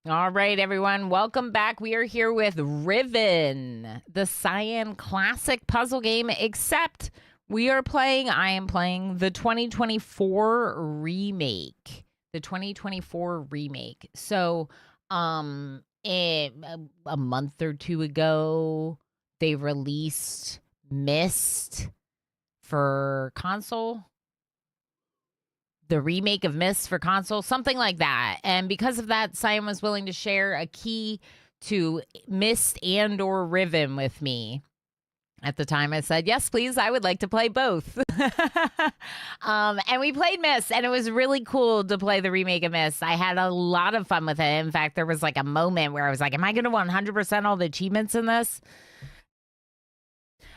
All right, everyone. Welcome back. We are here with Riven, the Cyan classic puzzle game, except I am playing the 2024 remake. The 2024 remake. So, a month or two ago, they released Myst for console, the remake of Myst for console, something like that. And because of that, Cyan was willing to share a key to Myst and or Riven with me. At the time, I said, yes, please, I would like to play both. And we played Myst, and it was really cool to play the remake of Myst. I had a lot of fun with it. In fact, there was like a moment where I was like, am I going to 100% all the achievements in this?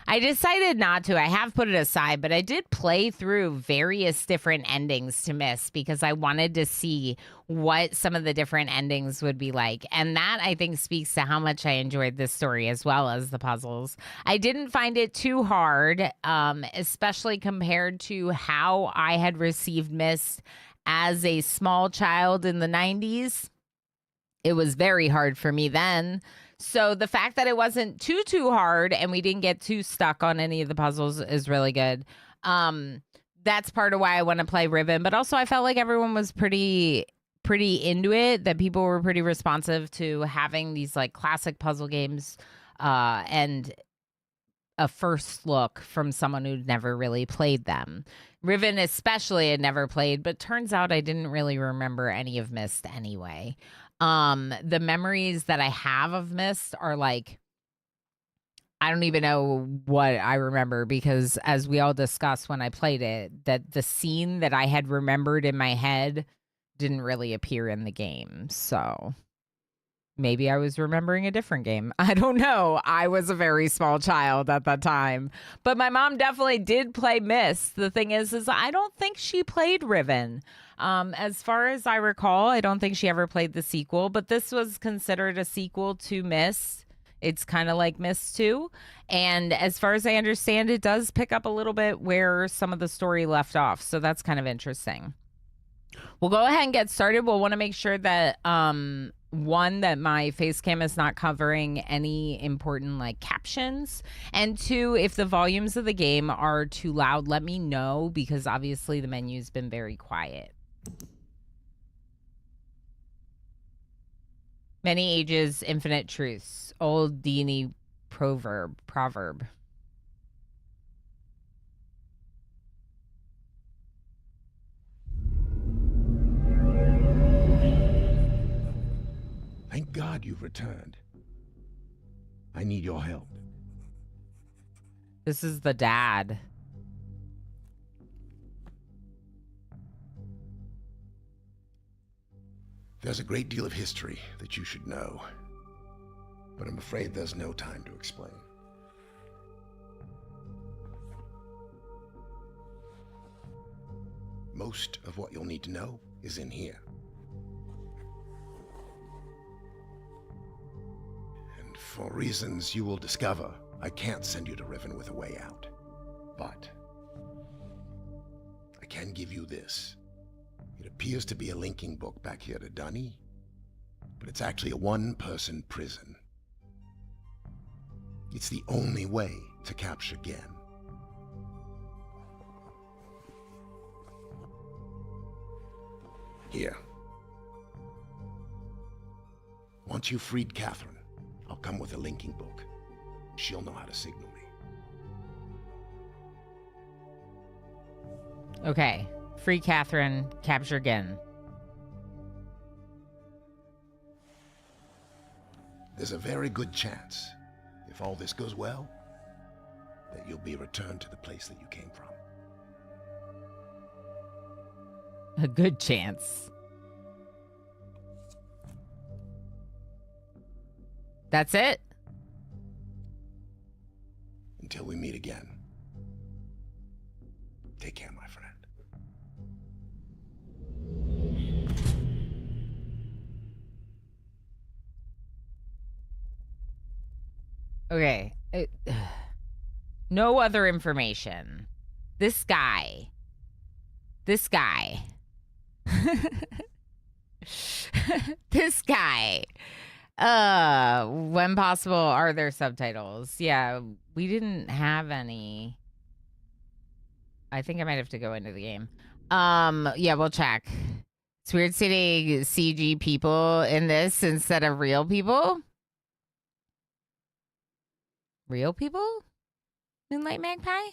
I decided not to. I have put it aside, but I did play through various different endings to Myst because I wanted to see what some of the different endings would be like. And that, I think, speaks to how much I enjoyed this story as well as the puzzles. I didn't find it too hard, especially compared to how I had received Myst as a small child in the 90s. It was very hard for me then. So the fact that it wasn't too hard and we didn't get too stuck on any of the puzzles is really good. That's part of why I want to play Riven, but also I felt like everyone was pretty into it, that people were pretty responsive to having these like classic puzzle games and a first look from someone who'd never really played them. Riven especially had never played, but turns out I didn't really remember any of Myst anyway. The memories that I have of Myst are like, I don't even know what I remember because as we all discussed when I played it, that the scene that I had remembered in my head didn't really appear in the game. So maybe I was remembering a different game. I don't know. I was a very small child at that time. But my mom definitely did play Myst. The thing is I don't think she played Riven. As far as I recall, I don't think she ever played the sequel, but this was considered a sequel to Myst. It's kind of like Myst 2. And as far as I understand, it does pick up a little bit where some of the story left off. So that's kind of interesting. We'll go ahead and get started. We'll want to make sure that, one, that my face cam is not covering any important like captions. And two, if the volumes of the game are too loud, let me know because obviously the menu's been very quiet. Many ages, infinite truths. Old D&E proverb. Thank God you've returned. I need your help. This is the dad. There's a great deal of history that you should know, but I'm afraid there's no time to explain. Most of what you'll need to know is in here. And for reasons you will discover, I can't send you to Riven with a way out. But I can give you this. It appears to be a linking book back here to Dunny, but it's actually a one-person prison. It's the only way to capture Gen. Here. Once you've freed Catherine, I'll come with a linking book. She'll know how to signal me. Okay. Free Catherine, capture Gen. There's a very good chance, if all this goes well, that you'll be returned to the place that you came from. A good chance. That's it? Until we meet again. Take care, my friend. Okay. No other information. This guy. This guy. When possible, are there subtitles? Yeah, we didn't have any. I think I might have to go into the game. Yeah, we'll check. It's weird seeing CG people in this instead of real people. Real people? Moonlight Magpie?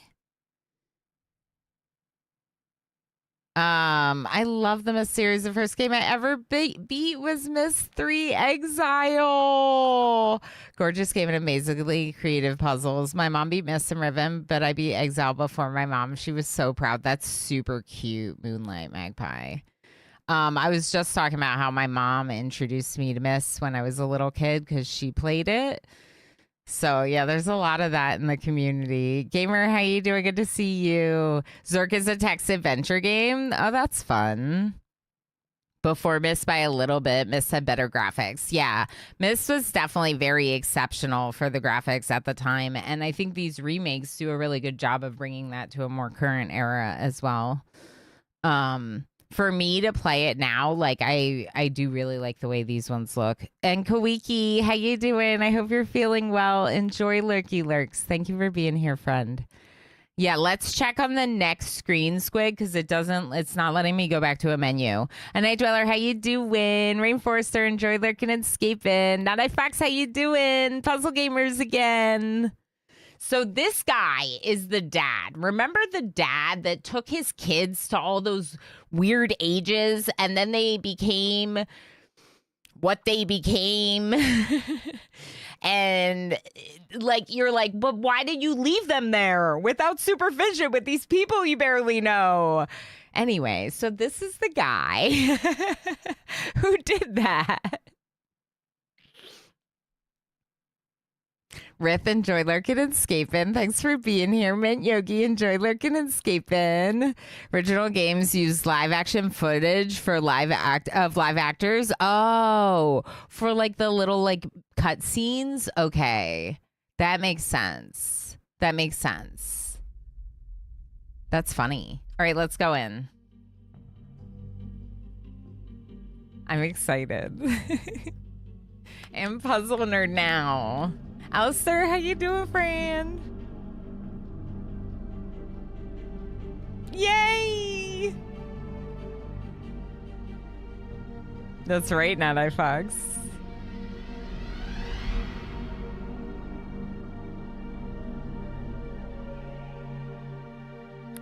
I love the Myst series. The first game I ever beat was Myst 3 Exile. Gorgeous game and amazingly creative puzzles. My mom beat Myst and Riven, but I beat Exile before my mom. She was so proud. That's super cute, Moonlight Magpie. I was just talking about how my mom introduced me to Myst when I was a little kid because she played it. So yeah, there's a lot of that in the community. Gamer, how you doing? Good to see you. Zerk is a text adventure game. Oh, that's fun. Before Myst by a little bit, Myst had better graphics. Yeah, Myst was definitely very exceptional for the graphics at the time. And I think these remakes do a really good job of bringing that to a more current era as well. For me to play it now, like I do really like the way these ones look. And Kawiki, how you doing? I hope you're feeling well. Enjoy Lurky Lurks. Thank you for being here, friend. Yeah, let's check on the next screen, Squid, because it's not letting me go back to a menu. And Night Dweller, how you doing? Rainforester, enjoy lurking and escaping. Not Fox, how you doing? Puzzle Gamers again. So this guy is the dad. Remember the dad that took his kids to all those weird ages and then they became what they became? And like, you're like, but why did you leave them there without supervision with these people you barely know? Anyway, so this is the guy who did that. Rith, enjoy lurking and escaping. Thanks for being here. Mint Yogi, enjoy lurking and escaping. Original games use live action footage for live actors. Oh, for like the little like cut scenes. Okay, that makes sense. That makes sense. That's funny. All right, let's go in. I'm excited. I'm puzzle nerd now. Alistair, how you doing, friend? Yay! That's right, Not Fox.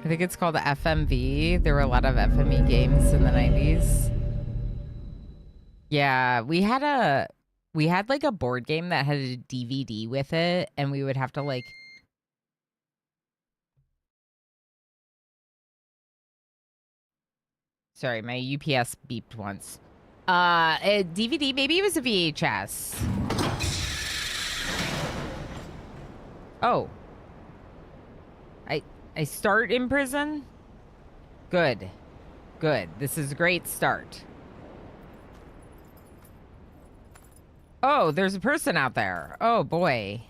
I think it's called FMV. There were a lot of FME games in the 90s. Yeah, we had like a board game that had a DVD with it, and we would have to like. Sorry, my UPS beeped once. A DVD, maybe it was a VHS. Oh. I start in prison? Good. Good. This is a great start. Oh, there's a person out there. Oh, boy.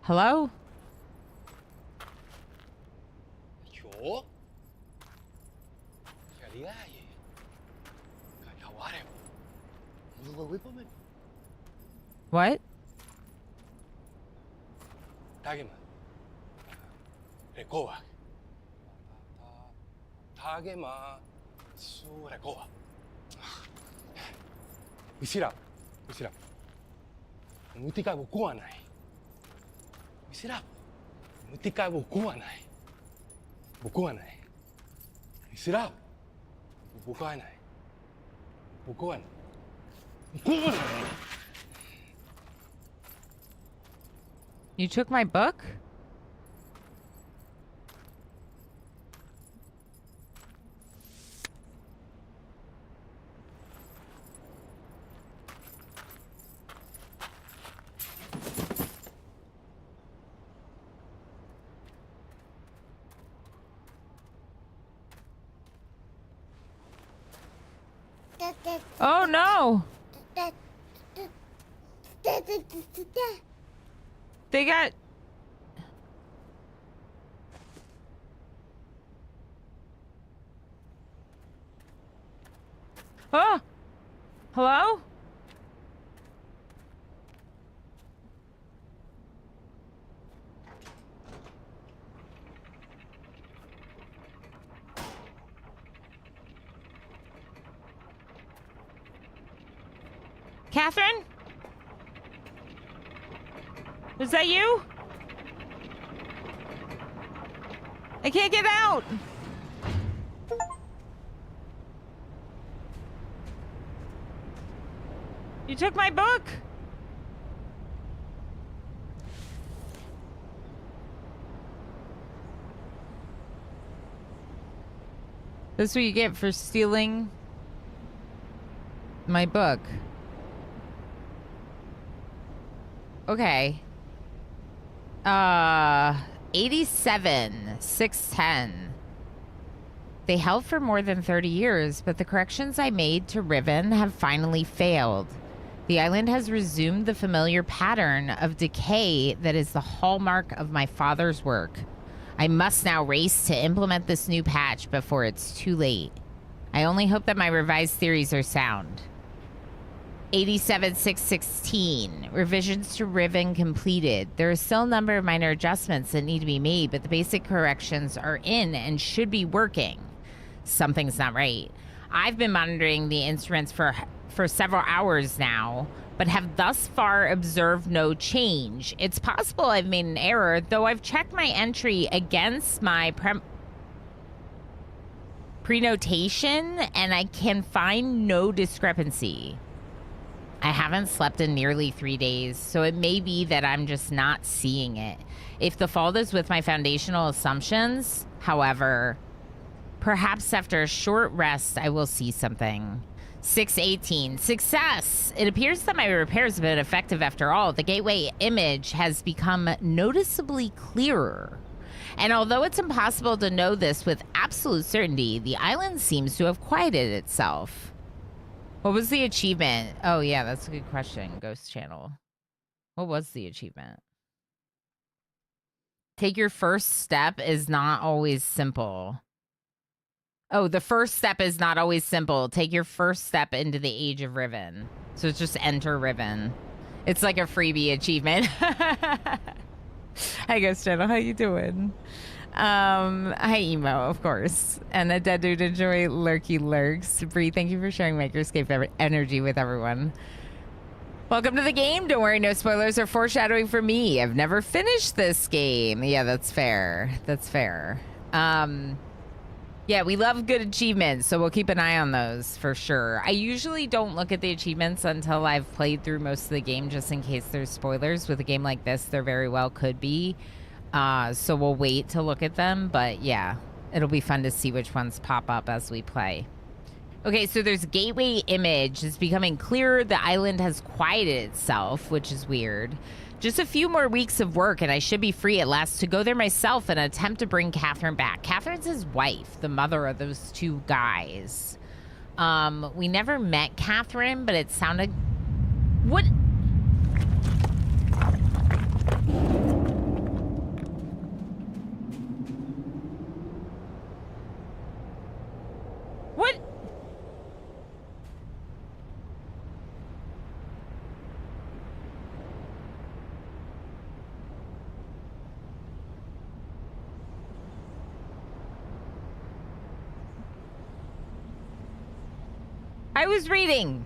Hello? Yo? Realidad, kayawarem. What? Tagema. Rekoa. Tagema. Su rekoa. Isirap. Mutika buku anai. Isirap. Mutika buku anai. Buku anai. Isirap. Buku anai. Buku anai. Buku anai. You took my book? Oh no! They got... Oh! Hello? Catherine? Is that you? I can't get out! You took my book? That's what you get for stealing my book. Okay. 87, 610. They held for more than 30 years, but the corrections I made to Riven have finally failed. The island has resumed the familiar pattern of decay that is the hallmark of my father's work. I must now race to implement this new patch before it's too late. I only hope that my revised theories are sound. 87,616. Revisions to Riven completed. There are still a number of minor adjustments that need to be made, but the basic corrections are in and should be working. Something's not right. I've been monitoring the instruments for several hours now, but have thus far observed no change. It's possible I've made an error, though I've checked my entry against my prenotation, and I can find no discrepancy. I haven't slept in nearly 3 days, so it may be that I'm just not seeing it. If the fault is with my foundational assumptions, however, perhaps after a short rest, I will see something. 618. Success! It appears that my repairs have been effective after all. The gateway image has become noticeably clearer. And although it's impossible to know this with absolute certainty, the island seems to have quieted itself. What was the achievement? Oh, yeah, that's a good question. Ghost Channel. What was the achievement? Take your first step is not always simple. Oh, the first step is not always simple. Take your first step into the age of Riven. So it's just enter Riven. It's like a freebie achievement. Hi, Ghost Channel. How you doing? Hi, Emo, of course. And a dead dude enjoy lurky lurks. Bree, thank you for sharing Makerscape energy with everyone. Welcome to the game. Don't worry, no spoilers or foreshadowing for me. I've never finished this game. Yeah, that's fair. That's fair. Yeah, we love good achievements, so we'll keep an eye on those for sure. I usually don't look at the achievements until I've played through most of the game, just in case there's spoilers. With a game like this, there very well could be. So we'll wait to look at them, but yeah, it'll be fun to see which ones pop up as we play. Okay, so there's gateway image. It's becoming clearer. The island has quieted itself, which is weird. Just a few more weeks of work and I should be free at last to go there myself and attempt to bring Catherine back. Catherine's his wife, the mother of those two guys. We never met Catherine, but it sounded... What? What? I was reading.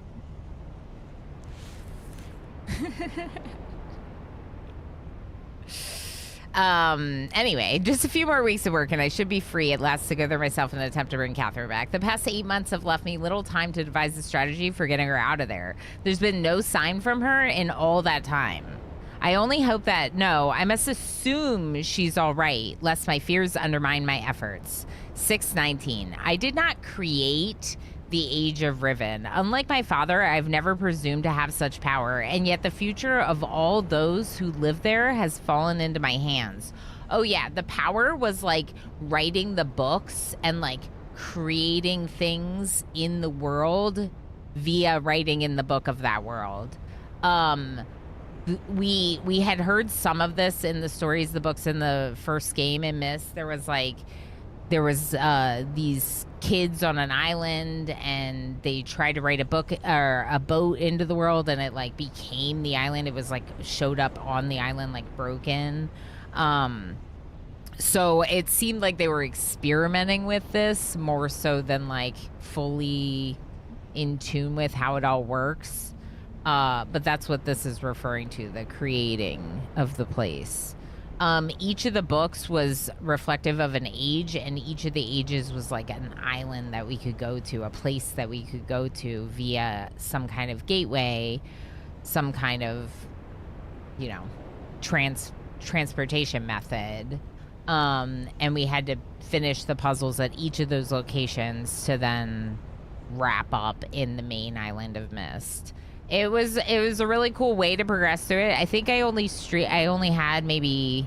Anyway, just a few more weeks of work and I should be free at last to go there myself in an attempt to bring Catherine back. The past 8 months have left me little time to devise a strategy for getting her out of there. There's been no sign from her in all that time. I only hope that, no, I must assume she's all right, lest my fears undermine my efforts. 619. I did not create the Age of Riven. Unlike my father, I've never presumed to have such power, and yet the future of all those who live there has fallen into my hands. Oh yeah, the power was like writing the books and like creating things in the world via writing in the book of that world. We had heard some of this in the stories, the books in the first game in Myst. There was these kids on an island, and they tried to write a book or a boat into the world, and it like became the island. It was like showed up on the island like broken. So it seemed like they were experimenting with this more so than like fully in tune with how it all works. But that's what this is referring to, the creating of the place. Each of the books was reflective of an age, and each of the ages was like an island that we could go to, a place that we could go to via some kind of gateway, some kind of, you know, transportation method. And we had to finish the puzzles at each of those locations to then wrap up in the main island of Myst. It was a really cool way to progress through it. I think I only had maybe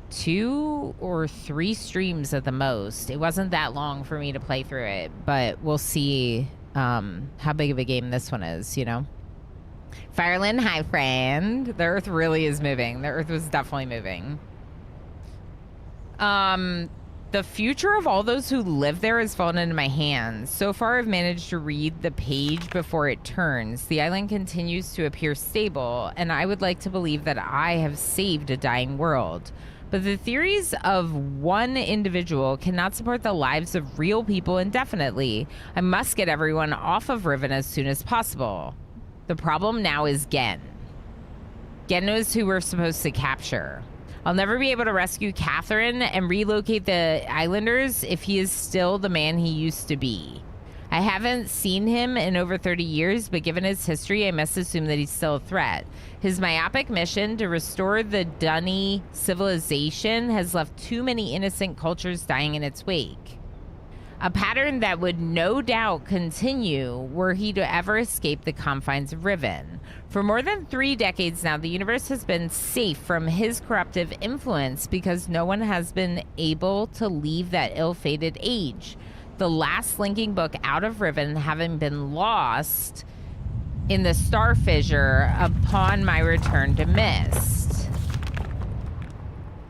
2 or 3 streams at the most. It wasn't that long for me to play through it, but we'll see how big of a game this one is, you know? Firelin, hi friend. The Earth really is moving. The Earth was definitely moving. The future of all those who live there has fallen into my hands. So far, I've managed to read the page before it turns. The island continues to appear stable, and I would like to believe that I have saved a dying world. But the theories of one individual cannot support the lives of real people indefinitely. I must get everyone off of Riven as soon as possible. The problem now is Gen. Gen knows who we're supposed to capture. I'll never be able to rescue Catherine and relocate the islanders if he is still the man he used to be. I haven't seen him in over 30 years, but given his history, I must assume that he's still a threat. His myopic mission to restore the Dunny civilization has left too many innocent cultures dying in its wake. A pattern that would no doubt continue were he to ever escape the confines of Riven. For more than 3 decades now, the universe has been safe from his corruptive influence because no one has been able to leave that ill-fated age. The last linking book out of Riven having been lost in the Star Fissure upon my return to Myst.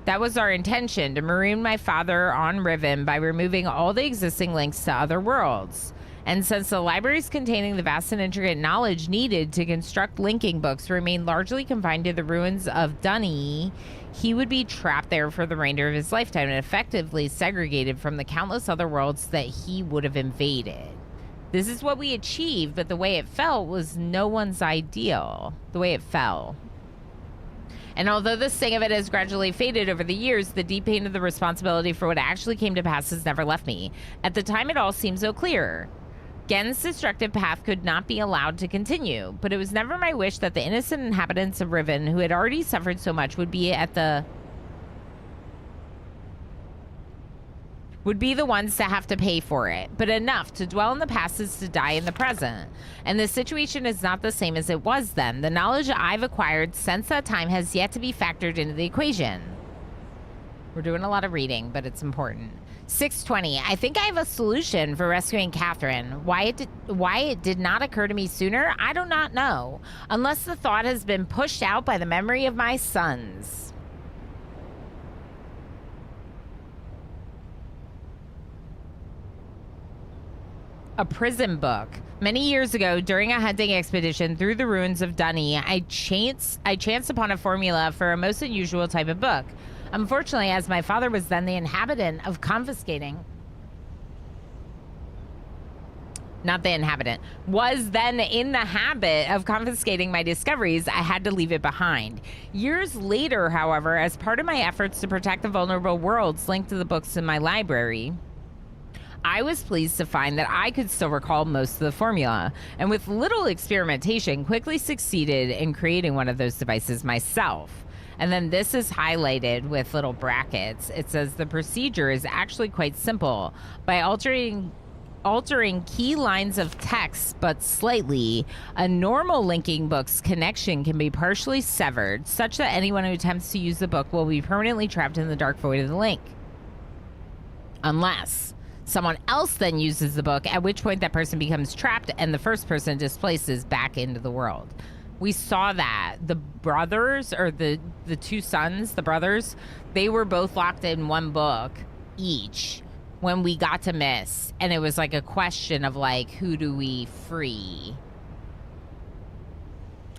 That was our intention, to maroon my father on Riven by removing all the existing links to other worlds. And since the libraries containing the vast and intricate knowledge needed to construct linking books remain largely confined to the ruins of Dunny, he would be trapped there for the remainder of his lifetime and effectively segregated from the countless other worlds that he would have invaded. This is what we achieved, but the way it felt was no one's ideal. The way it fell. And although the sting of it has gradually faded over the years, the deep pain of the responsibility for what actually came to pass has never left me. At the time, it all seemed so clear. Gen's destructive path could not be allowed to continue, but it was never my wish that the innocent inhabitants of Riven, who had already suffered so much, would be the ones to have to pay for it. But enough to dwell in the past is to die in the present. And the situation is not the same as it was then. The knowledge I've acquired since that time has yet to be factored into the equation. We're doing a lot of reading, but it's important. 620. I think I have a solution for rescuing Catherine. Why it did not occur to me sooner, I do not know. Unless the thought has been pushed out by the memory of my sons. A prison book. Many years ago, during a hunting expedition through the ruins of Dunny, I chanced upon a formula for a most unusual type of book. Unfortunately, as my father was then the inhabitant of confiscating... Not the inhabitant. Was then in the habit of confiscating my discoveries, I had to leave it behind. Years later, however, as part of my efforts to protect the vulnerable worlds linked to the books in my library, I was pleased to find that I could still recall most of the formula, and with little experimentation, quickly succeeded in creating one of those devices myself. And then this is highlighted with little brackets. It says the procedure is actually quite simple. By altering key lines of text but slightly, a normal linking book's connection can be partially severed, such that anyone who attempts to use the book will be permanently trapped in the dark void of the link. Unless Someone else then uses the book, at which point that person becomes trapped and the first person displaces back into the world. We saw that. The brothers, or the two sons, the brothers, they were both locked in one book each when we got to Miss. And it was like a question of like, who do we free?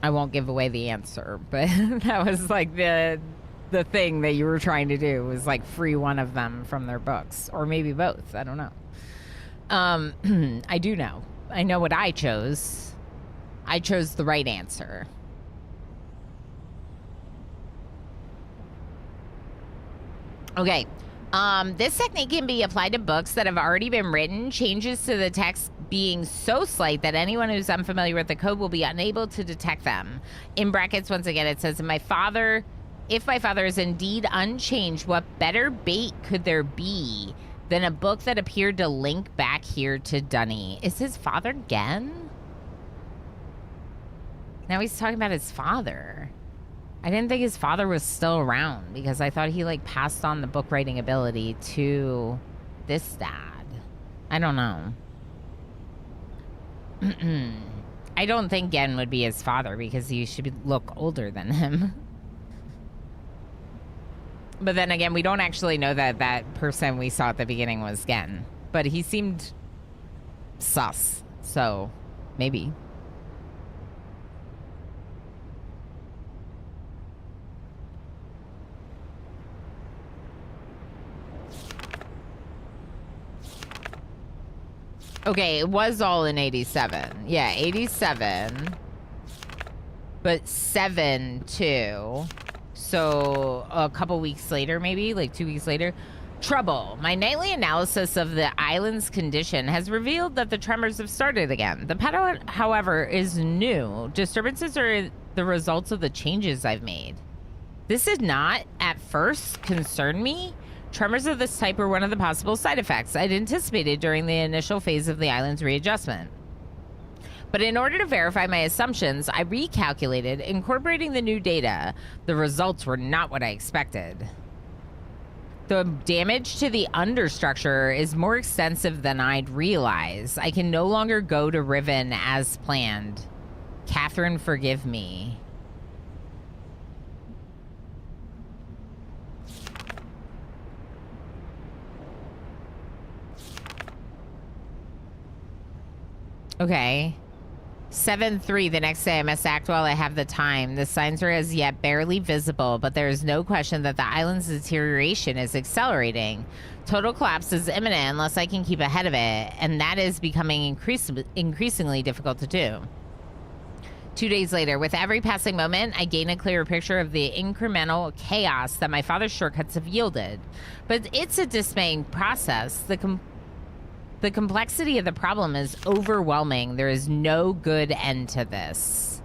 I won't give away the answer, but that was like the thing that you were trying to do, was like free one of them from their books, or maybe both. I don't know. I do know. I know what I chose. I chose the right answer. Okay. This technique can be applied to books that have already been written, changes to the text being so slight that anyone who's unfamiliar with the code will be unable to detect them. In brackets, once again, it says, if my father is indeed unchanged, what better bait could there be than a book that appeared to link back here to Dunny? Is his father Gen? Now he's talking about his father. I didn't think his father was still around, because I thought he like passed on the book writing ability to this dad. I don't know. I don't think Gen would be his father, because he should look older than him. But then again, we don't actually know that that person we saw at the beginning was Gen. But he seemed sus, so maybe. Okay, it was all in 87. Yeah, 87. But 7, too. So, a couple weeks later, maybe? Like 2 weeks later. Trouble. My nightly analysis of the island's condition has revealed that the tremors have started again. The pattern, however, is new. Disturbances are the results of the changes I've made. This did not, at first, concern me. Tremors of this type were one of the possible side effects I'd anticipated during the initial phase of the island's readjustment. But in order to verify my assumptions, I recalculated, incorporating the new data. The results were not what I expected. The damage to the understructure is more extensive than I'd realize. I can no longer go to Riven as planned. Catherine, forgive me. Okay. 7-3, the next day I must act while I have the time. The signs are as yet barely visible, but there is no question that the island's deterioration is accelerating. Total collapse is imminent unless I can keep ahead of it, and that is becoming increasingly difficult to do. 2 days later, with every passing moment, I gain a clearer picture of the incremental chaos that my father's shortcuts have yielded. But it's a dismaying process. The complexity of the problem is overwhelming. There is no good end to this.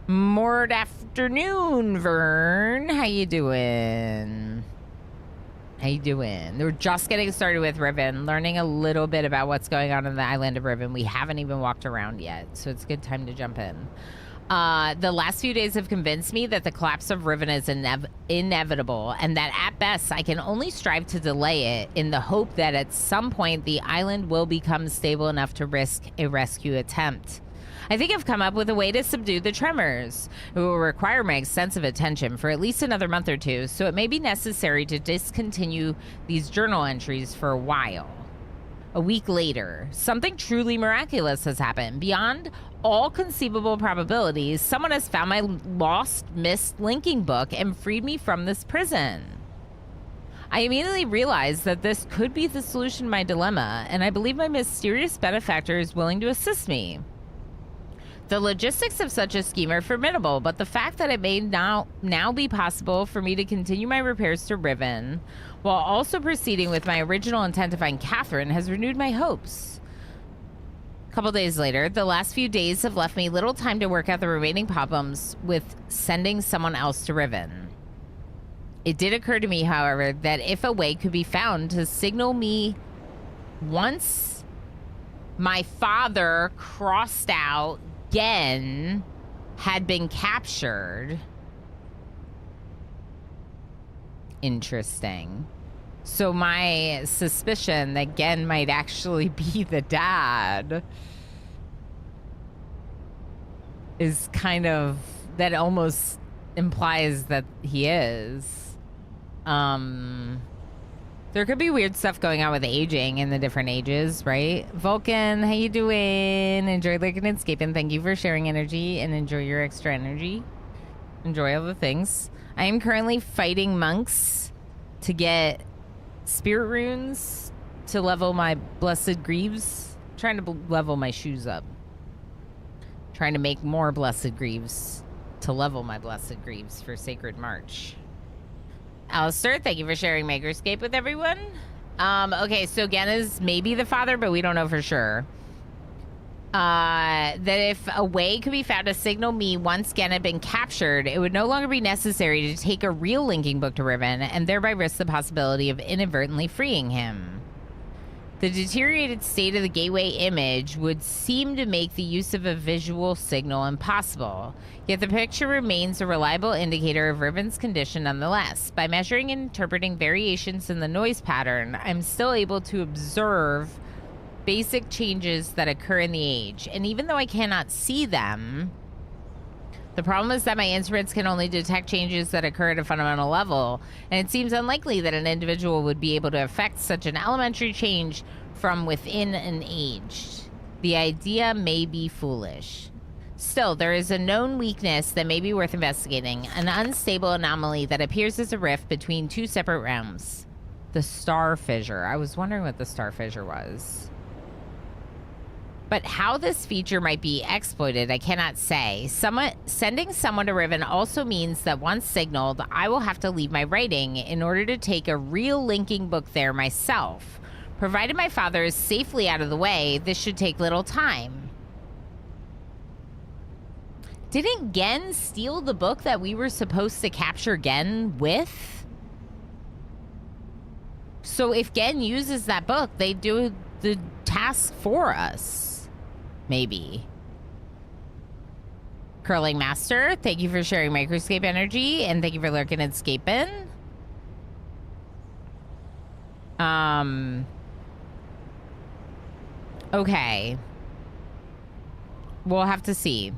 Mord afternoon, Vern. How you doing? How you doing? We're just getting started with Riven, learning a little bit about what's going on in the island of Riven. We haven't even walked around yet, so it's a good time to jump in. The last few days have convinced me that the collapse of Riven is inevitable, and that at best I can only strive to delay it in the hope that at some point the island will become stable enough to risk a rescue attempt. I think I've come up with a way to subdue the tremors. It will require my extensive attention for at least another month or two, so it may be necessary to discontinue these journal entries for a while. A week later, something truly miraculous has happened. Beyond all conceivable probabilities, someone has found my missed linking book and freed me from this prison. I immediately realized that this could be the solution to my dilemma, and I believe my mysterious benefactor is willing to assist me. The logistics of such a scheme are formidable, but the fact that it may now be possible for me to continue my repairs to Riven while also proceeding with my original intent to find Catherine has renewed my hopes. A couple days later, the last few days have left me little time to work out the remaining problems with sending someone else to Riven. It did occur to me, however, that if a way could be found to signal me once my father crossed out Gen had been captured. Interesting. So my suspicion that Gen might actually be the dad is kind of, that almost implies that he is. There could be weird stuff going on with aging in the different ages, right? Vulcan, how you doing? Enjoy lurking and escaping. Thank you for sharing energy and enjoy your extra energy. Enjoy all the things. I am currently fighting monks to get spirit runes to level my blessed greaves. Trying to level my shoes up. Trying to make more blessed greaves to level my blessed greaves for Sacred March. Alistair, thank you for sharing Makerscape with everyone. Okay, so Gen is maybe the father, but we don't know for sure. That if a way could be found to signal me once Gen had been captured, it would no longer be necessary to take a real linking book to Riven and thereby risk the possibility of inadvertently freeing him. The deteriorated state of the gateway image would seem to make the use of a visual signal impossible, yet the picture remains a reliable indicator of Riven's condition nonetheless. By measuring and interpreting variations in the noise pattern, I'm still able to observe basic changes that occur in the age, and even though I cannot see them, the problem is that my instruments can only detect changes that occur at a fundamental level, and it seems unlikely that an individual would be able to affect such an elementary change from within an age. The idea may be foolish. Still, there is a known weakness that may be worth investigating, an unstable anomaly that appears as a rift between two separate realms. The star fissure. I was wondering what the star fissure was. But how this feature might be exploited, I cannot say. Sending someone to Riven also means that once signaled, I will have to leave my writing in order to take a real linking book there myself. Provided my father is safely out of the way, this should take little time. Didn't Gen steal the book that we were supposed to capture Gen with? So if Gen uses that book, they do the task for us. Maybe. Curling Master, thank you for sharing Microscape energy, and thank you for lurking and escaping. Okay. We'll have to see.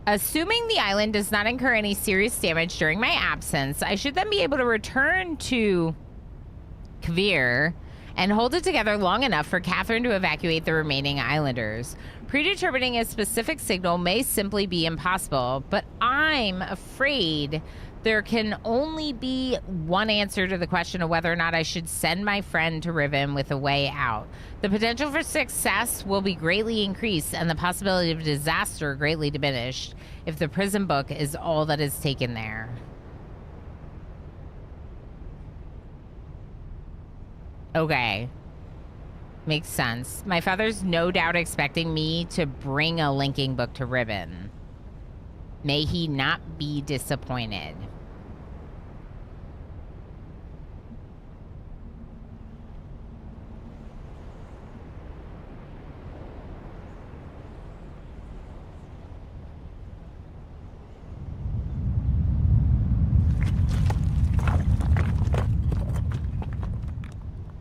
Assuming the island does not incur any serious damage during my absence, I should then be able to return to Kvir and hold it together long enough for Catherine to evacuate the remaining islanders. Predetermining a specific signal may simply be impossible, but I'm afraid there can only be one answer to the question of whether or not I should send my friend to Riven with a way out. The potential for success will be greatly increased and the possibility of disaster greatly diminished if the prison book is all that is taken there. Okay. Makes sense. My father's no doubt expecting me to bring a linking book to Riven. May he not be disappointed.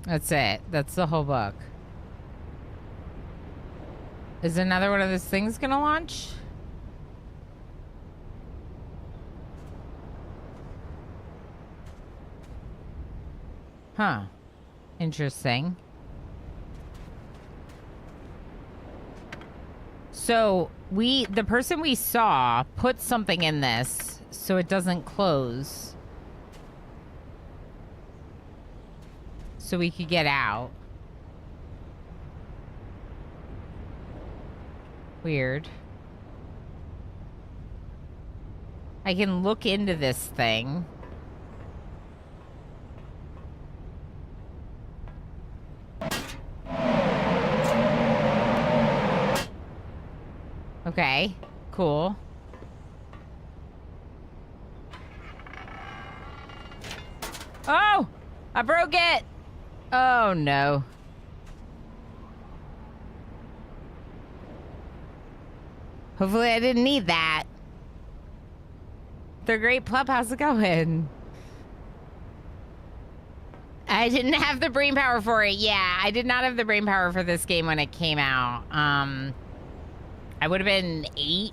That's it. That's the whole book. Is another one of those things gonna launch? Huh. Interesting. So the person we saw put something in this so it doesn't close. So we could get out. Weird. I can look into this thing. Okay, cool. Oh! I broke it! Oh no. Hopefully I didn't need that. The Great Plub, how's it going? I didn't have the brain power for it. Yeah, I did not have the brain power for this game when it came out. I would have been 8.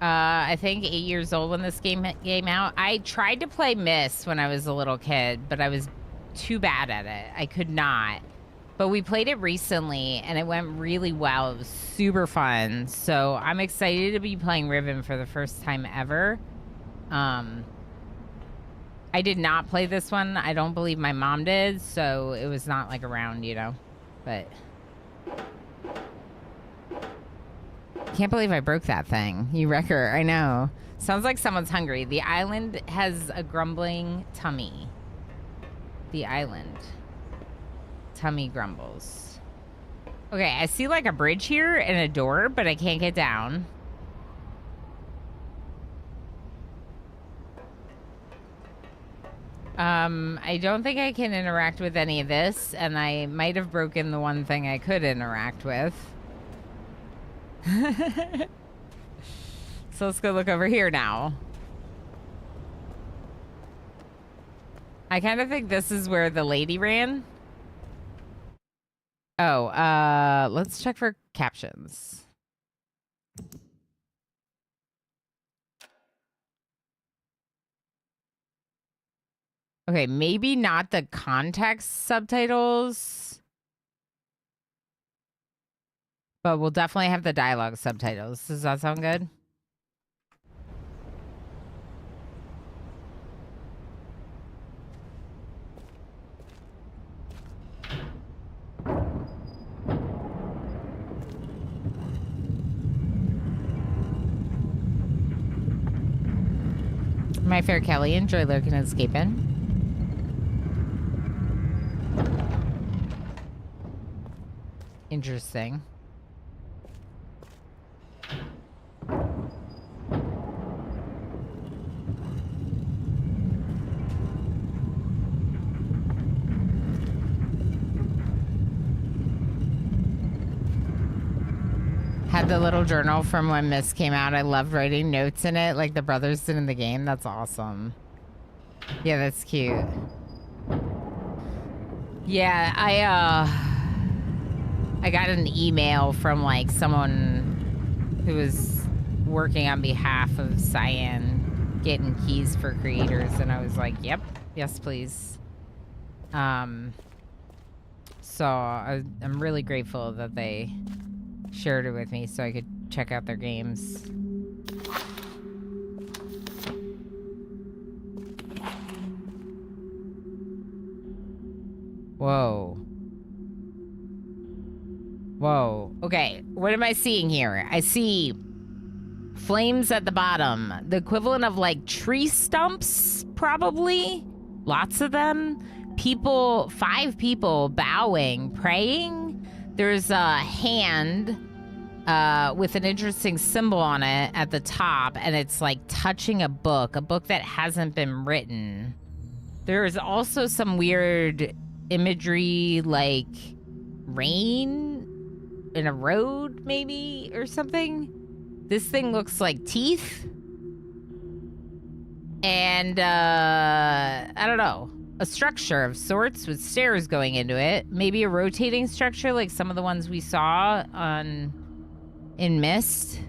I think 8 years old when this game came out. I tried to play Myst when I was a little kid, but I was too bad at it. I could not. But we played it recently, and it went really well. It was super fun. So I'm excited to be playing Riven for the first time ever. I did not play this one. I don't believe my mom did, so it was not like around, you know. But can't believe I broke that thing. You wrecker. I know. Sounds like someone's hungry. The island has a grumbling tummy. The island. Tummy grumbles. Okay, I see like a bridge here and a door, but I can't get down. I don't think I can interact with any of this, and I might have broken the one thing I could interact with. So let's go look over here now. I kind of think this is where the lady ran. Oh, let's check for captions. Okay, maybe not the context subtitles, but we'll definitely have the dialogue subtitles. Does that sound good? My fair Kelly, enjoy lurking and escaping. Interesting. Had the little journal from when Myst came out. I loved writing notes in it like the brothers did in the game. That's awesome. Yeah, that's cute. Yeah, I got an email from like someone who was working on behalf of Cyan getting keys for creators, and I was like, yep, yes please. So I'm really grateful that they shared it with me so I could check out their games. Whoa. Whoa. Okay, what am I seeing here? I see flames at the bottom. The equivalent of like tree stumps, probably. Lots of them. People, 5 people bowing, praying. There's a hand with an interesting symbol on it at the top, and it's like touching a book that hasn't been written. There's also some weird imagery like rain in a road, maybe, or something. This thing looks like teeth. And, I don't know. A structure of sorts with stairs going into it. Maybe a rotating structure like some of the ones we saw in Myst.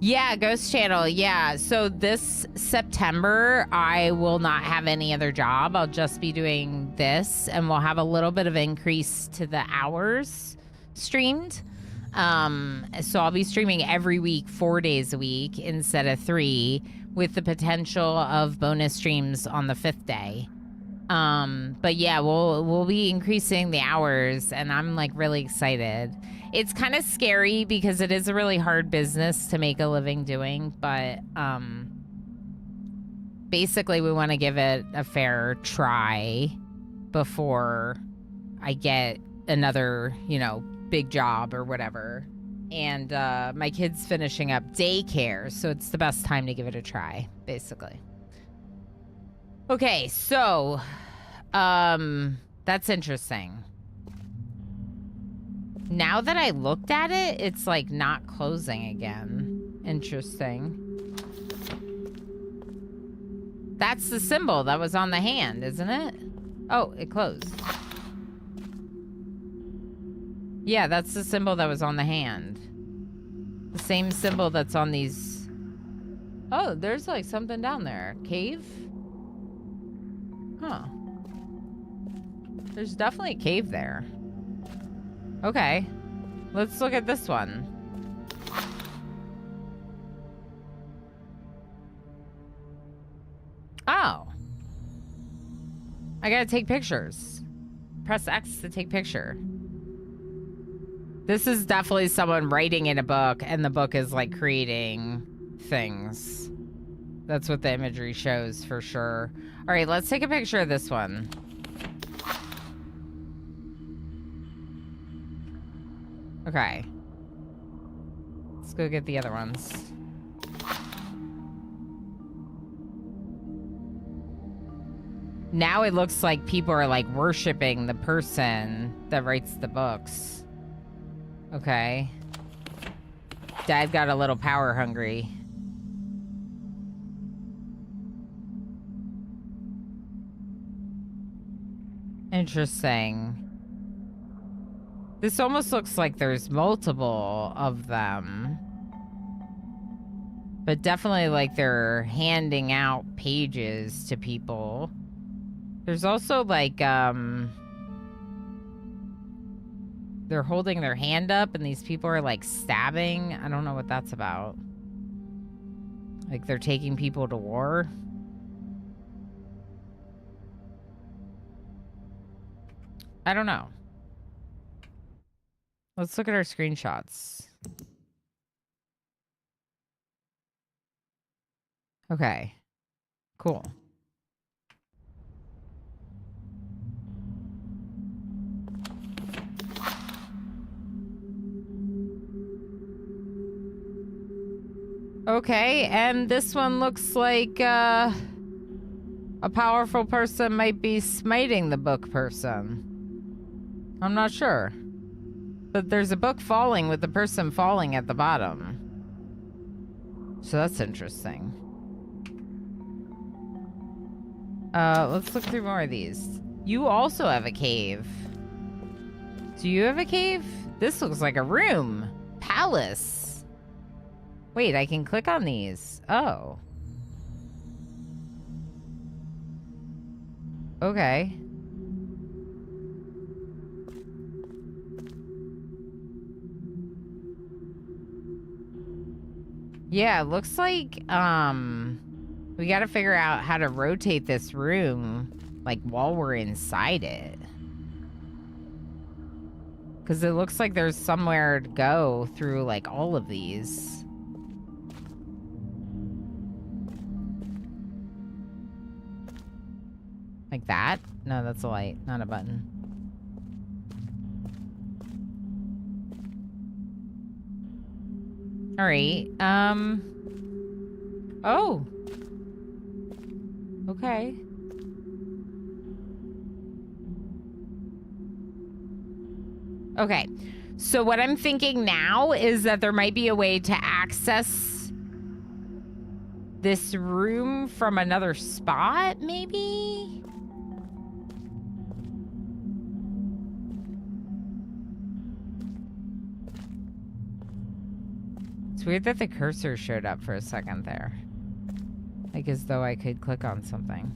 Yeah, Ghost Channel. Yeah, so this September, I will not have any other job. I'll just be doing this, and we'll have a little bit of increase to the hours streamed. So I'll be streaming every week, 4 days a week instead of 3, with the potential of bonus streams on the 5th day. But yeah, we'll be increasing the hours, and I'm like really excited. It's kind of scary because it is a really hard business to make a living doing, but basically we want to give it a fair try before I get another, you know, big job or whatever. And my kid's finishing up daycare, so it's the best time to give it a try, basically. Okay, so that's interesting. Now that I looked at it, it's like not closing again. Interesting. That's the symbol that was on the hand, isn't it? Oh, it closed. Yeah, that's the symbol that was on the hand. The same symbol that's on these... Oh, there's like something down there. Cave? Huh. There's definitely a cave there. Okay. Let's look at this one. Oh. I gotta take pictures. Press X to take picture. This is definitely someone writing in a book, and the book is like creating things. That's what the imagery shows for sure. All right, let's take a picture of this one. Okay. Let's go get the other ones. Now it looks like people are like worshiping the person that writes the books. Okay. Dad got a little power hungry. Interesting. This almost looks like there's multiple of them. But definitely like they're handing out pages to people. There's also like, they're holding their hand up and these people are like stabbing. I don't know what that's about. Like they're taking people to war. I don't know. Let's look at our screenshots. Okay. Cool. Okay, and this one looks like a powerful person might be smiting the book person. I'm not sure. But there's a book falling with the person falling at the bottom. So that's interesting. Let's look through more of these. You also have a cave. Do you have a cave? This looks like a room. Palace. Wait, I can click on these. Oh. Okay. Yeah, it looks like, we gotta figure out how to rotate this room, like, while we're inside it. Because it looks like there's somewhere to go through, like, all of these. Like that? No, that's a light, not a button. All right. Oh. Okay. Okay. So what I'm thinking now is that there might be a way to access this room from another spot, maybe? It's weird that the cursor showed up for a second there. Like as though I could click on something.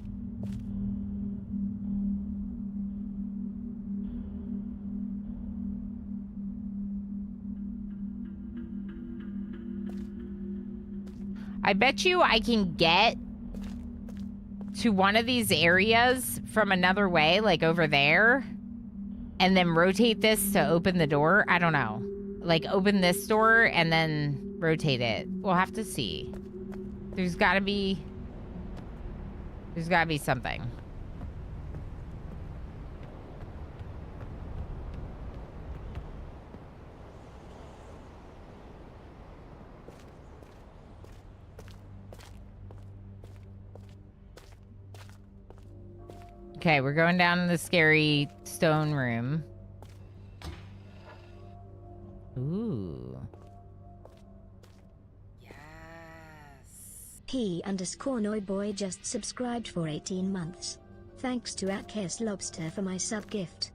I bet you I can get to one of these areas from another way, like over there, and then rotate this to open the door. I don't know. Like open this door and then rotate it. We'll have to see. There's gotta be something. Okay, we're going down in the scary stone room. Ooh. Yes. P_Noiboy just subscribed for 18 months. Thanks to Akes Lobster for my sub gift.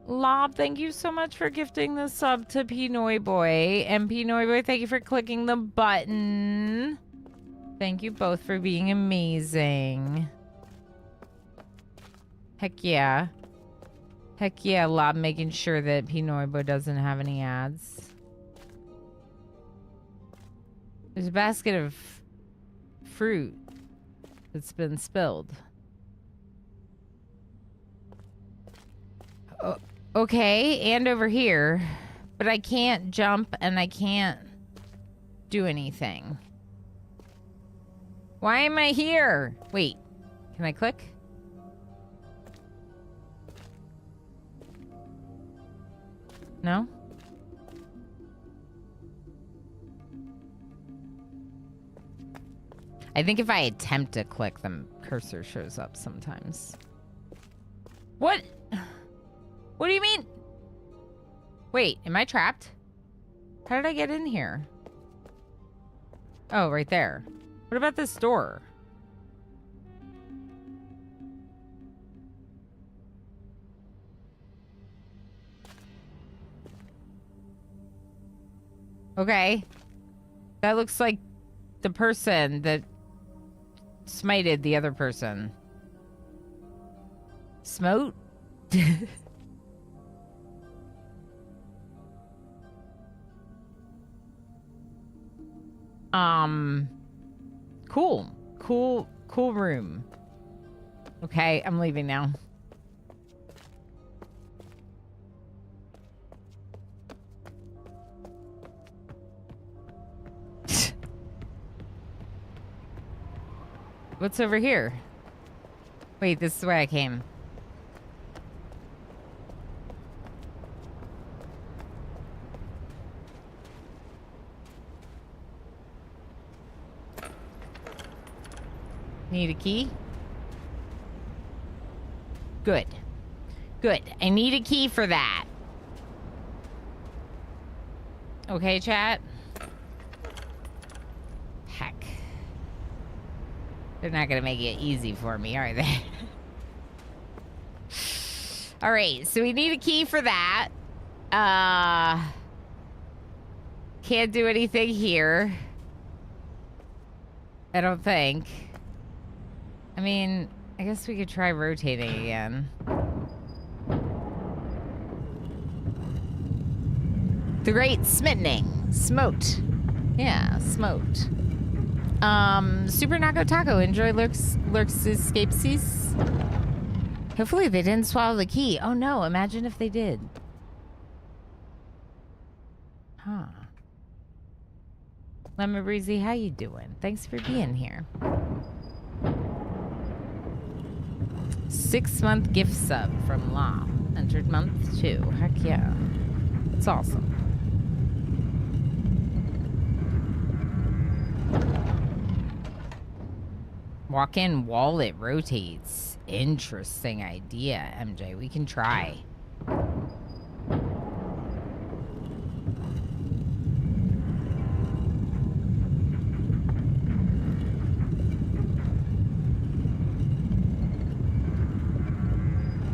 Lob, thank you so much for gifting the sub to P_Noiboy. And P_Noiboy, thank you for clicking the button. Thank you both for being amazing. Heck yeah. Heck yeah, Lob, making sure that P_Noiboy doesn't have any ads. There's a basket of fruit that's been spilled. Oh, okay, and over here. But I can't jump and I can't do anything. Why am I here? Wait, can I click? No? I think if I attempt to click, the cursor shows up sometimes. What? What do you mean? Wait, am I trapped? How did I get in here? Oh, right there. What about this door? Okay. That looks like the person that smited the other person. Smote? Cool room. Okay, I'm leaving now. What's over here? Wait, this is where I came. Need a key? Good. Good. I need a key for that. Okay, chat? Heck. They're not gonna make it easy for me, are they? Alright, so we need a key for that. Can't do anything here. I don't think. I mean, I guess we could try rotating again. The Great Smittening. Smote. Yeah, smote. Super Naco Taco. Enjoy Lurks Escapes. Hopefully they didn't swallow the key. Oh no, imagine if they did. Huh. Lemon Breezy, how you doing? Thanks for being here. 6-month gift sub from La. Entered month 2. Heck yeah. It's awesome. Walk-in wallet rotates. Interesting idea, MJ. We can try.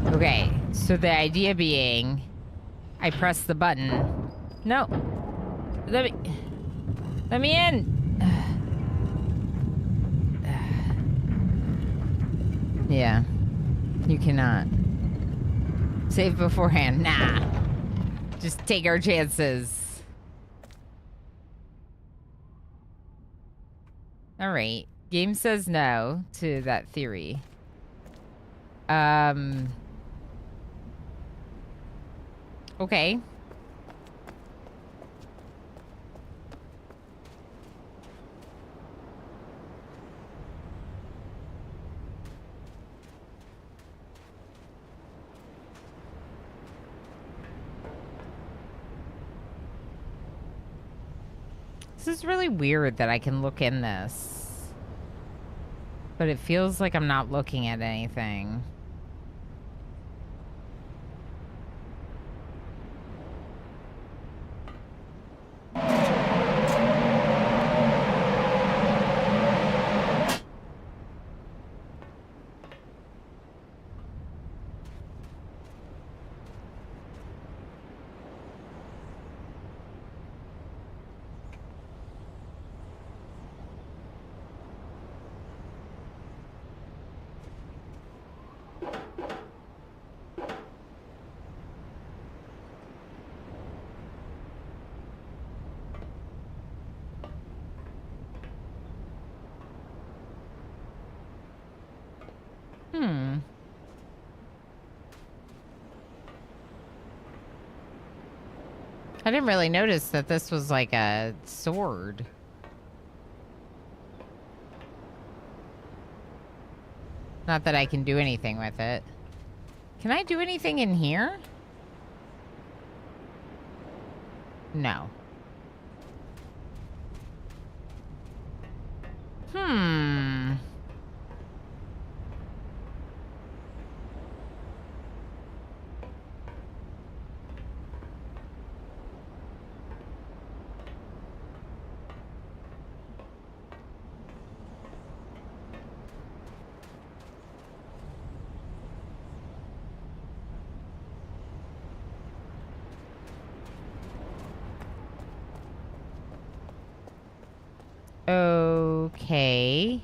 Okay, so the idea being, I press the button. No. Let me in. Yeah. You cannot. Save beforehand. Nah. Just take our chances. Alright. Game says no to that theory. Okay. This is really weird that I can look in this. But it feels like I'm not looking at anything. Hmm. I didn't really notice that this was like a sword. Not that I can do anything with it. Can I do anything in here? No. Hmm. Okay.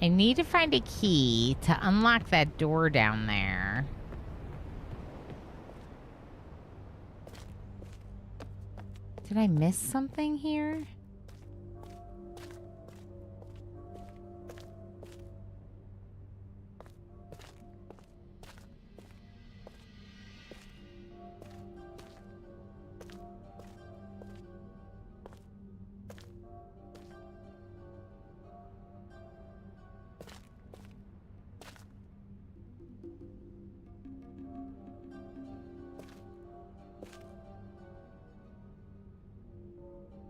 I need to find a key to unlock that door down there. Did I miss something here?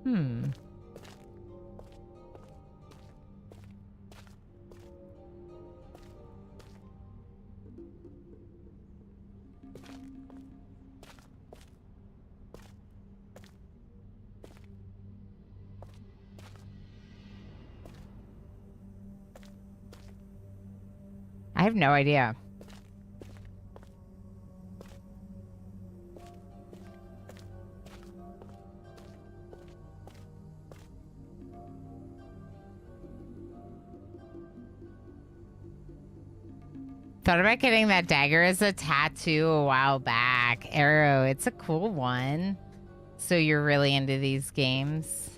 Hmm. I have no idea. Thought about getting that dagger as a tattoo a while back. Arrow, it's a cool one. So you're really into these games?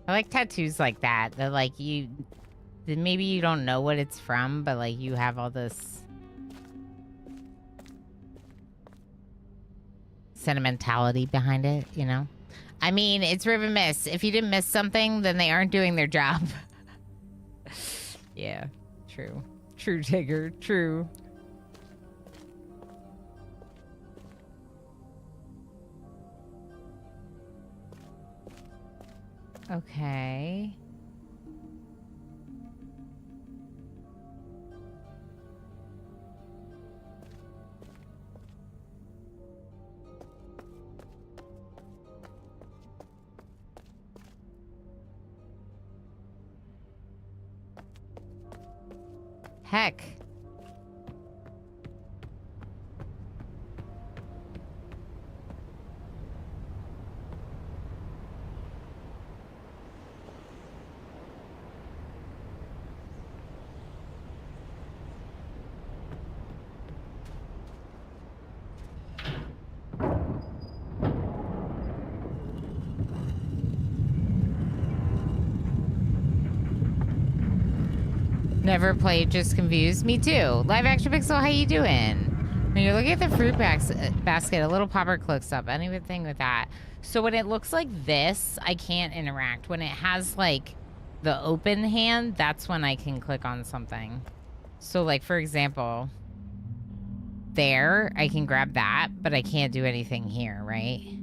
I like tattoos like that. That like that maybe you don't know what it's from, but like you have all this sentimentality behind it, you know? I mean, it's Riven Miss. If you didn't miss something, then they aren't doing their job. Yeah, true. True, Tigger, true. Okay. Heck. Never played, just confused. Me too. Live action pixel, how you doing? When you're looking at the fruit basket, a little popper clicks up. Anything with that. So when it looks like this, I can't interact. When it has like the open hand, that's when I can click on something. So like, for example, there, I can grab that, but I can't do anything here, right?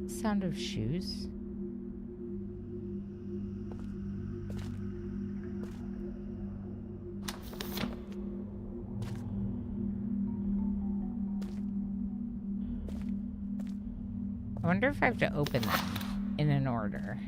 Sound of shoes. I wonder if I have to open them in an order.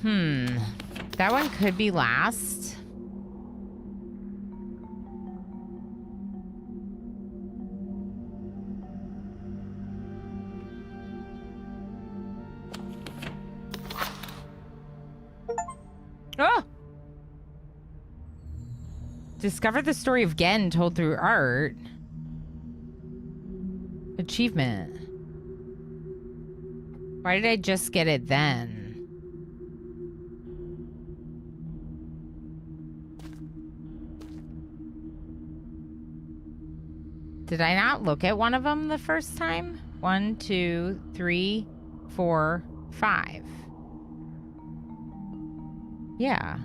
That one could be last. Oh! Discover the story of Gen told through art. Achievement. Why did I just get it then? Did I not look at one of them the first time? 1, 2, 3, 4, 5. Yeah.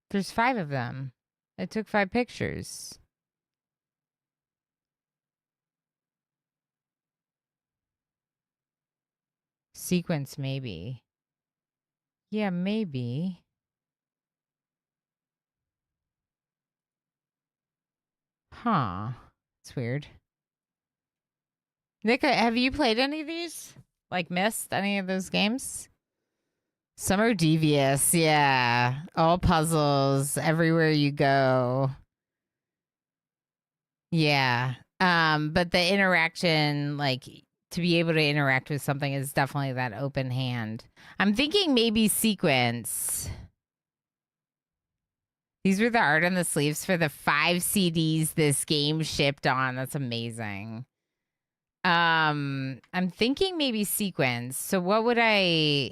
There's 5 of them. I took 5 pictures. Sequence, maybe. Yeah, maybe. Huh. It's weird. Nick, have you played any of these? Like, missed any of those games? Some are devious, yeah. All puzzles, everywhere you go. Yeah. But the interaction, like, to be able to interact with something is definitely that open hand. I'm thinking maybe sequence. These were the art on the sleeves for the 5 CDs this game shipped on. That's amazing. I'm thinking maybe sequence. So what would I...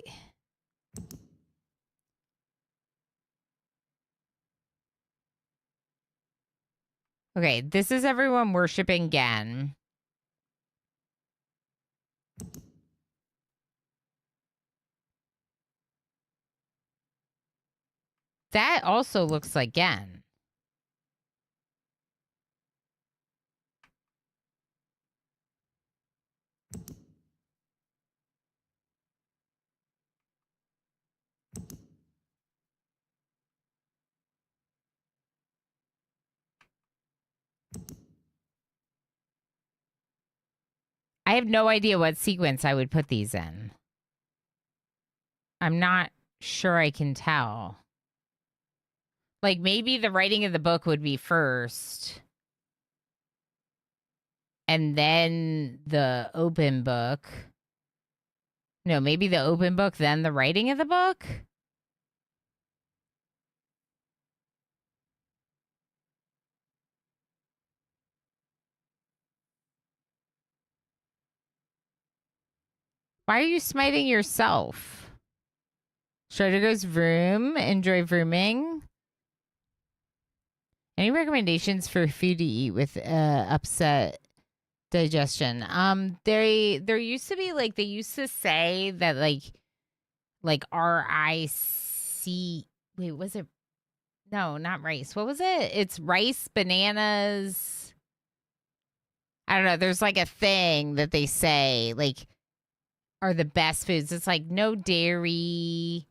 Okay, this is everyone worshiping Gen. That also looks like Gen. I have no idea what sequence I would put these in. I'm not sure I can tell. Like, maybe the writing of the book would be first. And then the open book. No, maybe the open book, then the writing of the book? Why are you smiting yourself? Strider goes vroom. Enjoy vrooming. Any recommendations for food to eat with upset digestion? There used to be like they used to say that like RIC. Wait, was it? No, not rice. What was it? It's rice, bananas. I don't know. There's like a thing that they say like are the best foods. It's like no dairy.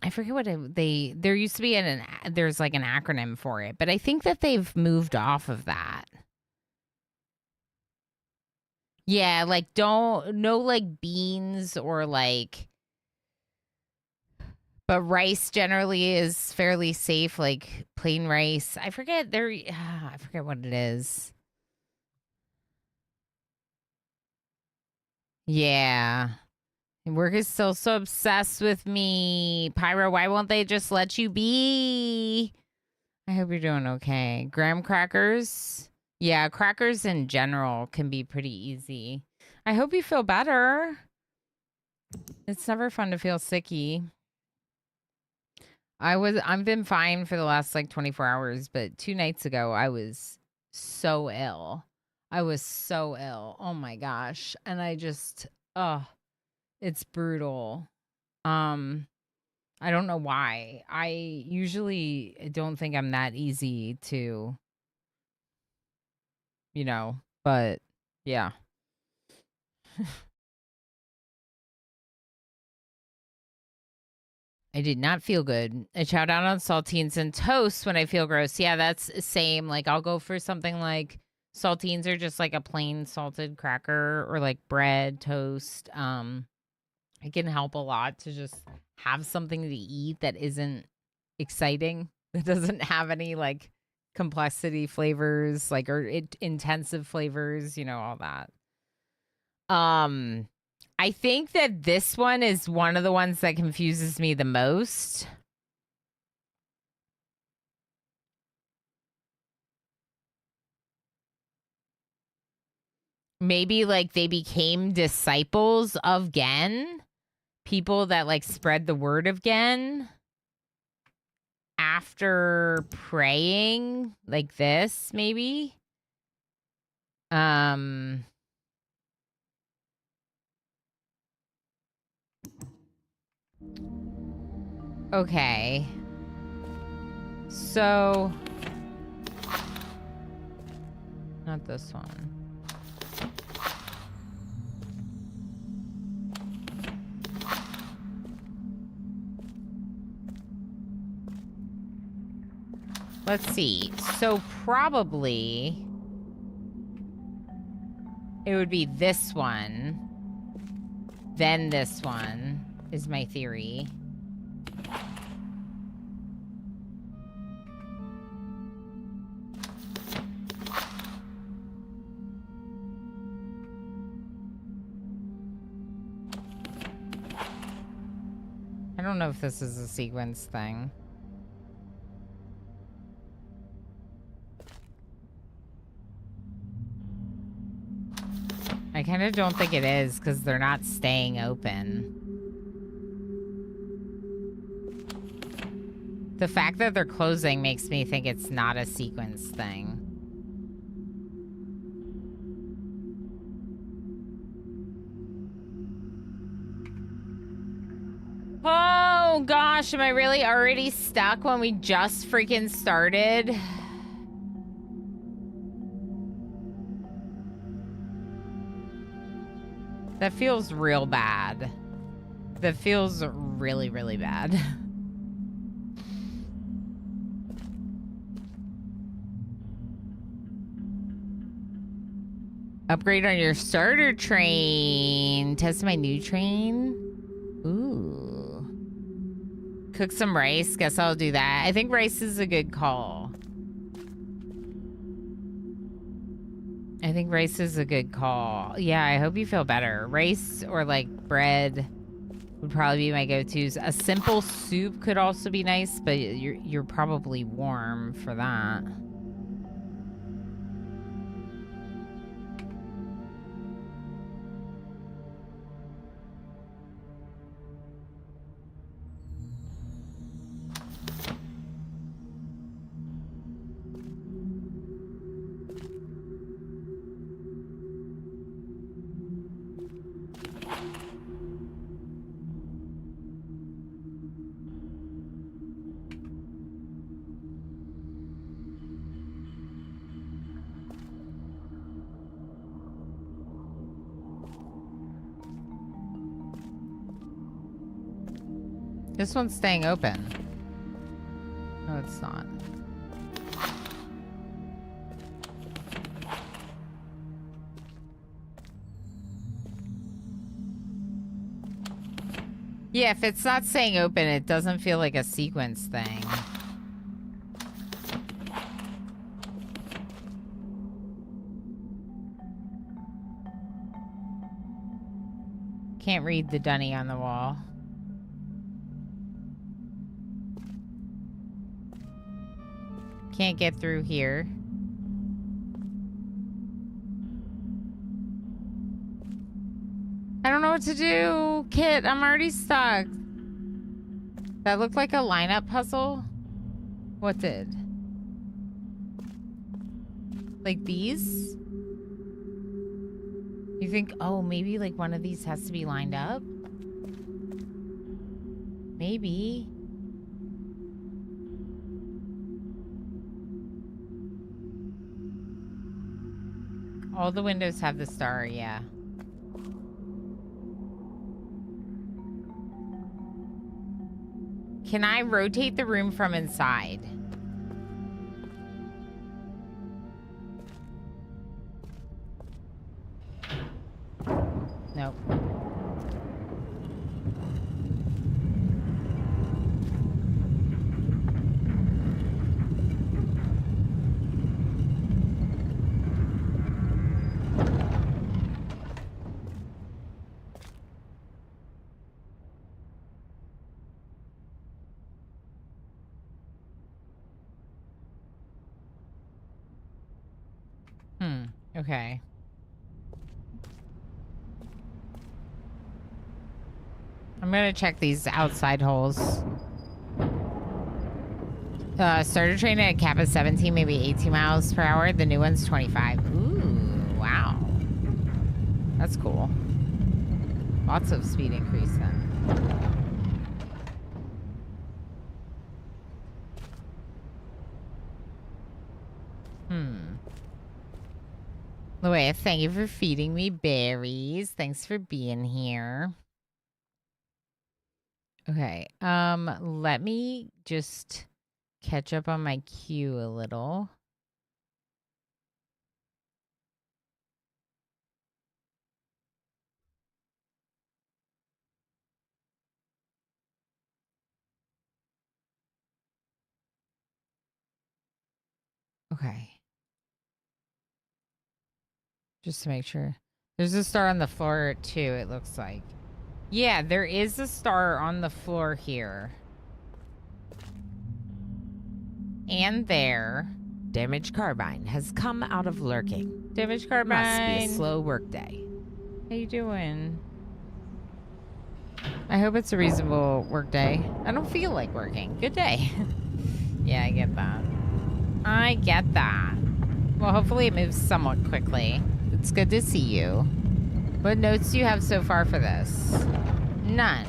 I forget what there used to be there's like an acronym for it, but I think that they've moved off of that. Yeah, like no like beans or like, but rice generally is fairly safe, like plain rice. I forget I forget what it is. Yeah. Work is still so obsessed with me. Pyro, why won't they just let you be? I hope you're doing okay. Graham crackers. Yeah, crackers in general can be pretty easy. I hope you feel better. It's never fun to feel sicky. I've been fine for the last like 24 hours, but 2 nights ago I was so ill. I was so ill. Oh my gosh. And I just it's brutal. I don't know why. I usually don't think I'm that easy to, but yeah. I did not feel good. I chow down on saltines and toast when I feel gross. Yeah, that's the same. Like I'll go for something like Saltines are just like a plain salted cracker or like bread, toast. It can help a lot to just have something to eat that isn't exciting, that doesn't have any like complexity flavors, like or intensive flavors, you know, all that. I think that this one is one of the ones that confuses me the most. Maybe like they became disciples of Gen, people that like spread the word of Gen after praying like this, maybe. Okay. So not this one. Let's see. So probably it would be this one, then this one is my theory. I don't know if this is a sequence thing. I kind of don't think it is because they're not staying open. The fact that they're closing makes me think it's not a sequence thing. Oh gosh, am I really already stuck when we just freaking started? That feels real bad. That feels really, really bad. Upgrade on your starter train. Test my new train. Ooh. Cook some rice. Guess I'll do that. I think rice is a good call. I think rice is a good call. Yeah, I hope you feel better. Rice or like bread would probably be my go-tos. A simple soup could also be nice, but you're probably warm for that. This one's staying open. No, it's not. Yeah, if it's not staying open, it doesn't feel like a sequence thing. Can't read the dunny on the wall. Can't get through here. I don't know what to do. Kit, I'm already stuck. That looked like a lineup puzzle. What did? Like these? You think, oh, maybe like one of these has to be lined up? Maybe. All the windows have the star, yeah. Can I rotate the room from inside? Okay. I'm gonna check these outside holes. Starter train at a cap of 17, maybe 18 miles per hour. The new one's 25. Ooh, wow. That's cool. Lots of speed increase then. Louis, thank you for feeding me berries. Thanks for being here. Okay. Let me just catch up on my queue a little. Okay. Just to make sure. There's a star on the floor too, it looks like. Yeah, there is a star on the floor here. And there. Damaged Carbine has come out of lurking. Damaged Carbine. Must be a slow workday. How you doing? I hope it's a reasonable work day. I don't feel like working. Good day. Yeah, I get that. I get that. Well, hopefully it moves somewhat quickly. It's good to see you. What notes do you have so far for this? None.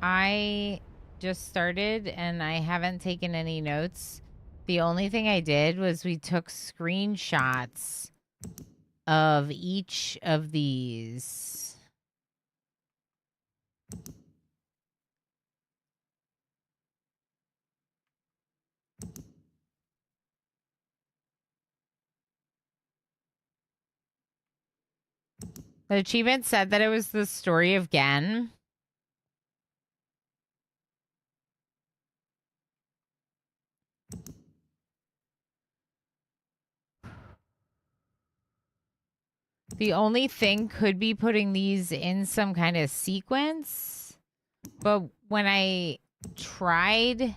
I just started and I haven't taken any notes. The only thing I did was we took screenshots of each of these. The achievement said that it was the story of Gen. The only thing could be putting these in some kind of sequence. But when I tried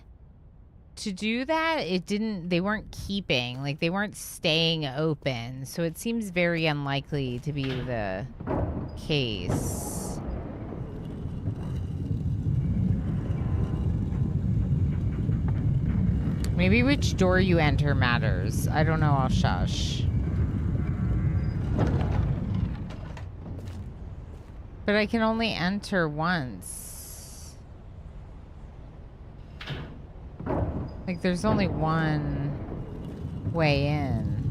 to do that, they weren't keeping, like they weren't staying open. So it seems very unlikely to be the case. Maybe which door you enter matters. I don't know, I'll shush. But I can only enter once. Like, there's only one way in.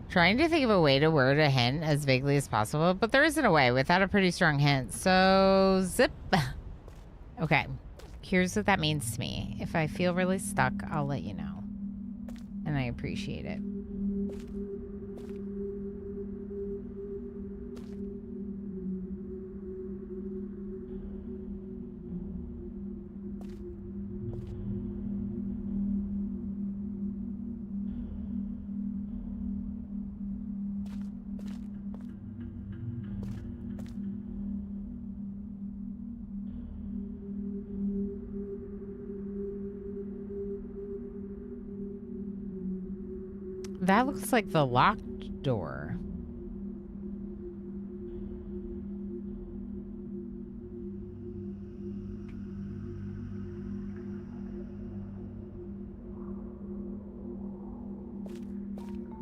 Trying to think of a way to word a hint as vaguely as possible, but there isn't a way without a pretty strong hint. So, zip. Okay. Here's what that means to me. If I feel really stuck, I'll let you know. And I appreciate it. That looks like the locked door.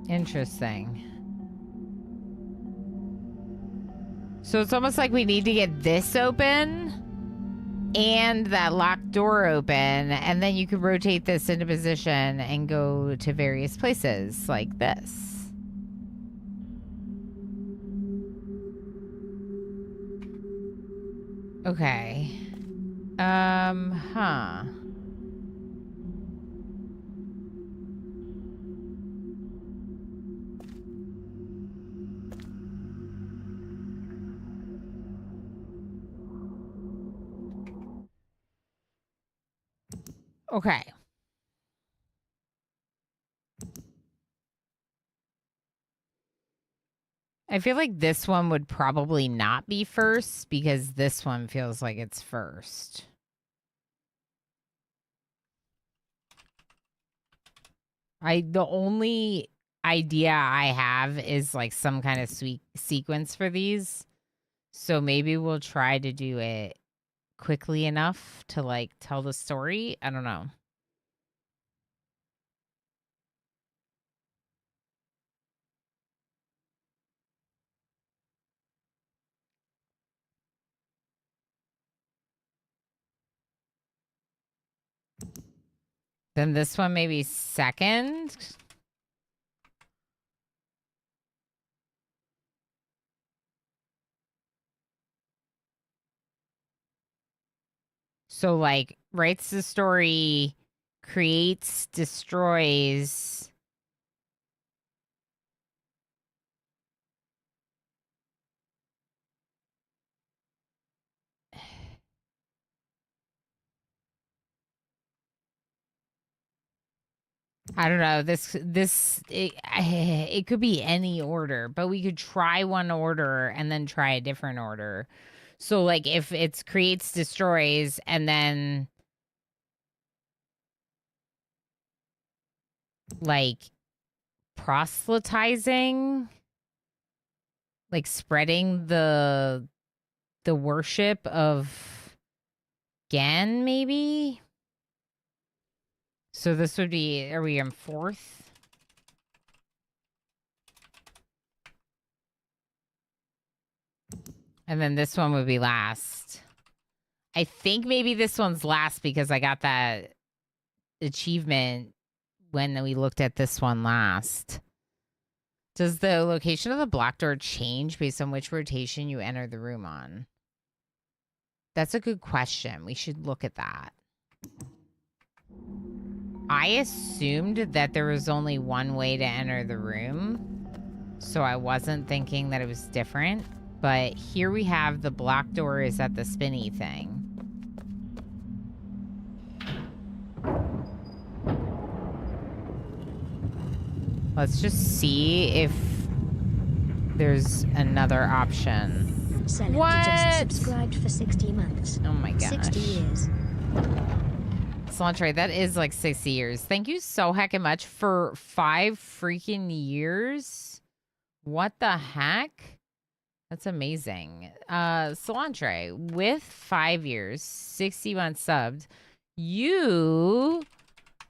Interesting. So it's almost like we need to get this open and that locked door open, and then you could rotate this into position and go to various places like this. Okay. Huh. Okay. I feel like this one would probably not be first because this one feels like it's first. The only idea I have is like some kind of sweet sequence for these. So maybe we'll try to do it quickly enough to like tell the story. I don't know. Then this one maybe second. So like writes the story, creates, destroys. I don't know. It could be any order, but we could try one order and then try a different order. So like if it's creates, destroys, and then like proselytizing, like spreading the worship of Gan, maybe. So this would be, are we in fourth? And then this one would be last. I think maybe this one's last because I got that achievement when we looked at this one last. Does the location of the block door change based on which rotation you enter the room on? That's a good question. We should look at that. I assumed that there was only one way to enter the room, so I wasn't thinking that it was different. But here we have the block door is at the spinny thing. Let's just see if there's another option. Selector What? just subscribed for 60 months. Oh my gosh. 60 years. Cilantro, that is like 60 years. Thank you so heckin' much for 5 freaking years. What the heck? That's amazing. Cilantro, with 5 years, 60 months subbed, you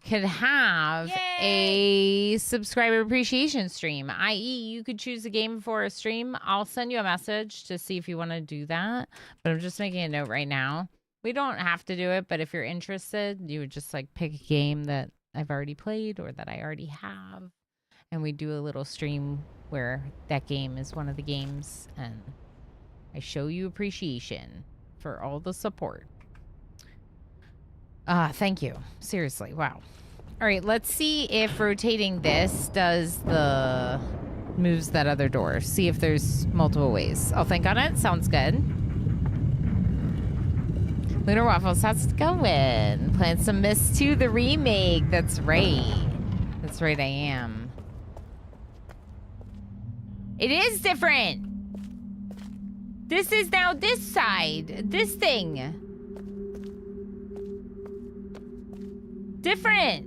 could have a subscriber appreciation stream, i.e. you could choose a game for a stream. I'll send you a message to see if you want to do that, but I'm just making a note right now. We don't have to do it, but if you're interested, you would just like pick a game that I've already played or that I already have, and we do a little stream where that game is one of the games, and I show you appreciation for all the support. Thank you. Seriously, wow. All right, let's see if rotating this does the moves that other door. See if there's multiple ways. I'll think on it. Sounds good. Lunar Waffles, how's it going? Playing some Myst 2, the remake. That's right. That's right, I am. It is different. This is now this side. This thing. Different.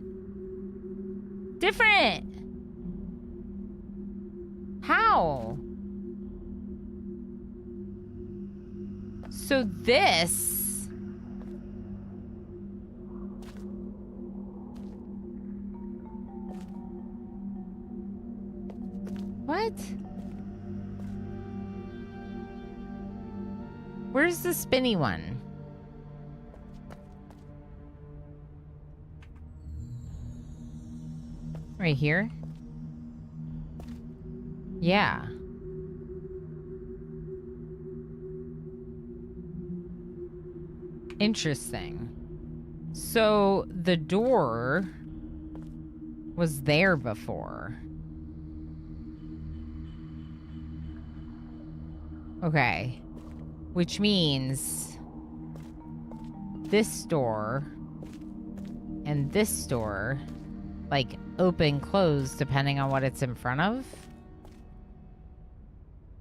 How? So this. What? Where's the spinny one? Right here? Yeah. Interesting. So the door was there before. Okay. Which means this door and this door, like, open, close, depending on what it's in front of.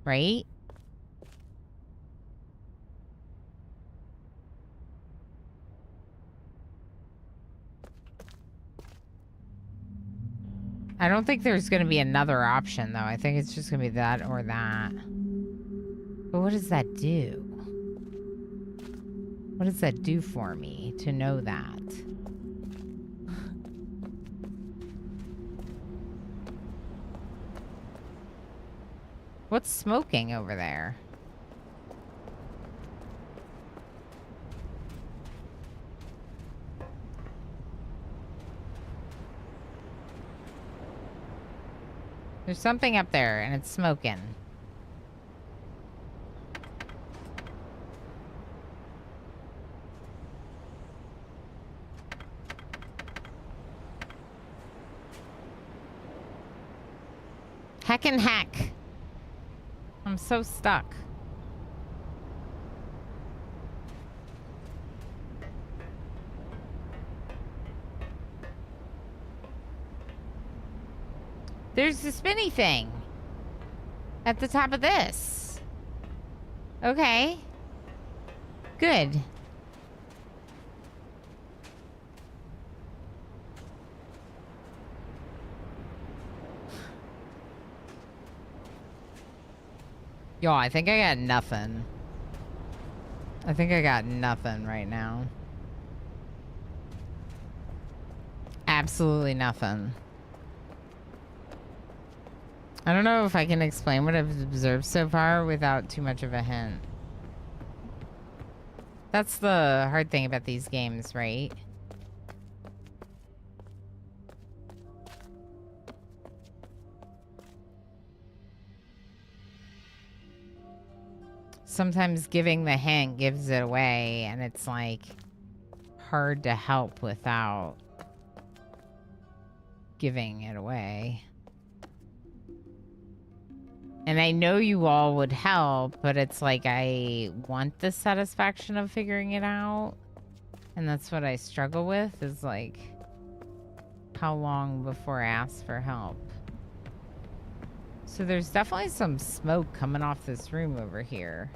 right? I don't think there's going to be another option, though. I think it's just going to be that or that. But what does that do? What does that do for me to know that? What's smoking over there? There's something up there and it's smoking. Heckin' heck. I'm so stuck. There's the spinny thing at the top of this. Okay. Good. Yo, I think I got nothing. I think I got nothing right now. Absolutely nothing. I don't know if I can explain what I've observed so far without too much of a hint. That's the hard thing about these games, right? Sometimes giving the hint gives it away, and it's like hard to help without giving it away. And I know you all would help, but it's like I want the satisfaction of figuring it out. And that's what I struggle with, is like, how long before I ask for help? So there's definitely some smoke coming off this room over here.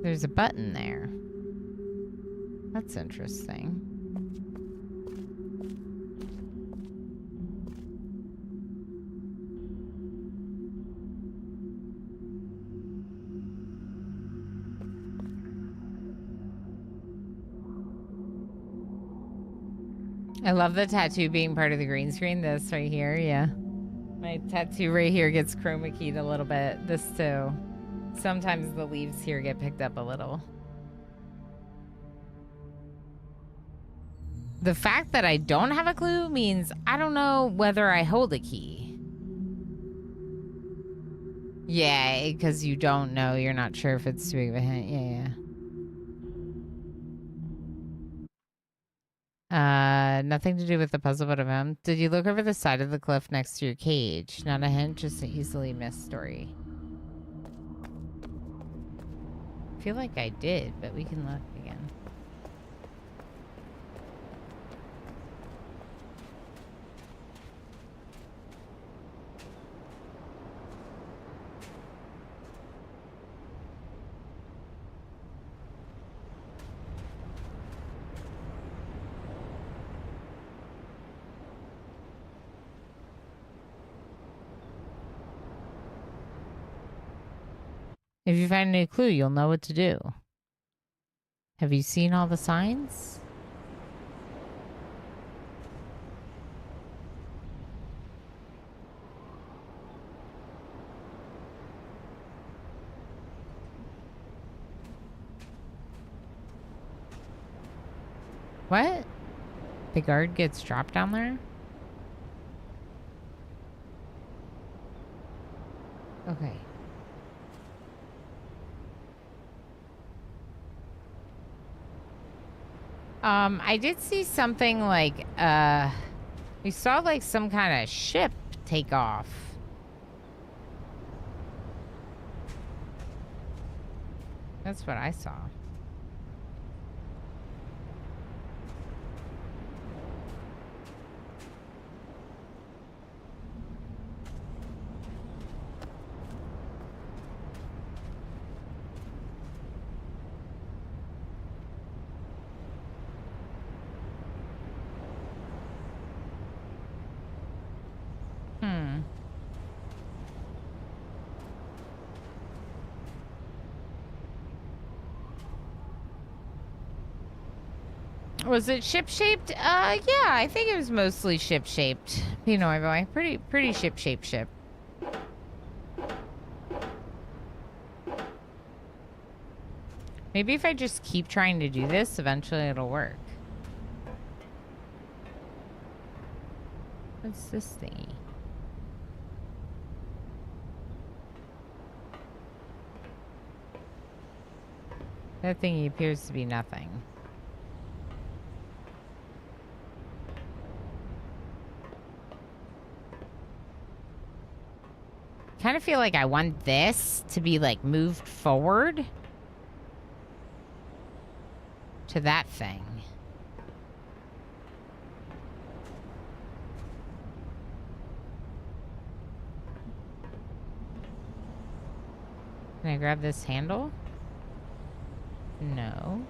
There's a button there. That's interesting. I love the tattoo being part of the green screen. This right here, yeah. My tattoo right here gets chroma keyed a little bit. This too. Sometimes the leaves here get picked up a little. The fact that I don't have a clue means I don't know whether I hold a key. Yeah, because you don't know. You're not sure if it's too big of a hint. Yeah. Nothing to do with the puzzle but of him. Did you look over the side of the cliff next to your cage? Not a hint, just an easily missed story. I feel like I did, but we can look again. If you find a new clue, you'll know what to do. Have you seen all the signs? What? The guard gets dropped down there? Okay. I did see something like, we saw like some kind of ship take off. That's what I saw. Was it ship-shaped? Yeah, I think it was mostly ship-shaped. You know, boy. Pretty ship-shaped ship. Maybe if I just keep trying to do this, eventually it'll work. What's this thingy? That thingy appears to be nothing. Kind of feel like I want this to be like moved forward to that thing. Can I grab this handle? No.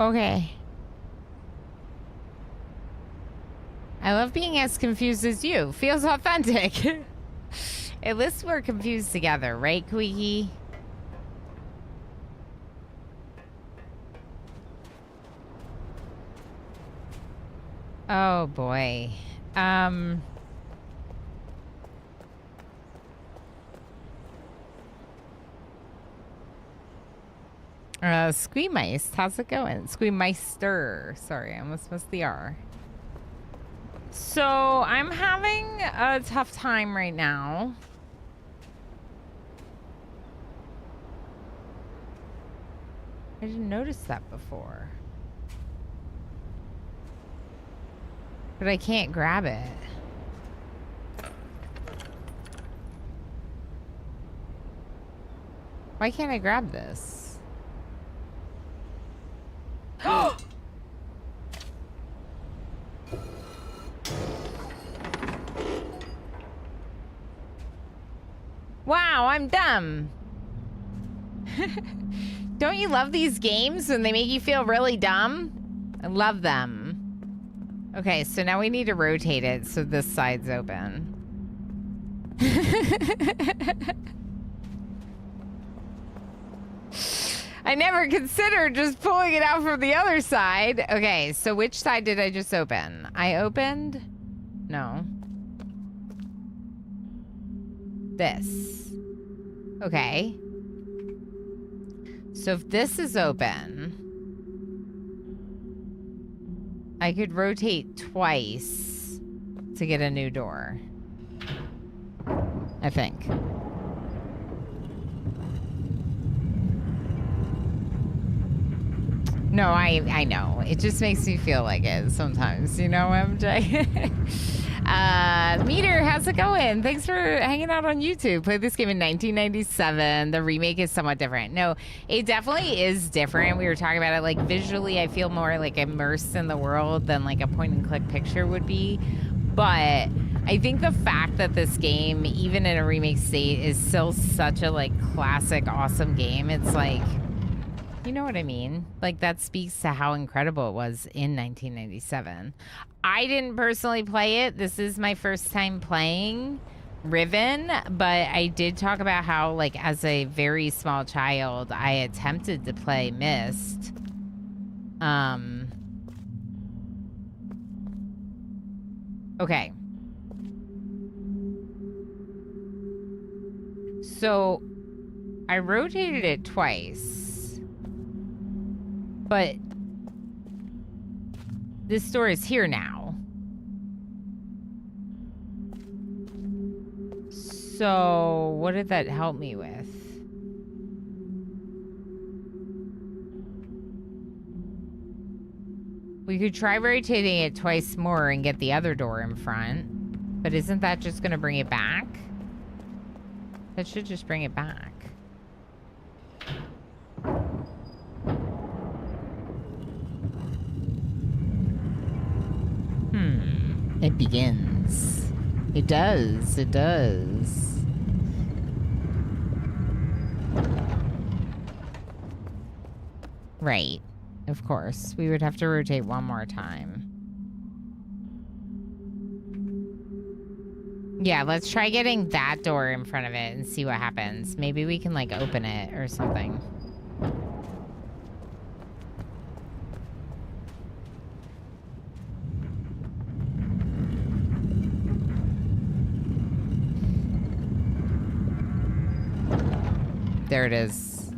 Okay. I love being as confused as you. Feels authentic. At least we're confused together, right, Queeky? Oh boy. Squeamice, how's it going? Squeameister. Sorry, I almost missed the R. So, I'm having a tough time right now. I didn't notice that before. But I can't grab it. Why can't I grab this? Wow, I'm dumb. Don't you love these games when they make you feel really dumb? I love them. Okay, so now we need to rotate it so this side's open. I never considered just pulling it out from the other side. Okay, so which side did I just open? I opened... No. This. Okay. So if this is open, I could rotate twice to get a new door. I think. No, I know. It just makes me feel like it sometimes, you know, MJ? Meter, how's it going? Thanks for hanging out on YouTube. Played this game in 1997. The remake is somewhat different. No, it definitely is different. We were talking about it, like, visually, I feel more, like, immersed in the world than, like, a point-and-click picture would be. But I think the fact that this game, even in a remake state, is still such a, like, classic, awesome game, it's like... You know what I mean? Like, that speaks to how incredible it was in 1997. I didn't personally play it. This is my first time playing Riven, but I did talk about how, like, as a very small child, I attempted to play Myst. Okay. So, I rotated it twice. But this door is here now. So what did that help me with? We could try rotating it twice more and get the other door in front. But isn't that just going to bring it back? That should just bring it back. It begins. It does. It does. Right. Of course. We would have to rotate one more time. Yeah, let's try getting that door in front of it and see what happens. Maybe we can, like, open it or something. There it is.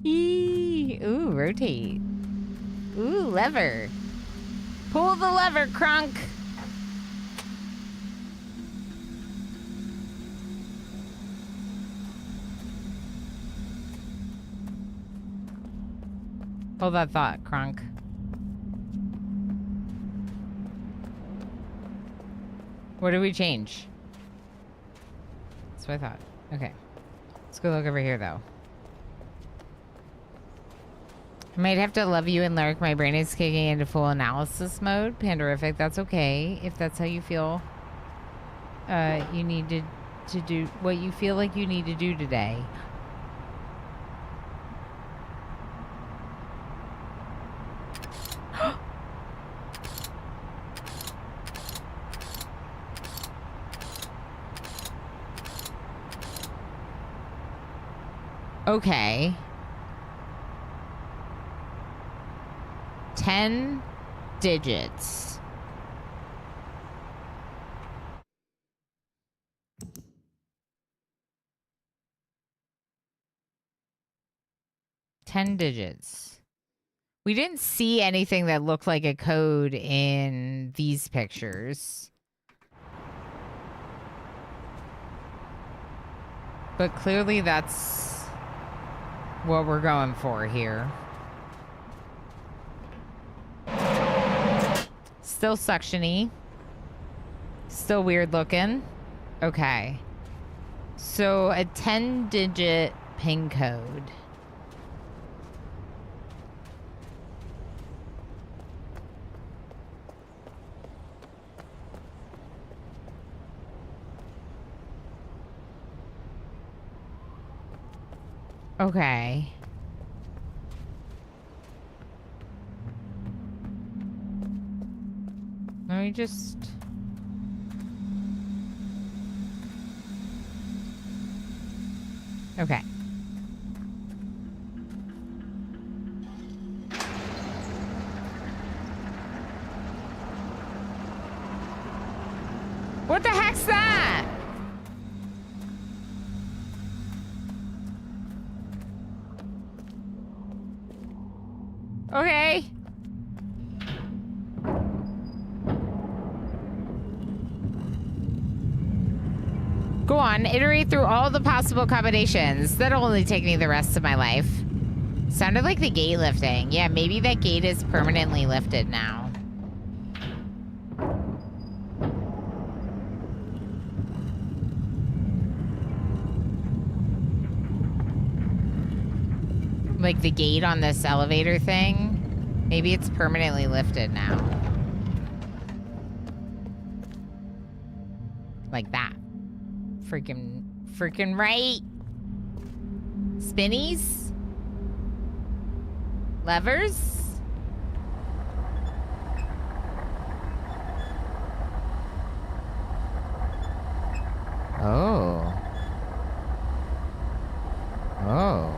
Eee! Ooh, rotate. Ooh, lever. Pull the lever, Crunk. Hold that thought, Crunk. What did we change? That's what I thought. Okay. Let's go look over here, though. I might have to love you and lurk. My brain is kicking into full analysis mode. Pandorific, that's okay. If that's how you feel you need to do what you feel like you need to do today. Okay. 10 digits. We didn't see anything that looked like a code in these pictures. But clearly that's what we're going for here. Still suction-y. Still weird looking. Okay. So a 10-digit pin code. Okay. Let me just... Okay. What the heck's that? Okay. Go on, iterate through all the possible combinations. That'll only take me the rest of my life. Sounded like the gate lifting. Yeah, maybe that gate is permanently lifted now. Like the gate on this elevator thing. Maybe it's permanently lifted now. Like that. Freaking right. Spinnies? Levers? Oh. Oh.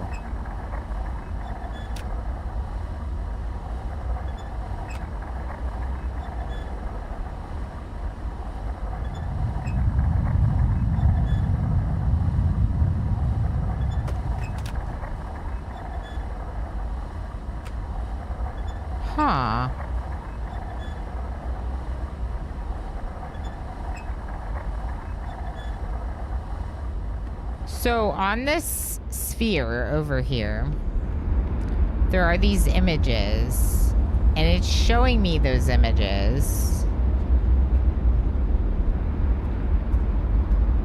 Huh. So on this sphere over here, there are these images, and it's showing me those images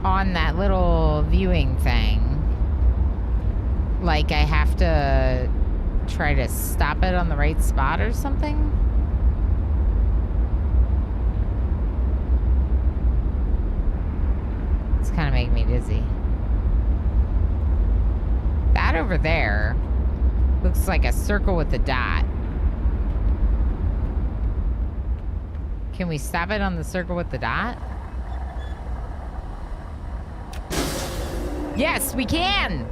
on that little viewing thing. Like I have to try to stop it on the right spot or something? It's kind of making me dizzy. That over there looks like a circle with a dot. Can we stop it on the circle with the dot? Yes, we can!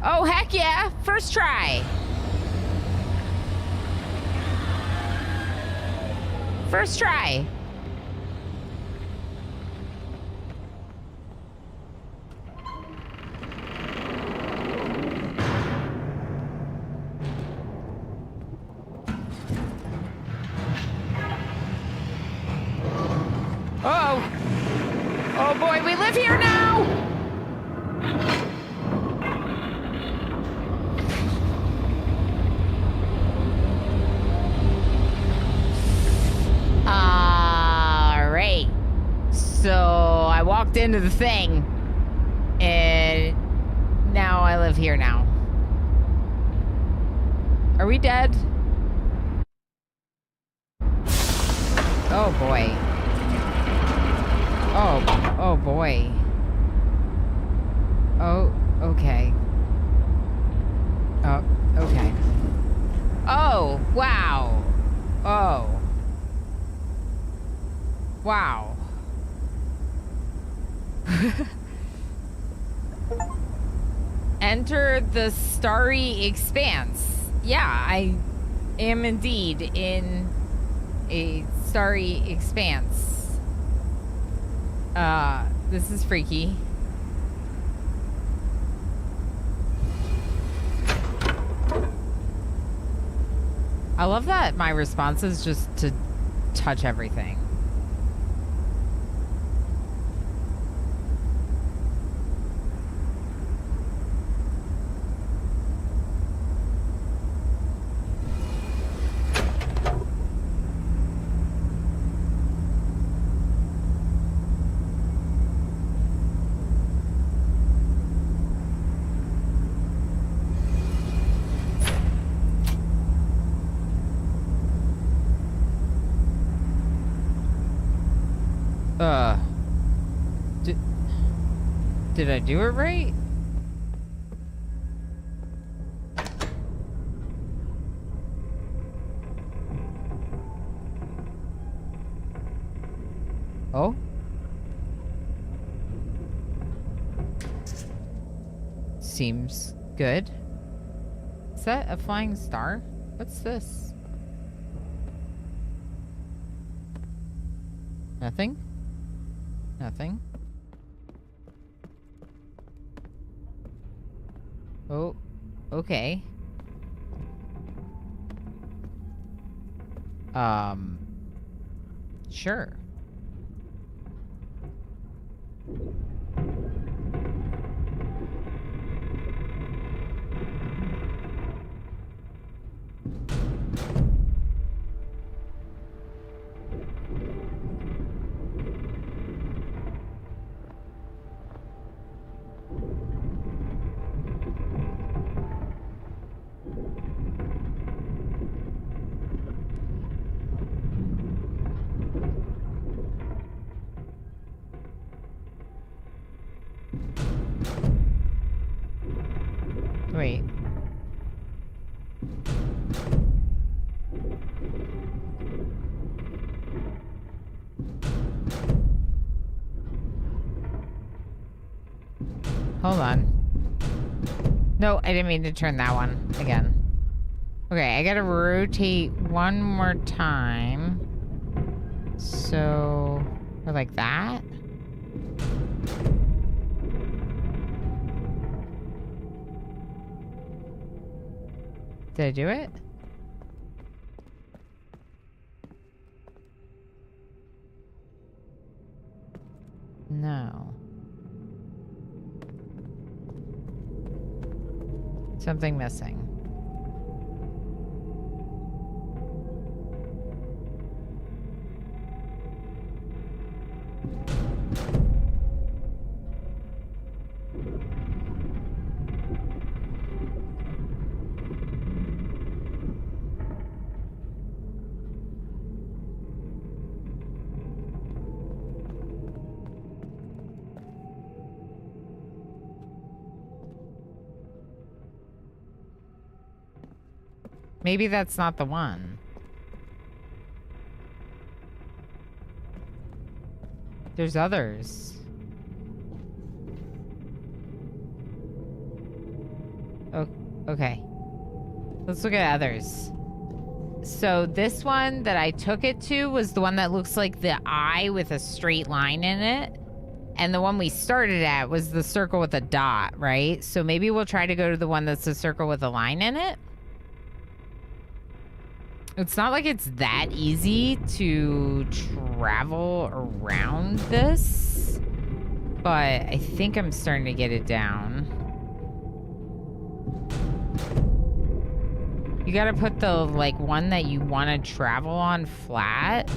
Oh, heck yeah! First try! First try! Uh-oh! Oh boy, we live here now! Alright. So I walked into the thing, and now I live here now. Are we dead? Oh boy. Oh boy. Oh, okay. Oh, okay. Oh, wow. Oh. Wow. Enter the starry expanse. Yeah, I am indeed in a starry expanse. This is freaky. I love that my response is just to touch everything. Did I do it right? Oh? Seems good. Is that a flying star? What's this? Nothing? Nothing. Oh, okay. Sure. Wait. Hold on. No, I didn't mean to turn that one again. Okay, I gotta rotate one more time. So, or like that? Did I do it? No. Something missing. Maybe that's not the one. There's others. Oh, okay. Let's look at others. So this one that I took it to was the one that looks like the eye with a straight line in it. And the one we started at was the circle with a dot, right? So maybe we'll try to go to the one that's the circle with a line in it. It's not like it's that easy to travel around this, but I think I'm starting to get it down. You gotta put the, like, one that you want to travel on flat,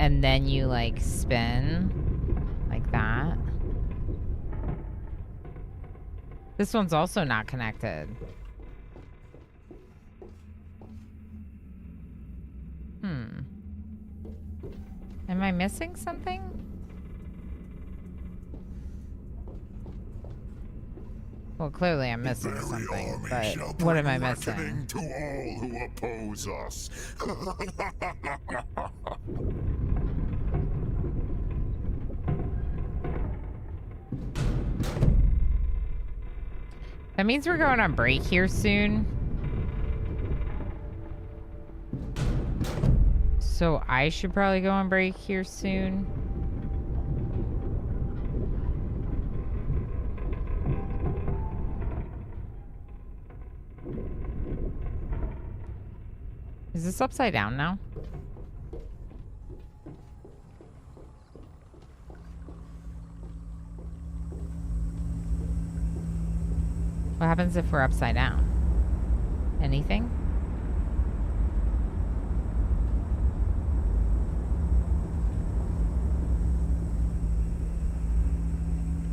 and then you, like, spin like that. This one's also not connected. Am I missing something? Well, clearly I'm missing something, but what am I missing? To all who oppose us. That means we're going on break here soon. So I should probably go on break here soon. Is this upside down now? What happens if we're upside down? Anything?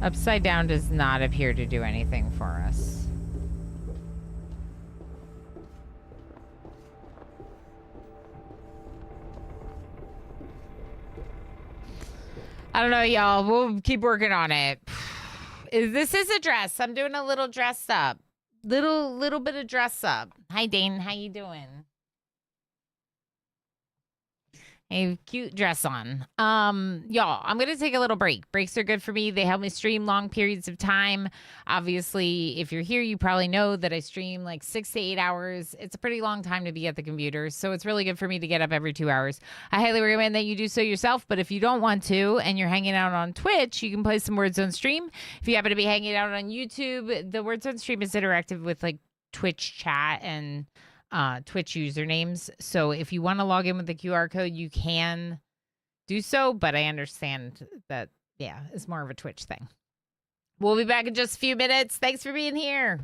Upside down does not appear to do anything for us. I don't know, y'all. We'll keep working on it. This is a dress. I'm doing a little dress up. Little bit of dress up. Hi, Dane. How you doing? A cute dress on. Y'all, I'm gonna take a little break. Breaks are good for me. They help me stream long periods of time. Obviously, if you're here, you probably know that I stream like 6 to 8 hours. It's a pretty long time to be at the computer, so it's really good for me to get up every 2 hours. I highly recommend that you do so yourself, but if you don't want to and you're hanging out on Twitch, you can play some Words on Stream. If you happen to be hanging out on YouTube, the Words on Stream is interactive with like Twitch chat and Twitch usernames. So if you want to log in with the QR code, you can do so, but I understand that, yeah, it's more of a Twitch thing. We'll be back in just a few minutes. Thanks for being here.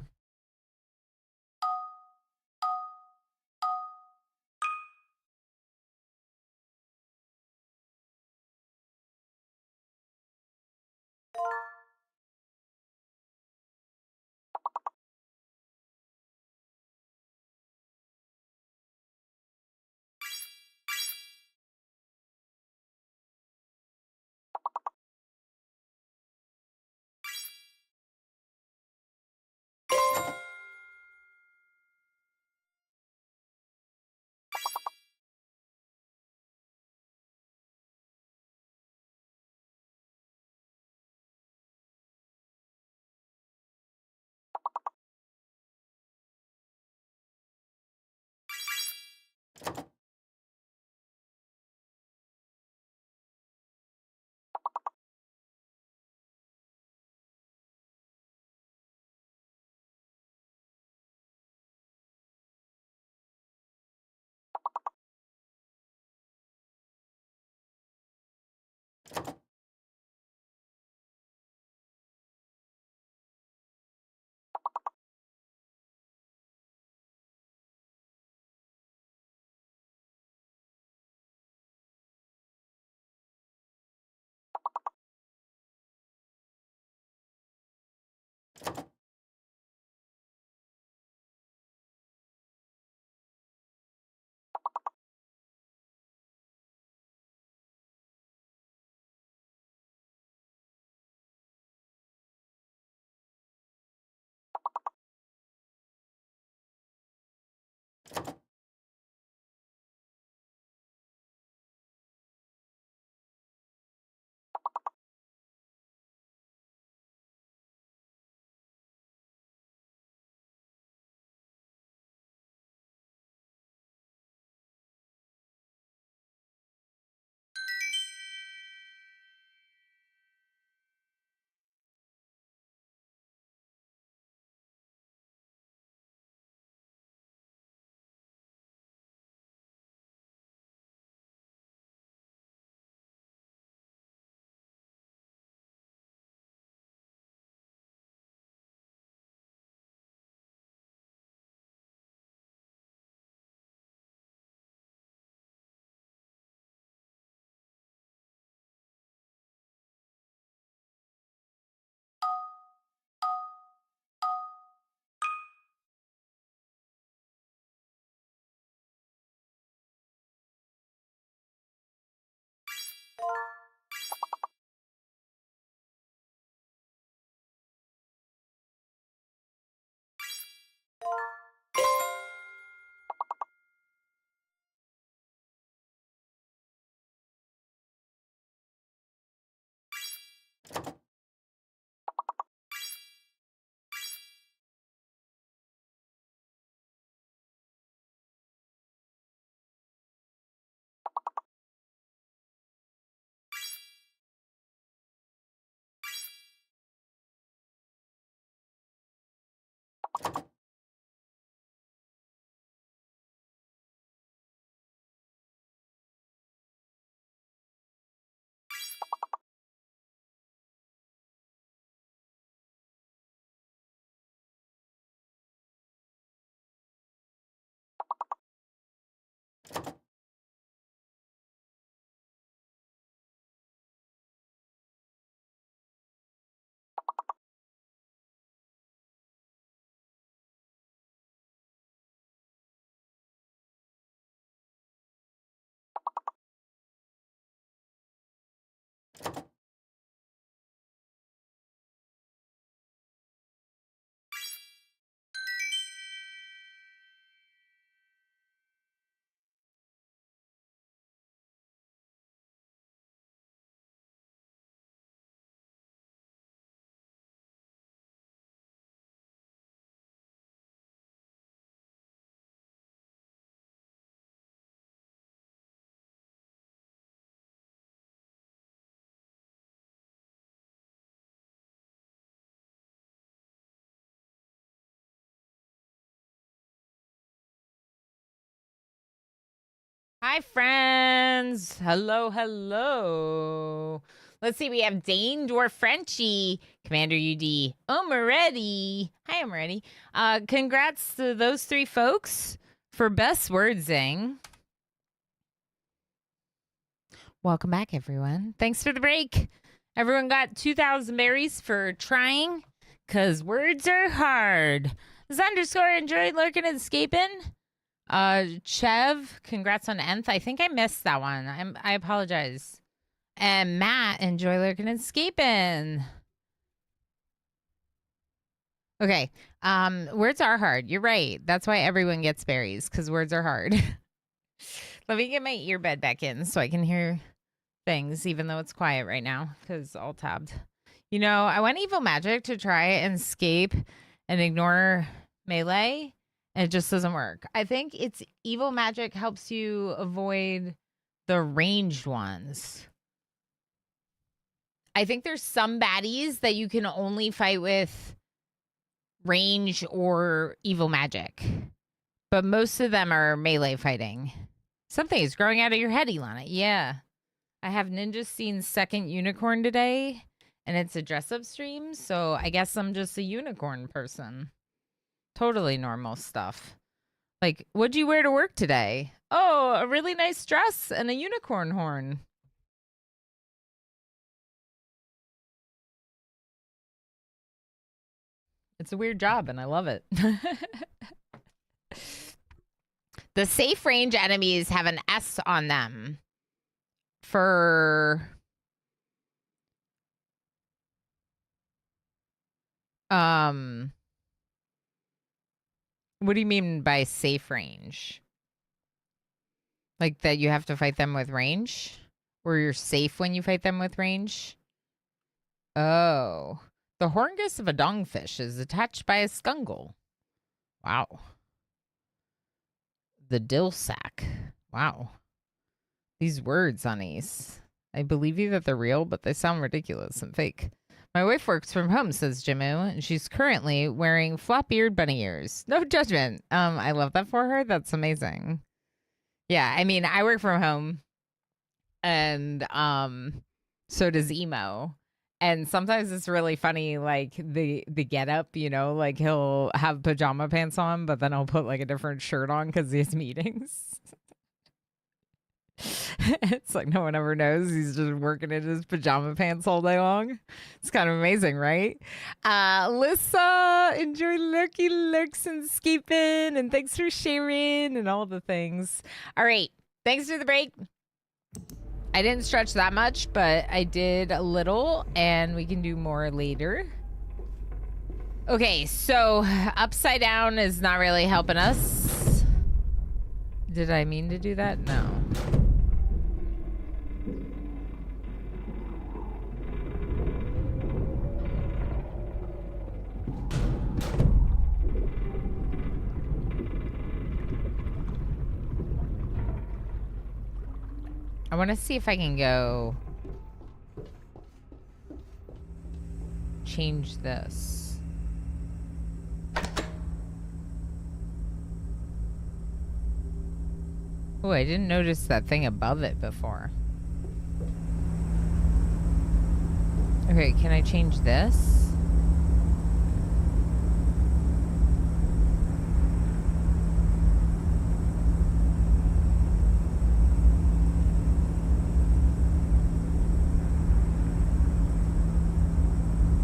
Hi, friends. Hello, hello. Let's see. We have Dane Dwarf Frenchie, Commander UD, Omaretti. Hi, Omaretti. Congrats to those 3 folks for best wordsing. Welcome back, everyone. Thanks for the break. Everyone got 2,000 berries for trying, because words are hard. Zunderscore enjoyed lurking and escaping. Chev, congrats on Nth. I think I missed that one. I apologize. And Matt, enjoy lurking and escaping. Okay. Words are hard. You're right. That's why everyone gets berries, because words are hard. Let me get my earbud back in so I can hear things, even though it's quiet right now, because all tabbed. You know, I went evil magic to try and escape and ignore melee. And it just doesn't work. I think it's evil magic helps you avoid the ranged ones. I think there's some baddies that you can only fight with range or evil magic. But most of them are melee fighting. Something is growing out of your head, Ilana. Yeah. I have Ninja Scene's second unicorn today, and it's a dress-up stream, so I guess I'm just a unicorn person. Totally normal stuff. Like, what'd you wear to work today? Oh, a really nice dress and a unicorn horn. It's a weird job, and I love it. The safe range enemies have an S on them. For... What do you mean by safe range? Like that you have to fight them with range? Or you're safe when you fight them with range? Oh. The horngus of a dongfish is attached by a skungle. Wow. The dill sack. Wow. These words, honeys. I believe you that they're real, but they sound ridiculous and fake. My wife works from home, says Jimu, and she's currently wearing flop-eared bunny ears. No judgment. I love that for her. That's amazing. Yeah, I mean, I work from home, and so does Emo. And sometimes it's really funny, like the get up, you know, like he'll have pajama pants on, but then he'll put like a different shirt on because he has meetings. It's like no one ever knows. He's just working in his pajama pants all day long. It's kind of amazing, right? Lissa, enjoy lurks and escaping, and thanks for sharing and all the things. All right, thanks for the break. I didn't stretch that much, but I did a little, and we can do more later. Okay, so upside down is not really helping us. Did I mean to do that? No. I want to see if I can go change this. Oh, I didn't notice that thing above it before. Okay, can I change this?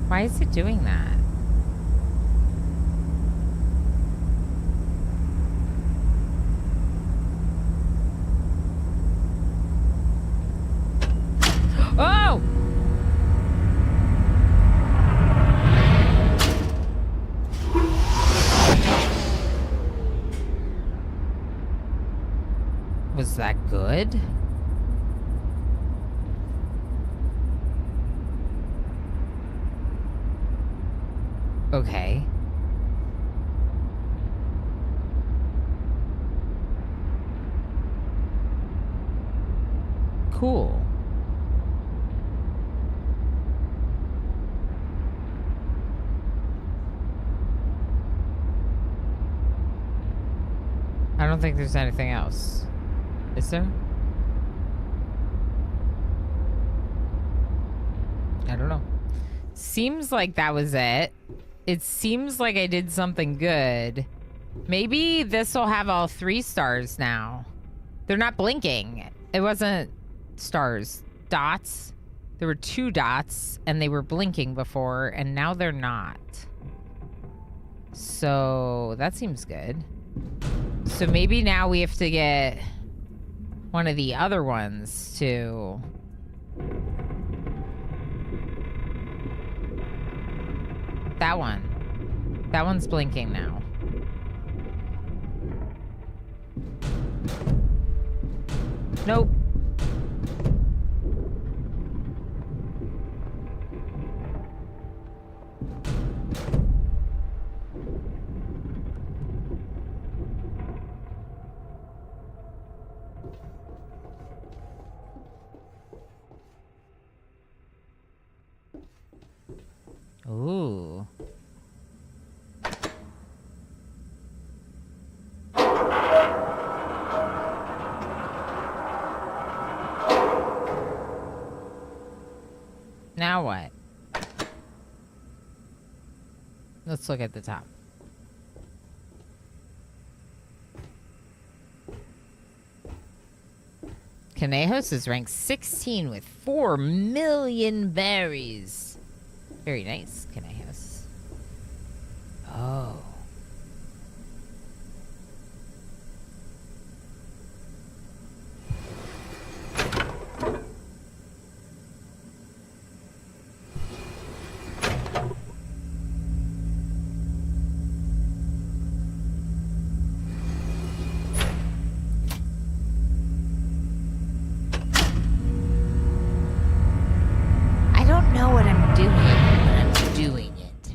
Why is it doing that? Oh! Was that good? Okay. Cool. I don't think there's anything else. Is there? I don't know. Seems like that was it. It seems like I did something good. Maybe this will have all 3 stars now. They're not blinking. It wasn't stars. Dots. There were 2 dots and they were blinking before and now they're not. So that seems good. So maybe now we have to get one of the other ones to... That one. That one's blinking now. Nope. Ooh. Now what? Let's look at the top. Canejos is ranked 16 with 4 million berries. Very nice, Canejos. Oh. I don't know what I'm doing, but I'm doing it.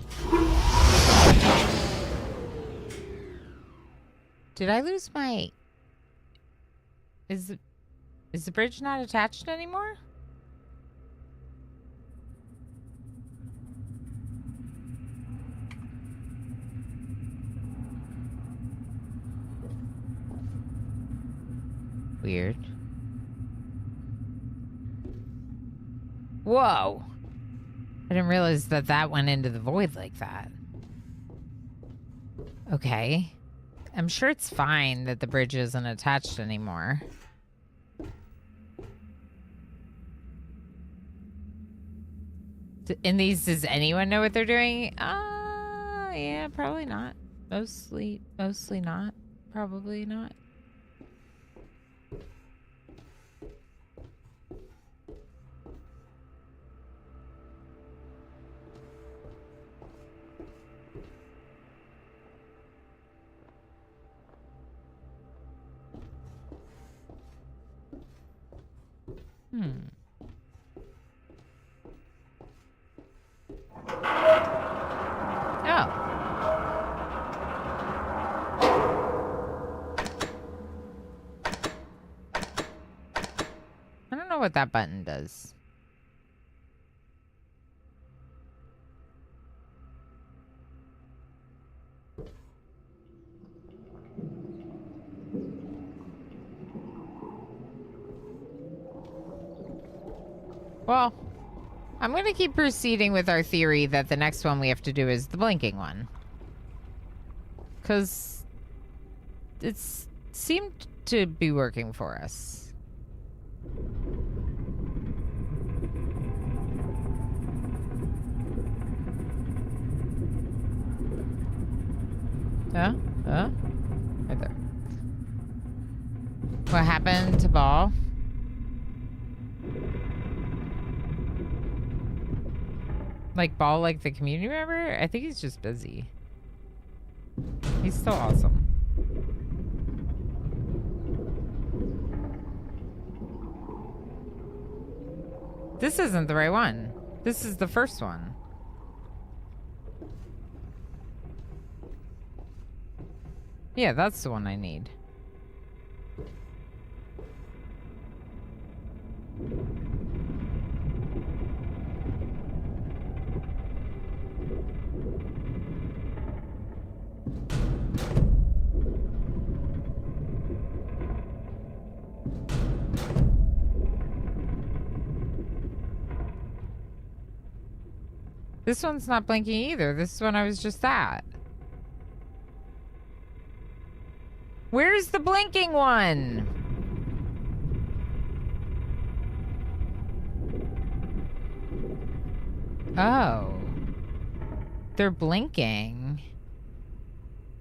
Did I lose my... Is the bridge not attached anymore? Weird. Whoa. I didn't realize that that went into the void like that. Okay. I'm sure it's fine that the bridge isn't attached anymore. In these, does anyone know what they're doing? Yeah, probably not. Mostly not. Probably not. Oh. I don't know what that button does. Well, I'm going to keep proceeding with our theory that the next one we have to do is the blinking one. Because it seemed to be working for us. Right there. What happened to Ball? Like Ball, like the community member? I think he's just busy. He's still awesome. This isn't the right one. This is the first one. Yeah, that's the one I need. This one's not blinking either. This is one I was just at. Where's the blinking one? Oh. They're blinking.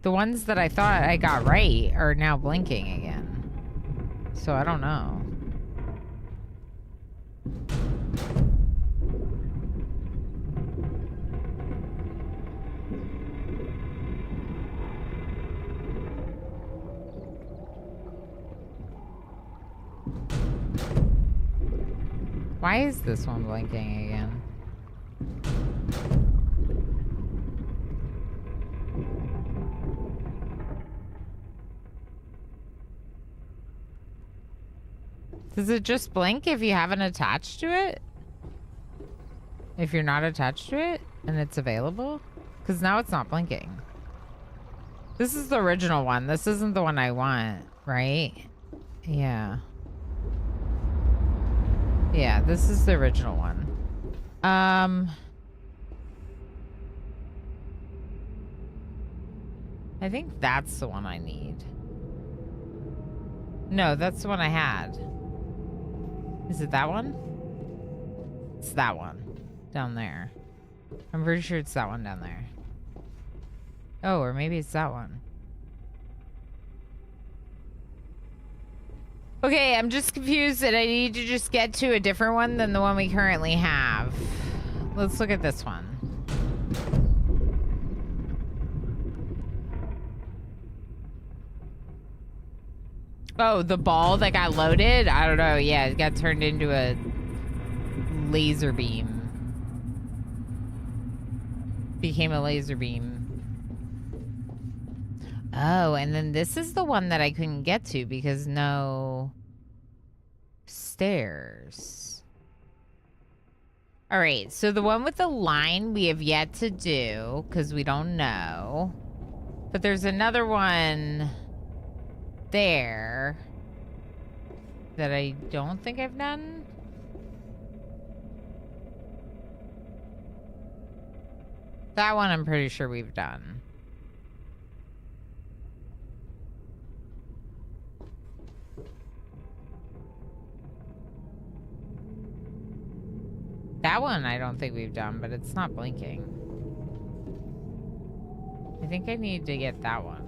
The ones that I thought I got right are now blinking again. So I don't know. Why is this one blinking again? Does it just blink if you haven't attached to it? If you're not attached to it and it's available? Because now it's not blinking. This is the original one. This isn't the one I want, right? Yeah. Yeah, this is the original one. I think that's the one I need. No, that's the one I had. Is it that one? It's that one. Down there. I'm pretty sure it's that one down there. Oh, or maybe it's that one. Okay, I'm just confused that I need to just get to a different one than the one we currently have. Let's look at this one. Oh, the ball that got loaded? I don't know. Yeah, it got turned into a laser beam. Became a laser beam. Oh, and then this is the one that I couldn't get to because no stairs. All right, so the one with the line we have yet to do because we don't know. But there's another one there that I don't think I've done. That one I'm pretty sure we've done. That one I don't think we've done, but it's not blinking. I think I need to get that one.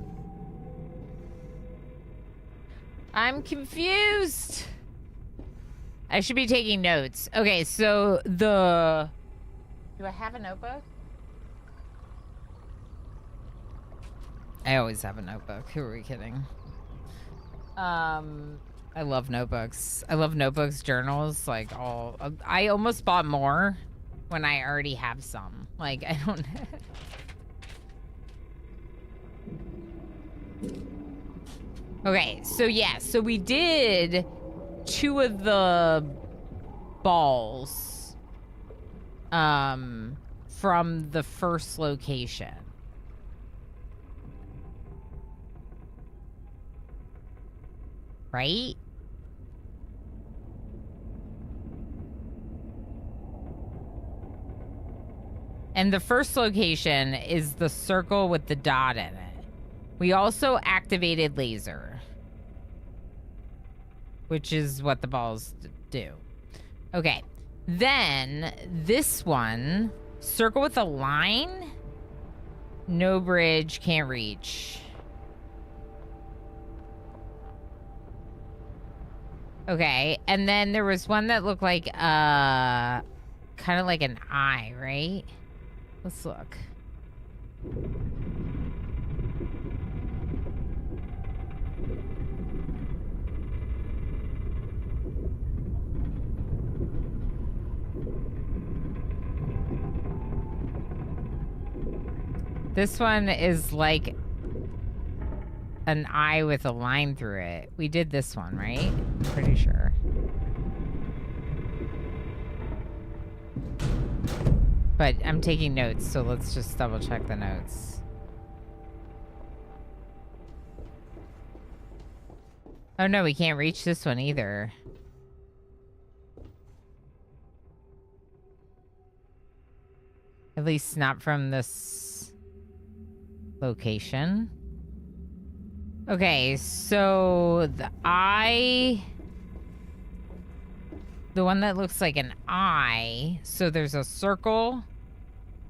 I'm confused. I should be taking notes. Okay, so the... Do I have a notebook? I always have a notebook. Who are we kidding? I love notebooks. I love notebooks, journals, like all. I almost bought more when I already have some. Like, I don't. Okay, so yeah, so we did 2 of the balls from the first location. Right? And the first location is the circle with the dot in it. We also activated laser, which is what the balls do. Okay. Then this one, circle with a line, no bridge, can't reach. Okay. And then there was one that looked like kind of like an eye, right? Let's look. This one is like an eye with a line through it. We did this one, right? I'm pretty sure. But I'm taking notes, so let's just double check the notes. Oh no, we can't reach this one either. At least not from this location. Okay, so the eye... The one that looks like an eye. So there's a circle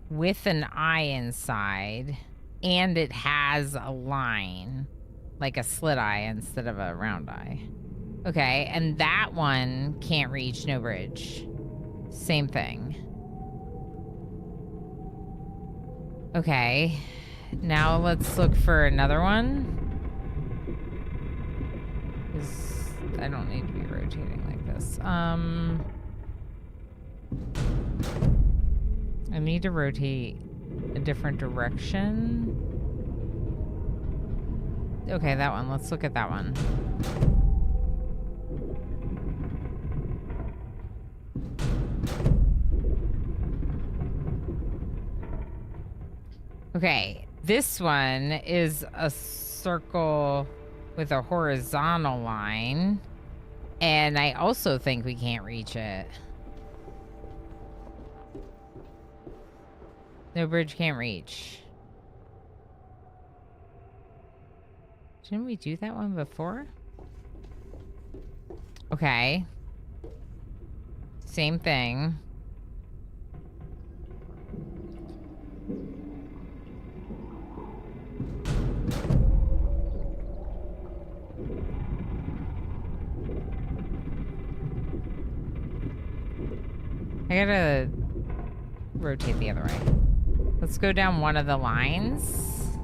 with an eye inside. And it has a line. Like a slit eye instead of a round eye. Okay, and that one can't reach, no bridge. Same thing. Okay. Now let's look for another one. 'Cause I don't need to be rotating like this. I need to rotate a different direction. Okay, that one. Let's look at that one. Okay, this one is a circle with a horizontal line. And I also think we can't reach it. No bridge, can't reach. Didn't we do that one before? Okay. Same thing. I gotta rotate the other way. Let's go down one of the lines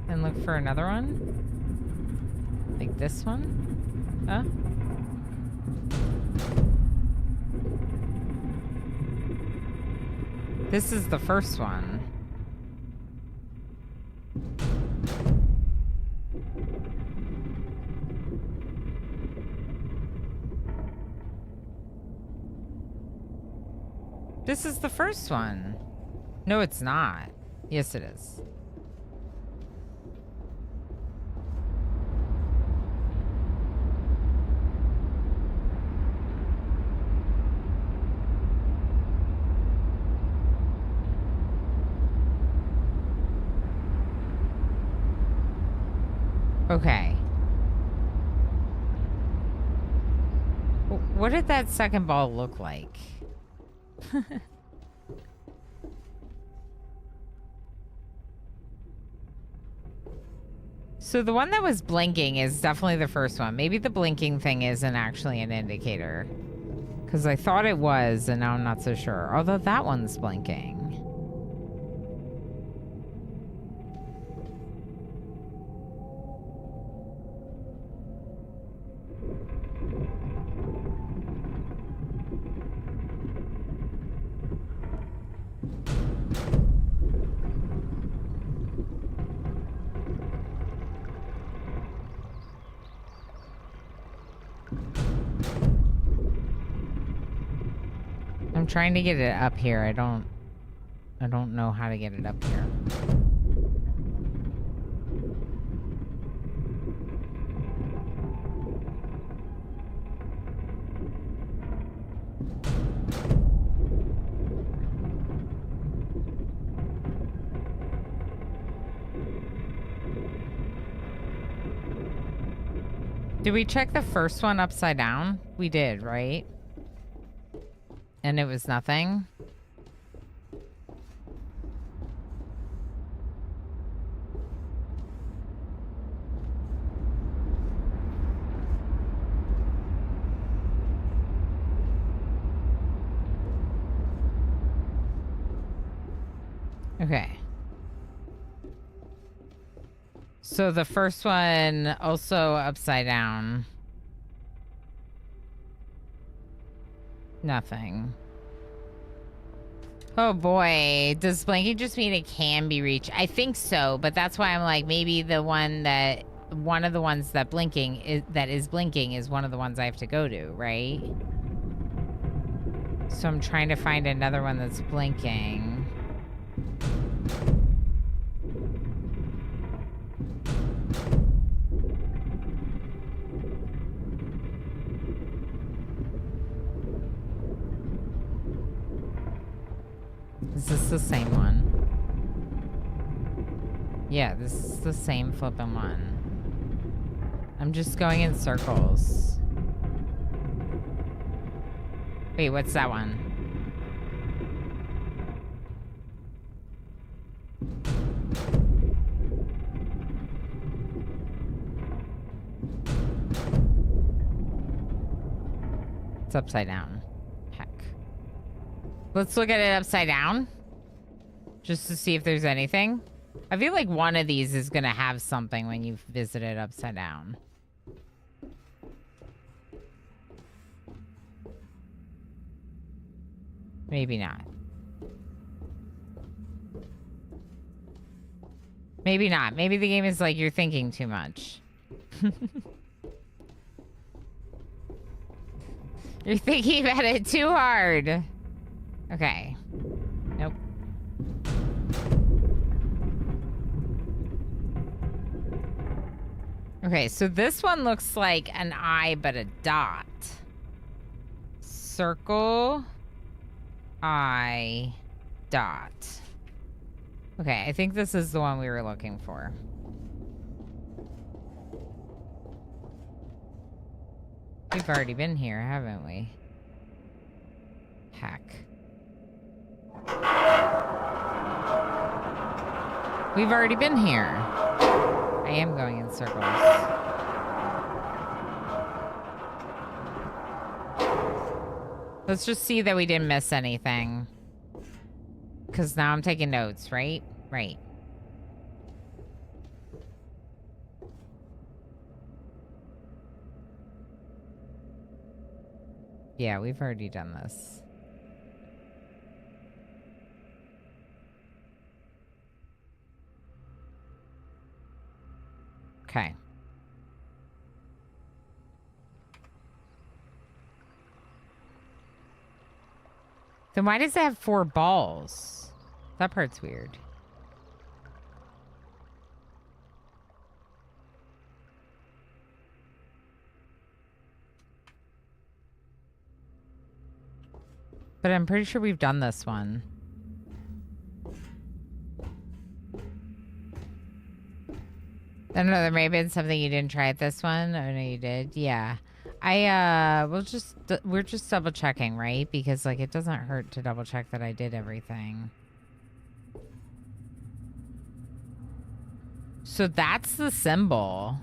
and look for another one. Like this one. Huh? This is the first one. This is the first one. No, it's not. Yes, it is. Okay. What did that second ball look like? So the one that was blinking is definitely the first one. Maybe the blinking thing isn't actually an indicator. Because I thought it was, and now I'm not so sure. Although that one's blinking. I'm trying to get it up here. I don't know how to get it up here. Did we check the first one upside down? We did, right? And it was nothing? Okay. So the first one also upside down. Nothing. Oh boy. Does blinking just mean it can be reached? I think so, but that's why I'm like, maybe the one of the ones that is blinking is one of the ones I have to go to, right? So I'm trying to find another one that's blinking. Is this the same one? Yeah, this is the same flippin' one. I'm just going in circles. Wait, what's that one? It's upside down. Heck. Let's look at it upside down. Just to see if there's anything. I feel like one of these is gonna have something when you visit it upside down. Maybe not. Maybe not. Maybe the game is like, you're thinking too much. You're thinking about it too hard. Okay. Nope. Okay, so this one looks like an eye, but a dot. Circle, eye, dot. Okay, I think this is the one we were looking for. We've already been here, haven't we? Heck. We've already been here. I am going in circles. Let's just see that we didn't miss anything. Because now I'm taking notes, right? Right. Yeah, we've already done this. Okay. Then why does it have 4 balls? That part's weird. But I'm pretty sure we've done this one. I don't know, there may have been something you didn't try at this one. Oh no, you did. Yeah. We're just double checking, right? Because like it doesn't hurt to double check that I did everything. So that's the symbol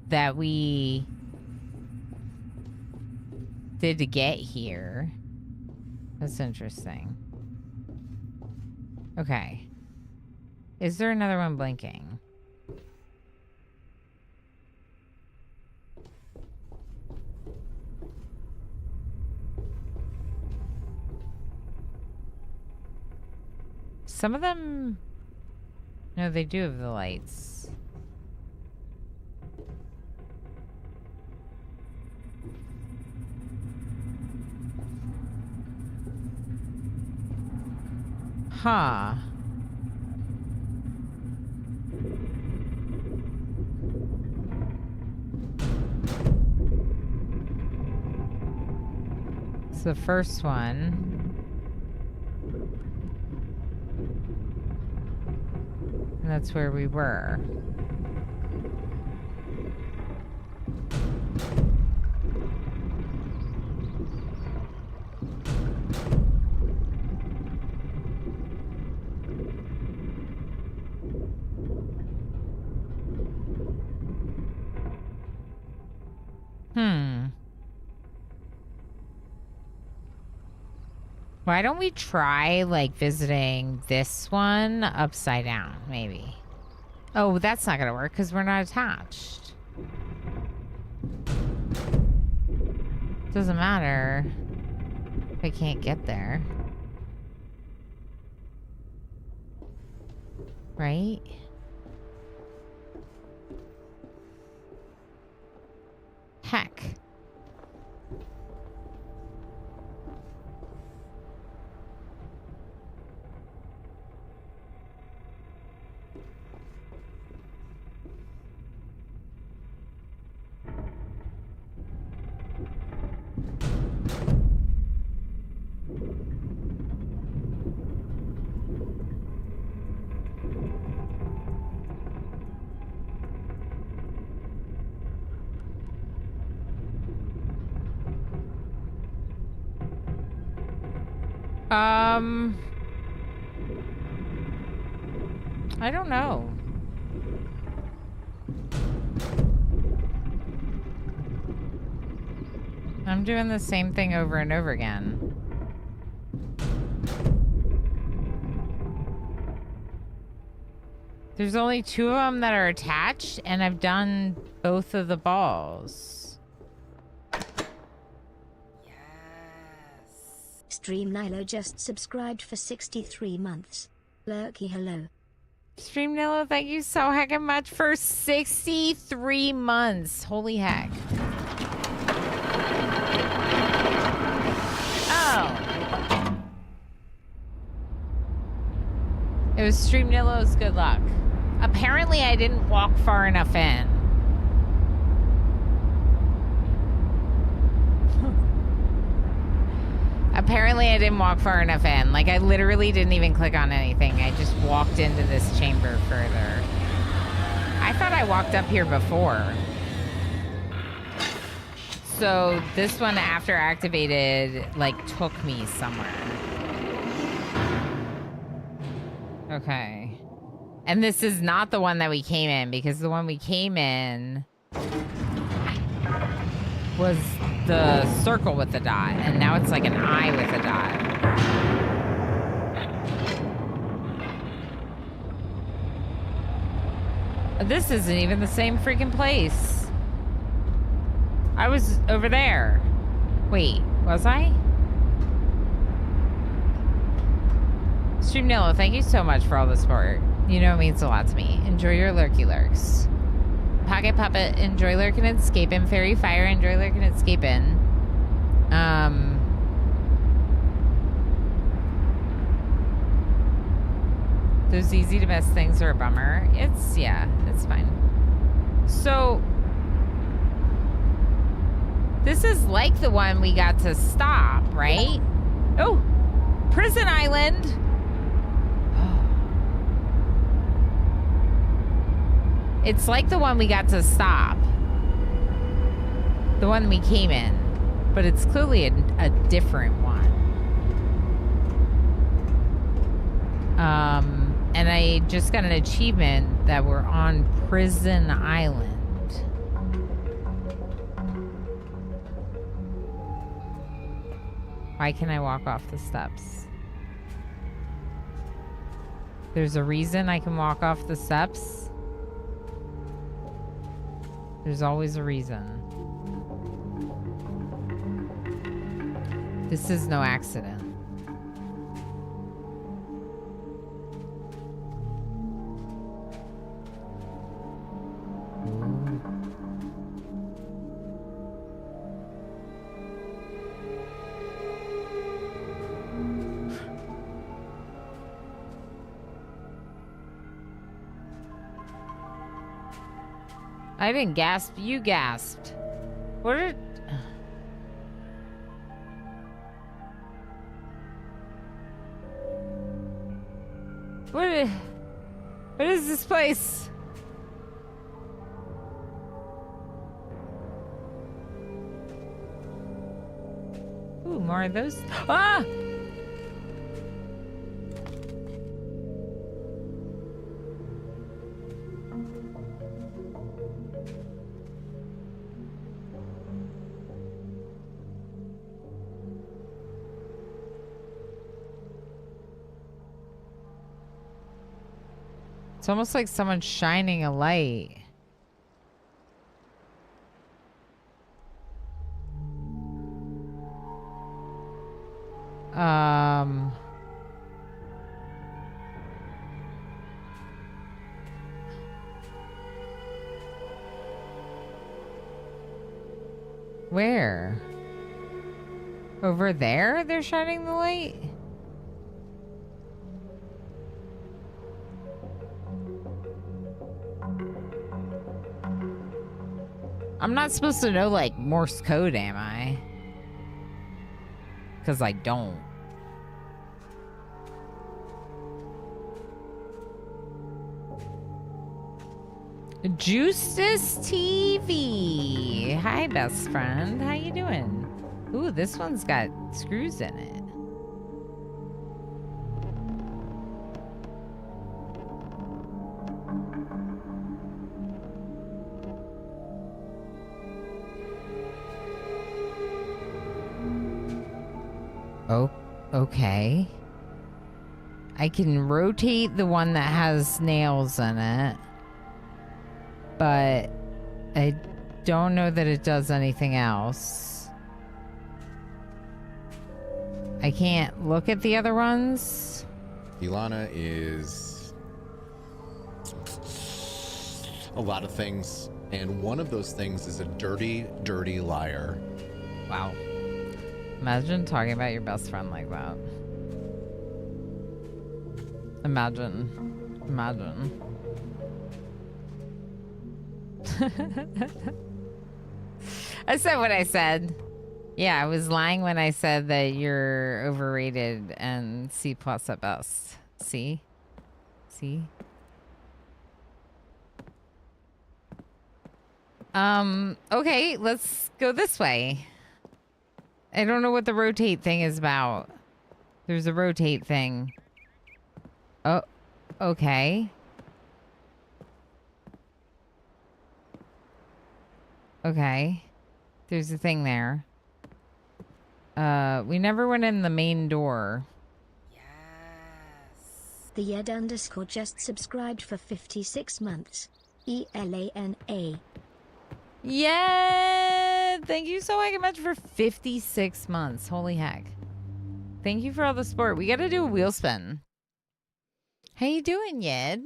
that we did to get here. That's interesting. Okay. Is there another one blinking? Some of them... No, they do have the lights. Huh. So the first one... And that's where we were. Why don't we try, like, visiting this one upside down, maybe? Oh, that's not gonna work because we're not attached. Doesn't matter if I can't get there. Right? Heck. I don't know. I'm doing the same thing over and over again. There's only 2 of them that are attached, and I've done both of the balls. Stream Nilo just subscribed for 63 months. Lurky hello. Stream Nilo, thank you so heckin' much for 63 months. Holy heck. Oh. It was Stream Nilo's good luck. Apparently I didn't walk far enough in. Apparently I didn't walk far enough in. Like, I literally didn't even click on anything. I just walked into this chamber further. I thought I walked up here before. So this one, after activated, like, took me somewhere. Okay. And this is not the one that we came in, because the one we came in was the circle with the dot, and now it's like an eye with a dot. This isn't even the same freaking place. I was over there. Wait, was I? Stream Nilo, thank you so much for all the support. You know it means a lot to me. Enjoy your lurky lurks. Pocket Puppet, enjoy lurking and escaping. Fairy Fire, enjoy lurking and escaping. Those easy to miss things are a bummer. Yeah, it's fine. So, this is like the one we got to stop, right? Oh, Prison Island. It's like the one we got to stop. The one we came in. But it's clearly a different one. And I just got an achievement that we're on Prison Island. Why can I walk off the steps? There's a reason I can walk off the steps. There's always a reason. This is no accident. I didn't gasp, you gasped. What did... What is this place? Ooh, more of those. Ah! It's almost like someone's shining a light. Where? Over there? They're shining the light? I'm not supposed to know, like, Morse code, am I? Because I don't. Justice TV. Hi, best friend. How you doing? Ooh, this one's got screws in it. Oh, okay. I can rotate the one that has nails in it, but I don't know that it does anything else. I can't look at the other ones. Ilana is a lot of things, and one of those things is a dirty, dirty liar. Wow. Imagine talking about your best friend like that. Imagine. Imagine. I said what I said. Yeah, I was lying when I said that you're overrated and C+ at best. See? See? Okay, let's go this way. I don't know what the rotate thing is about. There's a rotate thing. Oh, okay. Okay. There's a thing there. We never went in the main door. The Ed _ just subscribed for 56 months. ELANA. Yeah, thank you so much for 56 months. Holy heck. Thank you for all the support. We got to do a wheel spin. How you doing, Yed?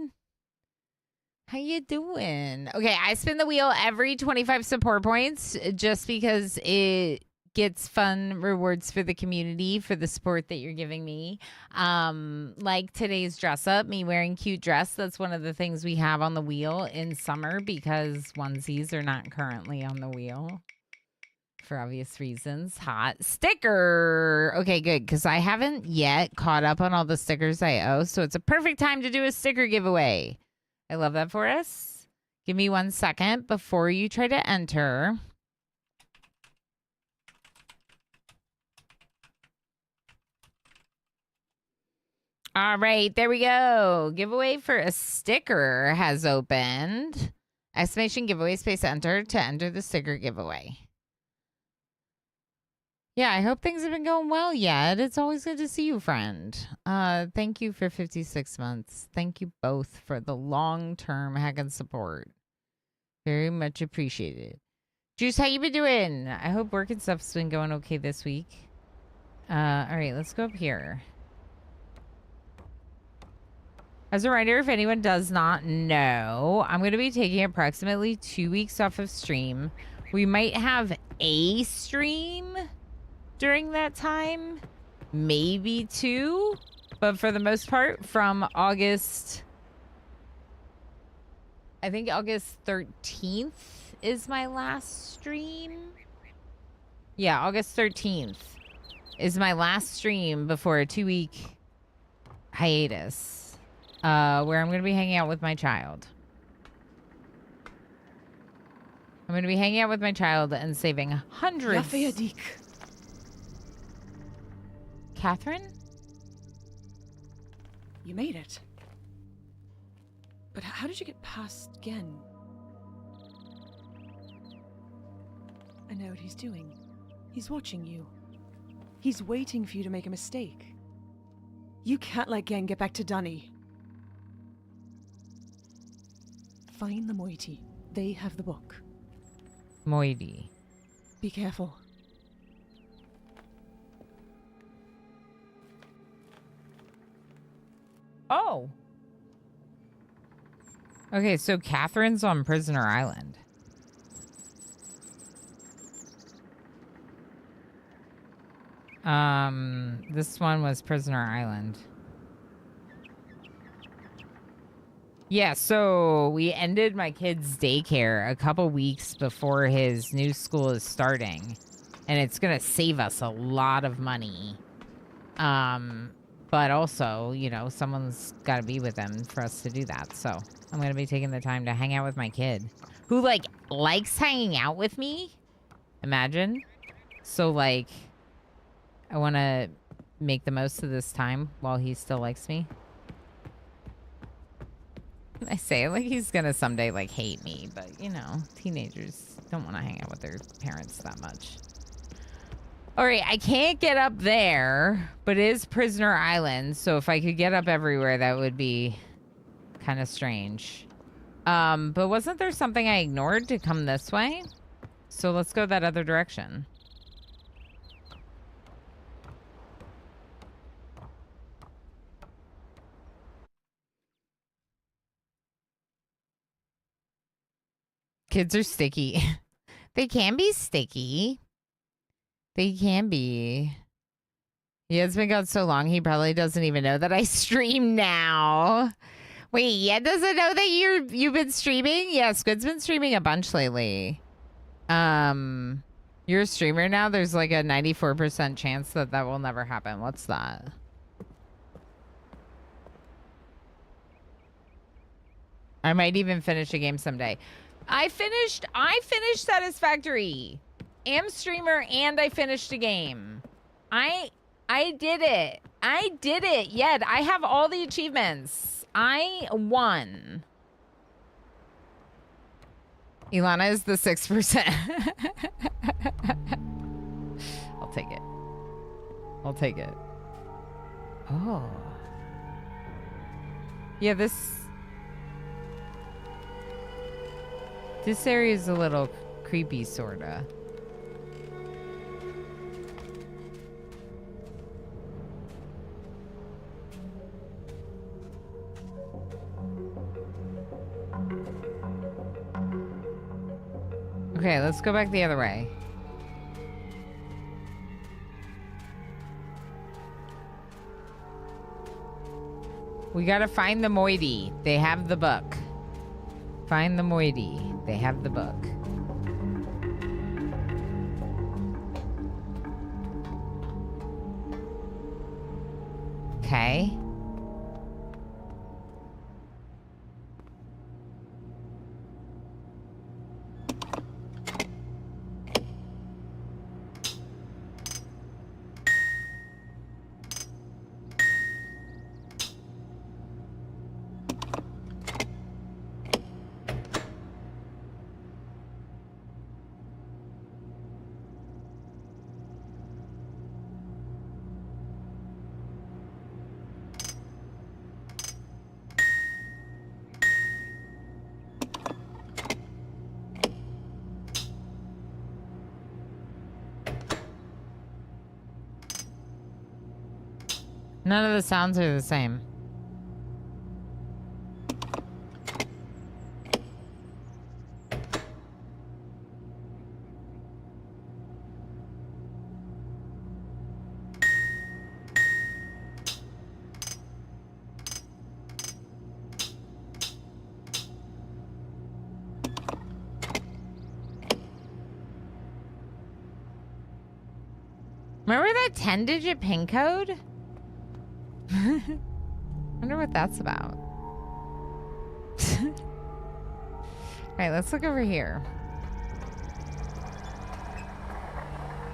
How you doing? Okay, I spin the wheel every 25 support points just because it gets fun rewards for the community for the support that you're giving me. Like today's dress up, me wearing cute dress. That's one of the things we have on the wheel in summer because onesies are not currently on the wheel for obvious reasons. Hot sticker. Okay, good, because I haven't yet caught up on all the stickers I owe, so it's a perfect time to do a sticker giveaway. I love that for us. Give me 1 second before you try to enter. All right, there we go. Giveaway for a sticker has opened. Exclamation giveaway space enter to enter the sticker giveaway. Yeah, I hope things have been going well yet. It's always good to see you, friend. Thank you for 56 months. Thank you both for the long-term heckin' support. Very much appreciated. Juice, how you been doing? I hope work and stuff's been going okay this week. All right, let's go up here. As a reminder, if anyone does not know, I'm going to be taking approximately 2 weeks off of stream. We might have a stream during that time, maybe 2, but for the most part from August, I think August 13th is my last stream. Yeah, August 13th is my last stream before a 2-week hiatus. Where I'm going to be hanging out with my child. I'm going to be hanging out with my child and saving hundreds. Catherine? You made it. But how did you get past Gen? I know what he's doing. He's watching you. He's waiting for you to make a mistake. You can't let Gen get back to Dunny. Find the moiety. They have the book. Moiety. Be careful. Oh. Okay, so Catherine's on Prisoner Island. This one was Prisoner Island. Yeah, so we ended my kid's daycare a couple weeks before his new school is starting. And it's going to save us a lot of money. But also, you know, someone's got to be with him for us to do that. So I'm going to be taking the time to hang out with my kid. Who, like, likes hanging out with me. Imagine. So, like, I want to make the most of this time while he still likes me. I say it like he's gonna someday like hate me, but you know, teenagers don't want to hang out with their parents that much. All right, I can't get up there, but it is Prisoner Island, so if I could get up everywhere, that would be kind of strange. But wasn't there something I ignored to come this way? So let's go that other direction. Kids are sticky. They can be sticky. They can be. He has been gone so long, he probably doesn't even know that I stream now. Wait, yeah, doesn't know that you've been streaming? Yeah, Squid's been streaming a bunch lately. You're a streamer now? There's like a 94% chance that that will never happen. What's that? I might even finish a game someday. I finished Satisfactory. Am streamer and I finished a game. I did it. I did it. Yeah, I have all the achievements. I won. Ilana is the 6%. I'll take it. I'll take it. Oh. Yeah, this area is a little creepy, sorta. Okay, let's go back the other way. We gotta find the moiety. They have the book. Find the moiety. They have the book. Okay. None of the sounds are the same. Remember that 10-digit PIN code? Wonder what that's about. Alright, let's look over here.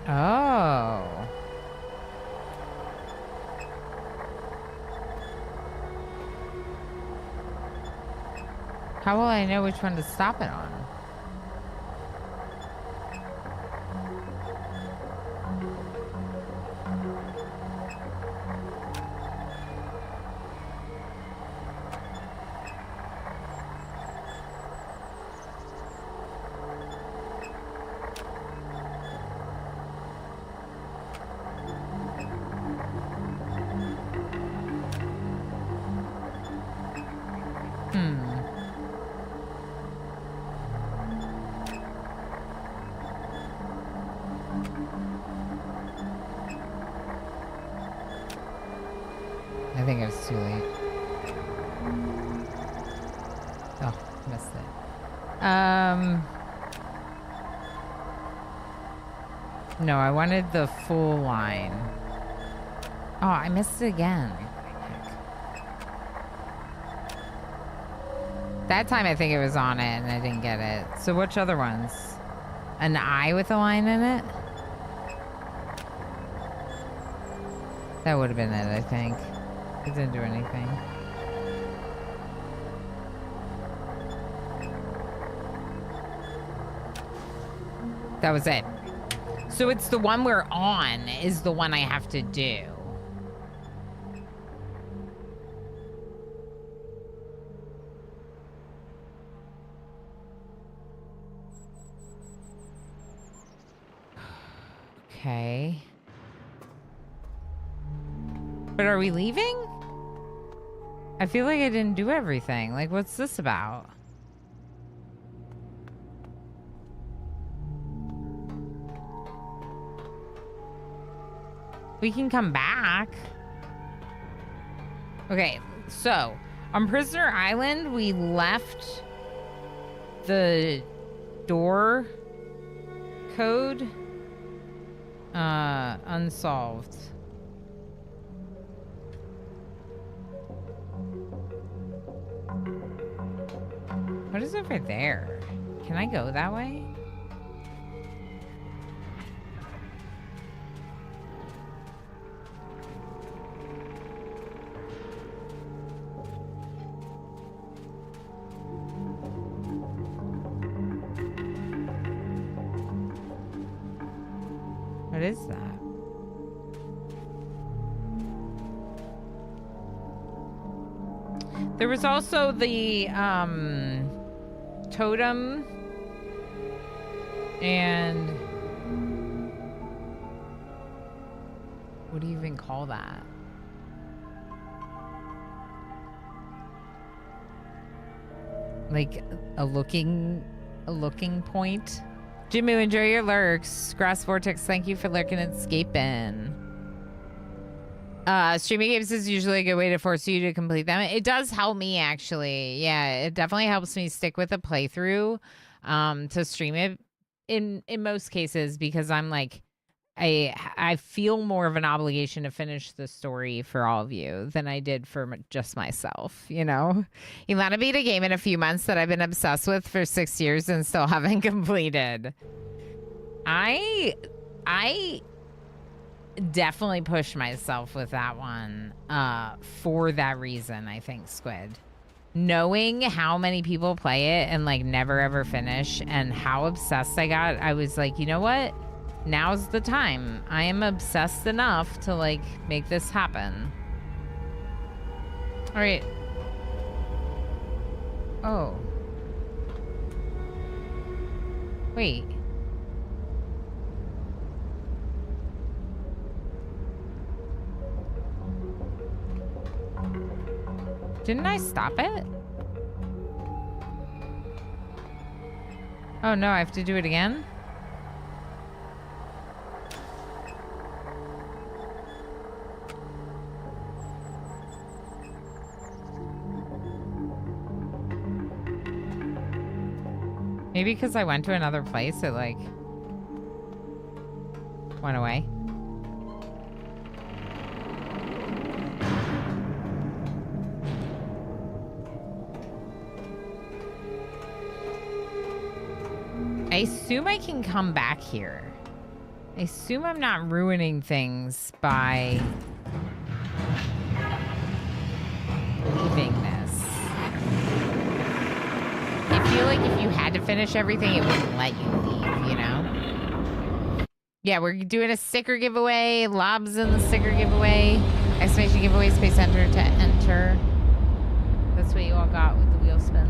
Oh. How will I know which one to stop it on? I think it was too late. Oh, missed it. No, I wanted the full line. Oh, I missed it again. That time I think it was on it and I didn't get it. So which other ones? An eye with a line in it? That would have been it, I think. It didn't do anything. That was it. So it's the one we're on is the one I have to do. Okay. But are we leaving? I feel like I didn't do everything. Like, what's this about? We can come back. Okay, so on Prisoner Island, we left the door code unsolved. What is over there? Can I go that way? What is that? There was also the totem and what do you even call that? Like a looking point. Jimmy, enjoy your lurks. Grass Vortex, thank you for lurking and escaping. Streaming games is usually a good way to force you to complete them. It does help me, actually. Yeah, it definitely helps me stick with a playthrough to stream it in most cases, because I'm like, I feel more of an obligation to finish the story for all of you than I did for just myself, you know? Ilana beat a game in a few months that I've been obsessed with for 6 years and still haven't completed. I definitely pushed myself with that one for that reason, I think, Squid. Knowing how many people play it and like never ever finish and how obsessed I got, I was like, you know what? Now's the time. I am obsessed enough to like make this happen. All right. Oh. Wait. Didn't I stop it? Oh no, I have to do it again? Maybe because I went to another place, it like went away. I assume I can come back here. I assume I'm not ruining things by leaving this. I feel like if you had to finish everything, it wouldn't let you leave, you know? Yeah, we're doing a sticker giveaway. Lob's in the sticker giveaway. Exclamation giveaway, space enter to enter. That's what you all got with the wheel spin.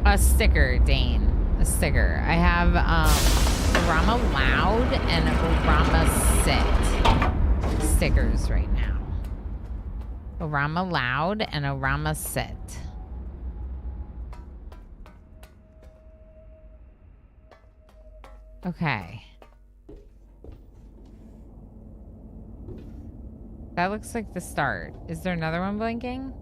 A sticker, Dane. A sticker. I have Orama Loud and Orama Sit. stickers right now. Orama loud and Orama sit. Okay. That looks like the start. Is there another one blinking?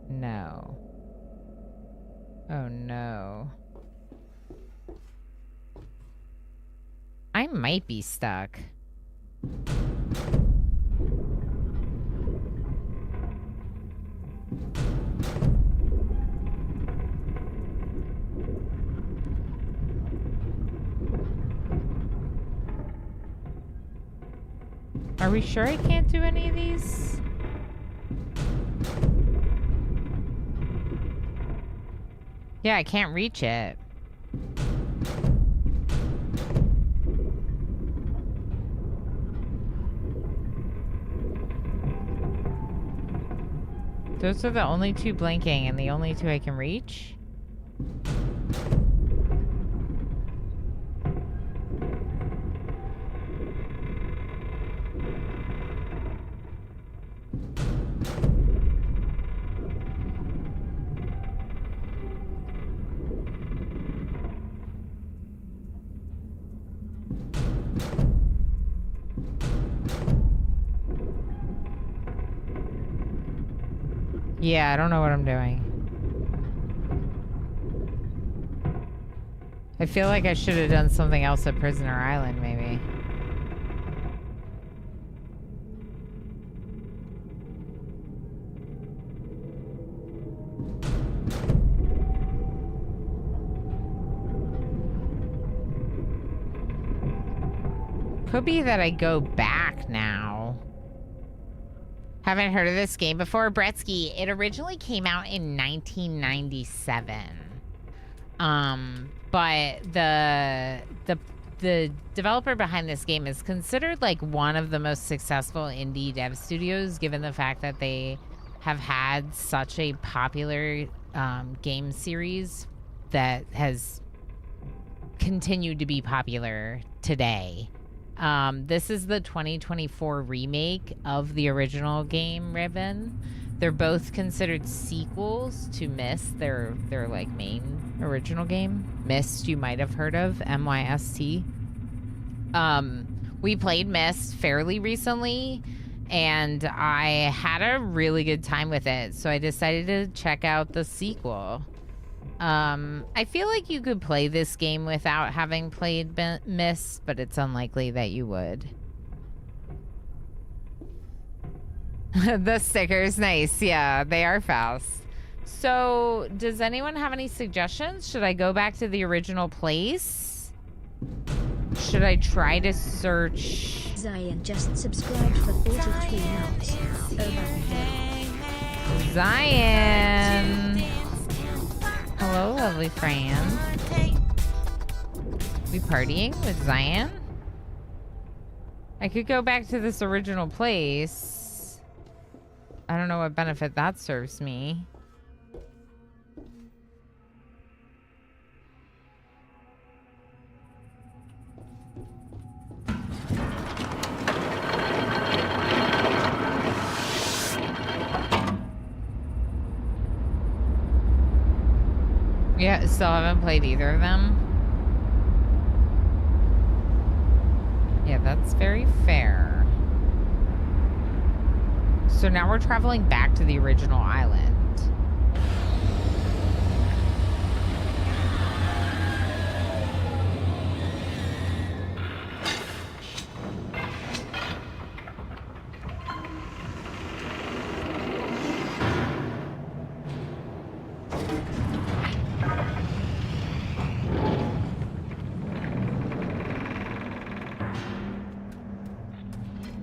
No. Oh no. I might be stuck. Are we sure I can't do any of these? Yeah, I can't reach it. Those are the only two blinking and the only two I can reach? Yeah, I don't know what I'm doing. I feel like I should have done something else at Prisoner Island, maybe. Could be that I go back now. Haven't heard of this game before. Bretsky, it originally came out in 1997. But the developer behind this game is considered like one of the most successful indie dev studios, given the fact that they have had such a popular game series that has continued to be popular today. This is the 2024 remake of the original game, Riven. They're both considered sequels to Myst, their like main original game. Myst, you might have heard of, M-Y-S-T. We played Myst fairly recently, and I had a really good time with it, so I decided to check out the sequel. I feel like you could play this game without having played Myst, but it's unlikely that you would. The stickers, nice. Yeah, they are fast. So, does anyone have any suggestions? Should I go back to the original place? Should I try to search? Zion just subscribed for 43 months. Zion! Hello, lovely friend. We partying with Zion? I could go back to this original place. I don't know what benefit that serves me. Yeah, still haven't played either of them. Yeah, that's very fair. So now we're traveling back to the original island.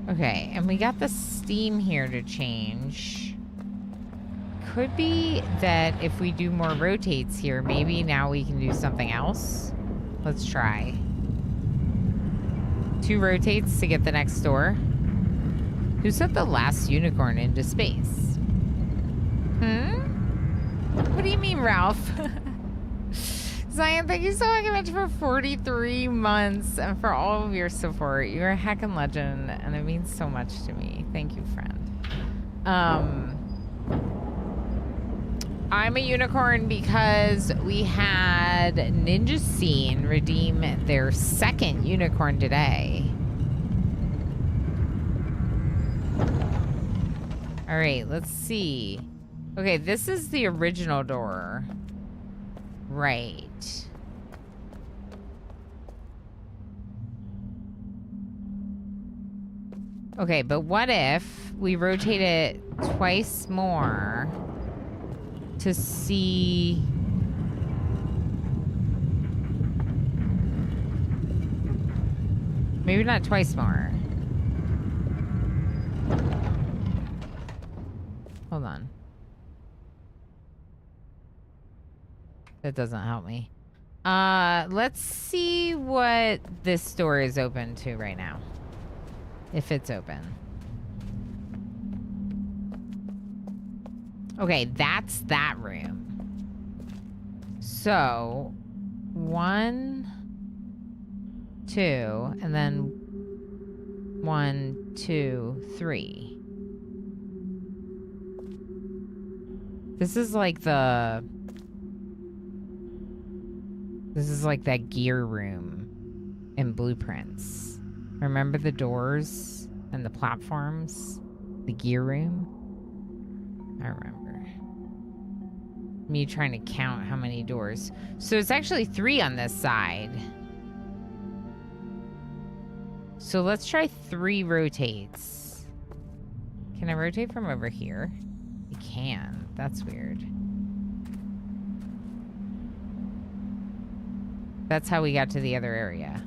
Okay, and we got the steam here to change. Could be that if we do more rotates here, maybe now we can do something else. Let's try. 2 rotates to get the next door. Who sent the last unicorn into space? What do you mean, Ralph? Zion, thank you so fucking much for 43 months and for all of your support. You're a heckin' legend, and it means so much to me. Thank you, friend. I'm a unicorn because we had Ninja Scene redeem their second unicorn today. All right, let's see. Okay, this is the original door. Right. Okay, but what if we rotate it twice more to see... Maybe not twice more. Hold on. That doesn't help me. Let's see what this door is open to right now. If it's open. Okay, that's that room. So, 1, 2, and then 1, 2, 3. This is like the... This is like that gear room in Blueprints. Remember the doors and the platforms? The gear room? I remember. Me trying to count how many doors. So it's actually 3 on this side. So let's try 3 rotates. Can I rotate from over here? I can. That's weird. That's how we got to the other area.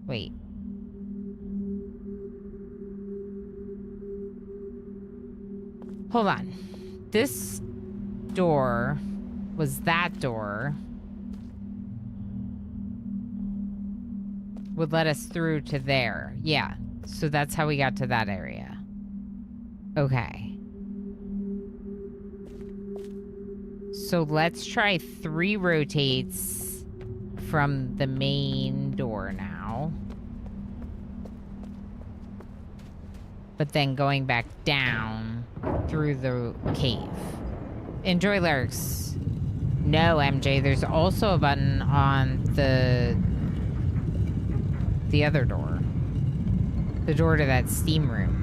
Wait. Hold on. This door was that door. Would let us through to there. Yeah. So that's how we got to that area. Okay. So let's try 3 rotates from the main door now. But then going back down through the cave. Enjoy lyrics. No, MJ, there's also a button on the other door. The door to that steam room.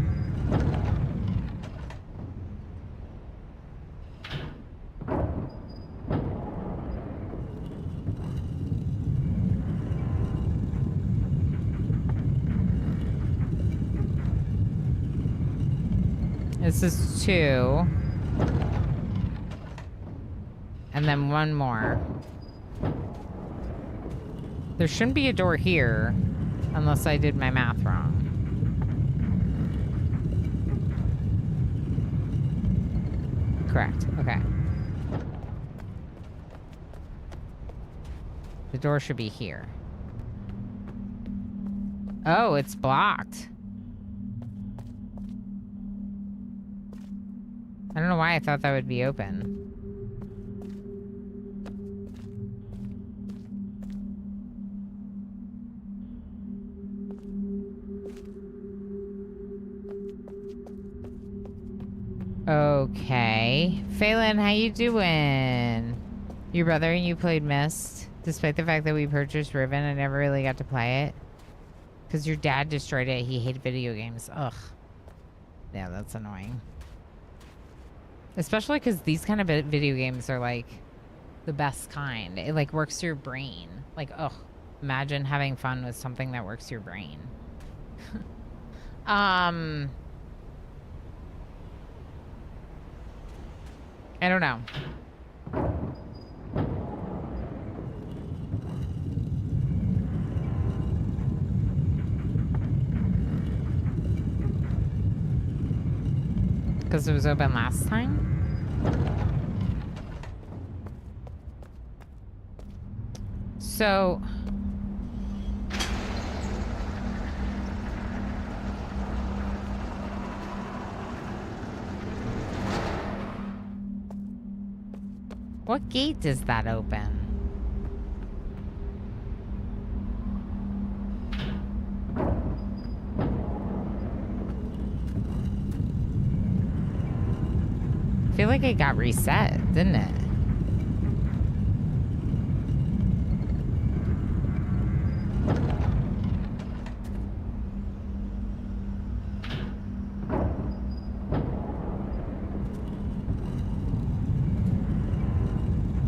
This is 2. And then 1 more. There shouldn't be a door here unless I did my math wrong. Correct. Okay. The door should be here. Oh, it's blocked. I don't know why I thought that would be open. Okay. Phelan, how you doing? Your brother and you played Myst. Despite the fact that we purchased Riven, I never really got to play it. Because your dad destroyed it. He hated video games. Ugh. Yeah, that's annoying. Especially because these kind of video games are like the best kind. It like works your brain. Like, ugh. Imagine having fun with something that works your brain. I don't know. Because it was open last time? So... What gate does that open? I feel like it got reset, didn't it?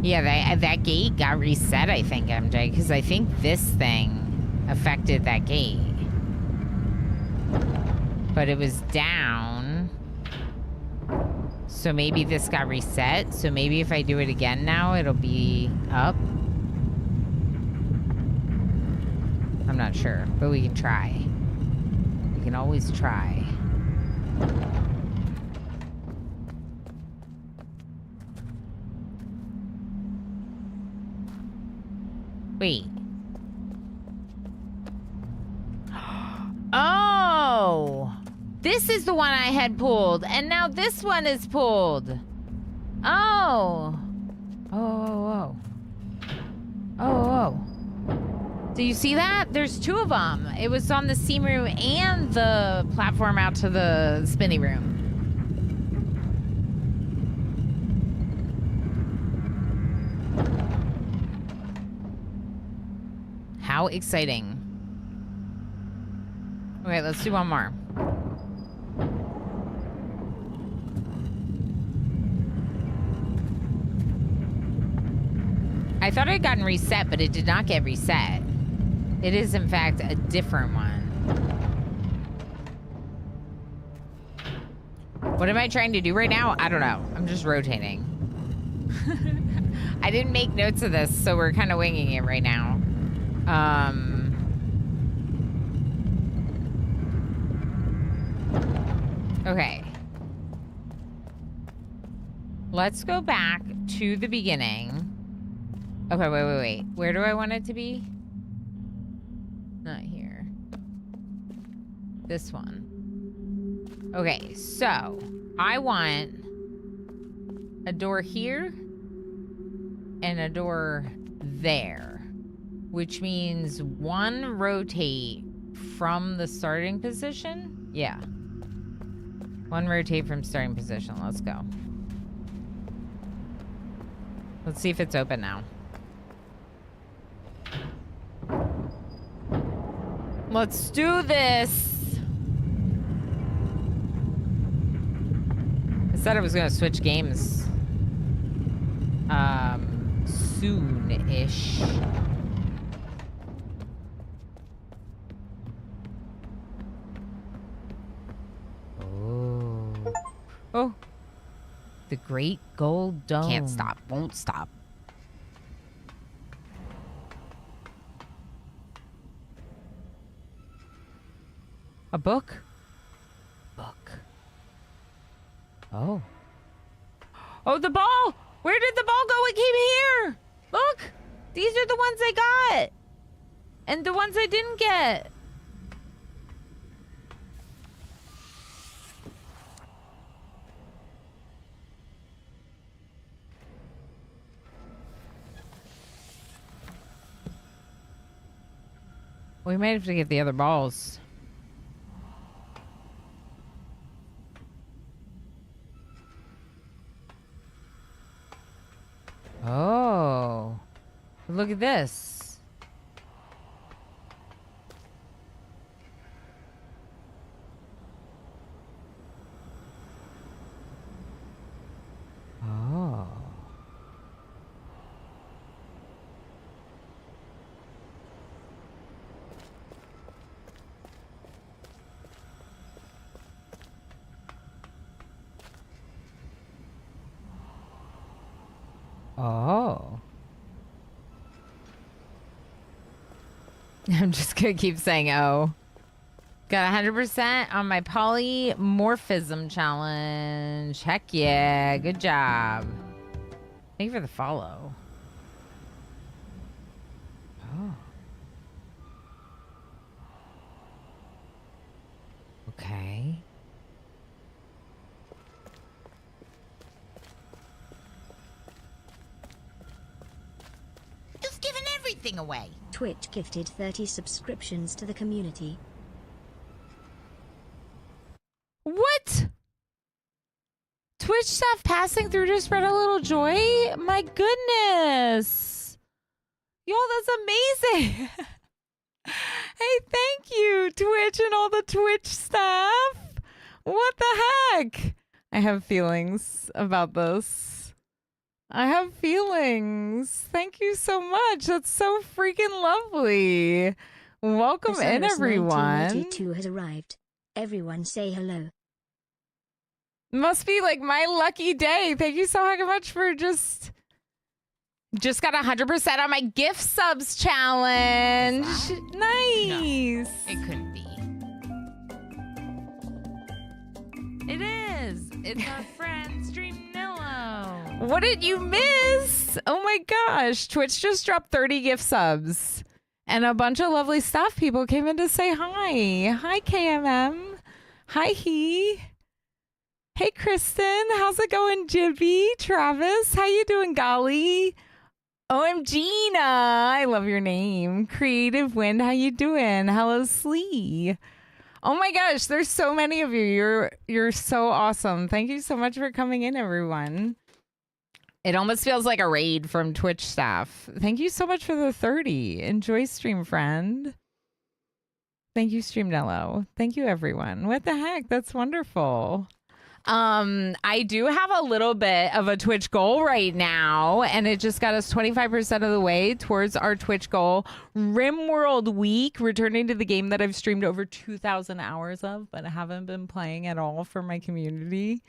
Yeah, that gate got reset, I think, MJ, because I think this thing affected that gate. But it was down. So maybe this got reset. So maybe if I do it again now, it'll be up. I'm not sure, but we can try. We can always try. Wait. Oh! This is the one I had pulled, and now this one is pulled. Oh. Oh. Do you see that? There's two of them. It was on the steam room and the platform out to the spinny room. How exciting. Okay, let's do one more. I thought it had gotten reset, but it did not get reset. It is, in fact, a different one. What am I trying to do right now? I don't know. I'm just rotating. I didn't make notes of this, so we're kind of winging it right now. Okay. Let's go back to the beginning. Okay, wait. Where do I want it to be? Not here. This one. Okay, so I want a door here and a door there, which means one rotate from the starting position. Yeah. One rotate from starting position. Let's go. Let's see if it's open now. Let's do this. I said I was gonna switch games soon-ish. Oh. The Great Gold Dome. Can't stop, won't stop. A book? Book. Oh. Oh, the ball! Where did the ball go? It came here! Look! These are the ones I got! And the ones I didn't get. We might have to get the other balls. Oh. Look at this. Oh. Oh. I'm just gonna keep saying oh. Got 100% on my polymorphism challenge. Heck yeah, good job. Thank you for the follow. Oh. Okay. everything away. Twitch gifted 30 subscriptions to the community. What? Twitch staff passing through to spread a little joy? My goodness. Y'all, that's amazing. Hey, thank you, Twitch and all the Twitch staff. What the heck? I have feelings about this. I have feelings. Thank you so much. That's so freaking lovely. Welcome in, everyone. 1982 has arrived. Everyone say hello. Must be like my lucky day. Thank you so much for just got 100% on my gift subs challenge. Nice. No, it couldn't be. It is. It's our friend Streamnillo. What did you miss? Oh my gosh. Twitch just dropped 30 gift subs. And a bunch of lovely stuff. People came in to say hi. Hi, KMM. Hi, He. Hey, Kristen. How's it going, Jibby? Travis, how you doing, Golly? OMG, I love your name. Creative Wind, how you doing? Hello, Slee. Oh my gosh, there's so many of you. You're so awesome. Thank you so much for coming in, everyone. It almost feels like a raid from Twitch staff. Thank you so much for the 30. Enjoy, stream friend. Thank you, Streamnello. Thank you, everyone. What the heck? That's wonderful. I do have a little bit of a Twitch goal right now, and it just got us 25% of the way towards our Twitch goal. RimWorld Week, returning to the game that I've streamed over 2,000 hours of, but I haven't been playing at all for my community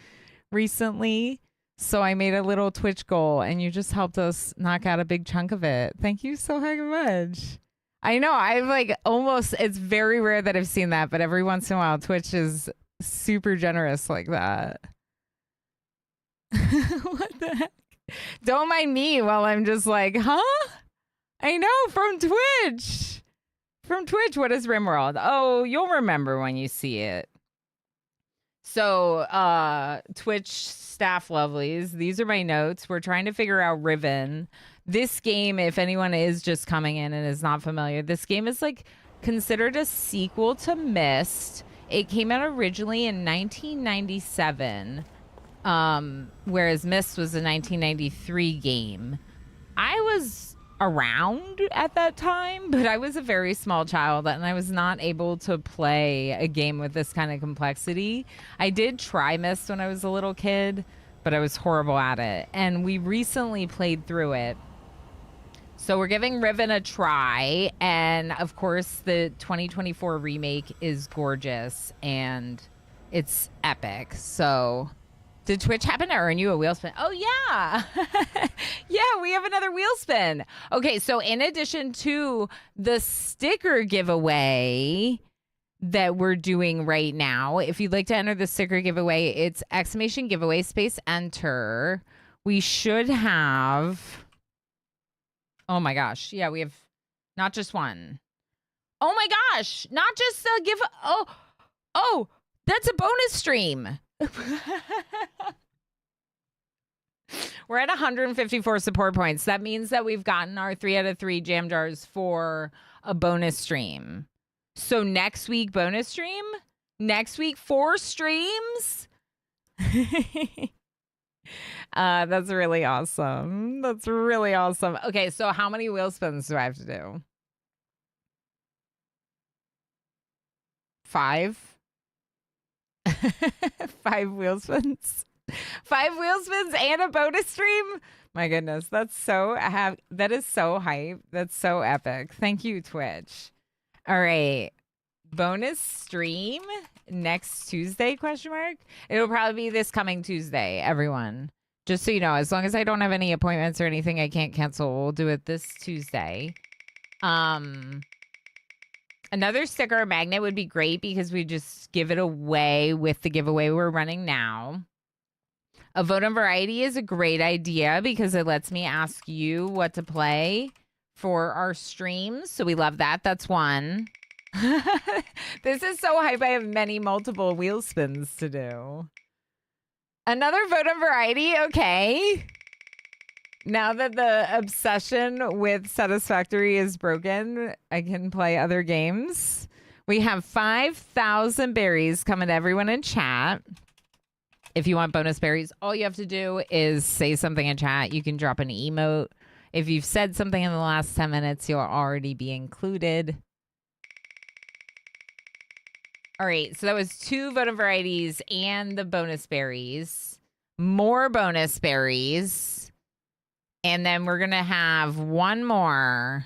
recently. So I made a little Twitch goal, and you just helped us knock out a big chunk of it. Thank you so much. I know, I've like almost, it's very rare that I've seen that, but every once in a while, Twitch is super generous like that. What the heck? Don't mind me while I'm just like, huh? I know, from Twitch. From Twitch, what is RimWorld? Oh, you'll remember when you see it. So, Twitch staff lovelies, these are my notes. We're trying to figure out Riven. This game, if anyone is just coming in and is not familiar, this game is like considered a sequel to Myst. It came out originally in 1997, whereas Myst was a 1993 game. I was around at that time, but I was a very small child, and I was not able to play a game with this kind of complexity. I did try Myst when I was a little kid, but I was horrible at it. And we recently played through it. So we're giving Riven a try, and of course the 2024 remake is gorgeous and it's epic. So did Twitch happen to earn you a wheel spin? Oh yeah. Yeah, we have another wheel spin. Okay, so in addition to the sticker giveaway that we're doing right now, if you'd like to enter the sticker giveaway, it's exclamation giveaway space enter. We should have, oh my gosh. Yeah, we have not just one. Oh my gosh. Not just a give. Oh, that's a bonus stream. We're at 154 support points. That means that we've gotten our 3 out of 3 jam jars for a bonus stream. So next week, bonus stream. Next week, 4 streams. That's really awesome. That's really awesome. Okay, so how many wheel spins do I have to do? 5? 5 wheel spins? 5 wheel spins and a bonus stream? My goodness, that is so hype. That's so epic. Thank you, Twitch. All right. Bonus stream next Tuesday, question mark? It'll probably be this coming Tuesday, everyone. Just so you know, as long as I don't have any appointments or anything I can't cancel, we'll do it this Tuesday. Another sticker or magnet would be great because we just give it away with the giveaway we're running now. A vote on variety is a great idea because it lets me ask you what to play for our streams. So we love that. That's one. This is so hype. I have multiple wheel spins to do. Another vote on variety. Okay. Now that the obsession with Satisfactory is broken, I can play other games. We have 5,000 berries coming to everyone in chat. If you want bonus berries, all you have to do is say something in chat. You can drop an emote. If you've said something in the last 10 minutes, you'll already be included. All right, so that was 2 vote varieties and the bonus berries. More bonus berries. And then we're going to have one more.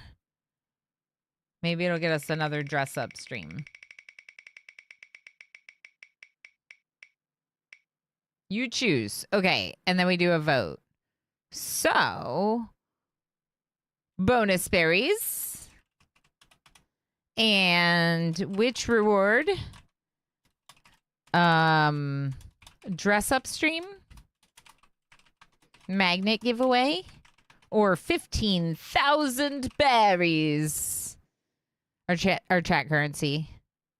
Maybe it'll get us another dress up stream. You choose. Okay, and then we do a vote. So, bonus berries. And which reward? Dress up stream, magnet giveaway, or 15,000 berries. Our chat currency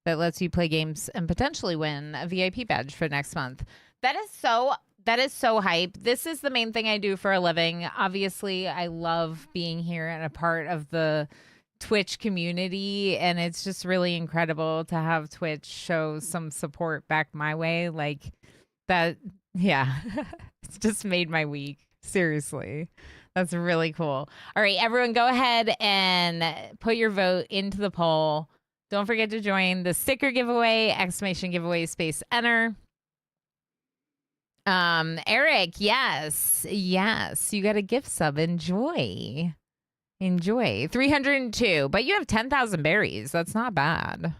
that lets you play games and potentially win a VIP badge for next month. That is so hype. This is the main thing I do for a living. Obviously, I love being here and a part of the Twitch community, and it's just really incredible to have Twitch show some support back my way. Like that, yeah. It's just made my week. Seriously. That's really cool. All right, everyone, go ahead and put your vote into the poll. Don't forget to join the sticker giveaway, exclamation giveaway, space enter. Eric, yes, you got a gift sub. Enjoy 302, but you have 10,000 berries. That's not bad.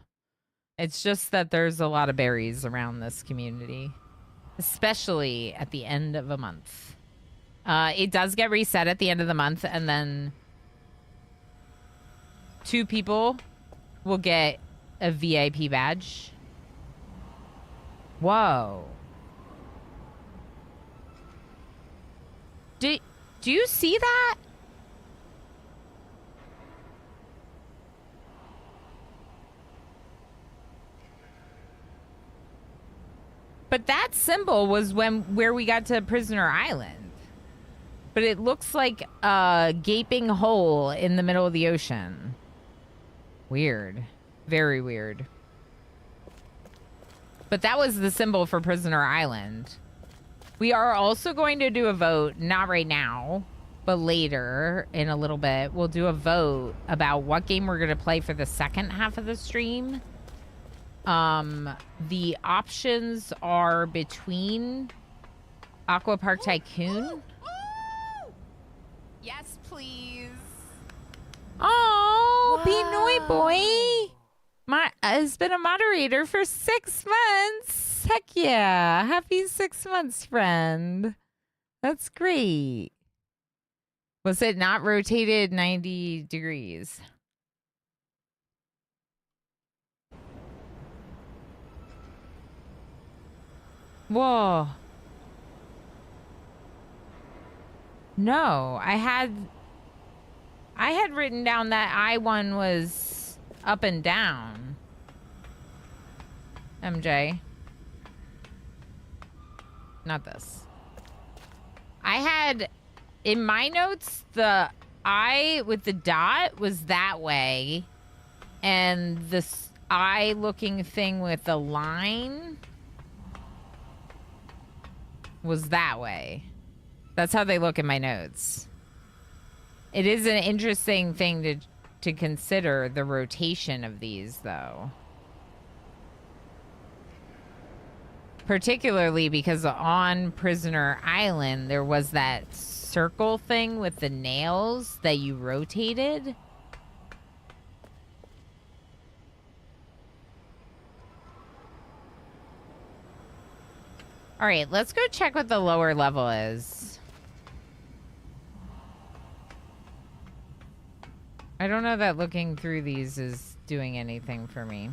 It's just that there's a lot of berries around this community, especially at the end of a month. It does get reset at the end of the month, and then 2 people will get a VIP badge. Whoa. Do you see that? But that symbol was where we got to Prisoner Island. But it looks like a gaping hole in the middle of the ocean. Weird. Very weird. But that was the symbol for Prisoner Island. We are also going to do a vote, not right now, but later in a little bit. We'll do a vote about what game we're going to play for the second half of the stream. The options are between Aqua Park Tycoon. Yes, please. Oh, Pinoy boy. Has been a moderator for 6 months. Heck yeah. Happy 6 months, friend. That's great. Was it not rotated 90 degrees? Whoa. No, I had written down that I1 was up and down. MJ. Not this. I had, in my notes, the I with the dot was that way. And this eye looking thing with the line was that way. That's how they look in my notes. It is an interesting thing to consider, the rotation of these, though. Particularly because on Prisoner Island, there was that circle thing with the nails that you rotated. All right, let's go check what the lower level is. I don't know that looking through these is doing anything for me.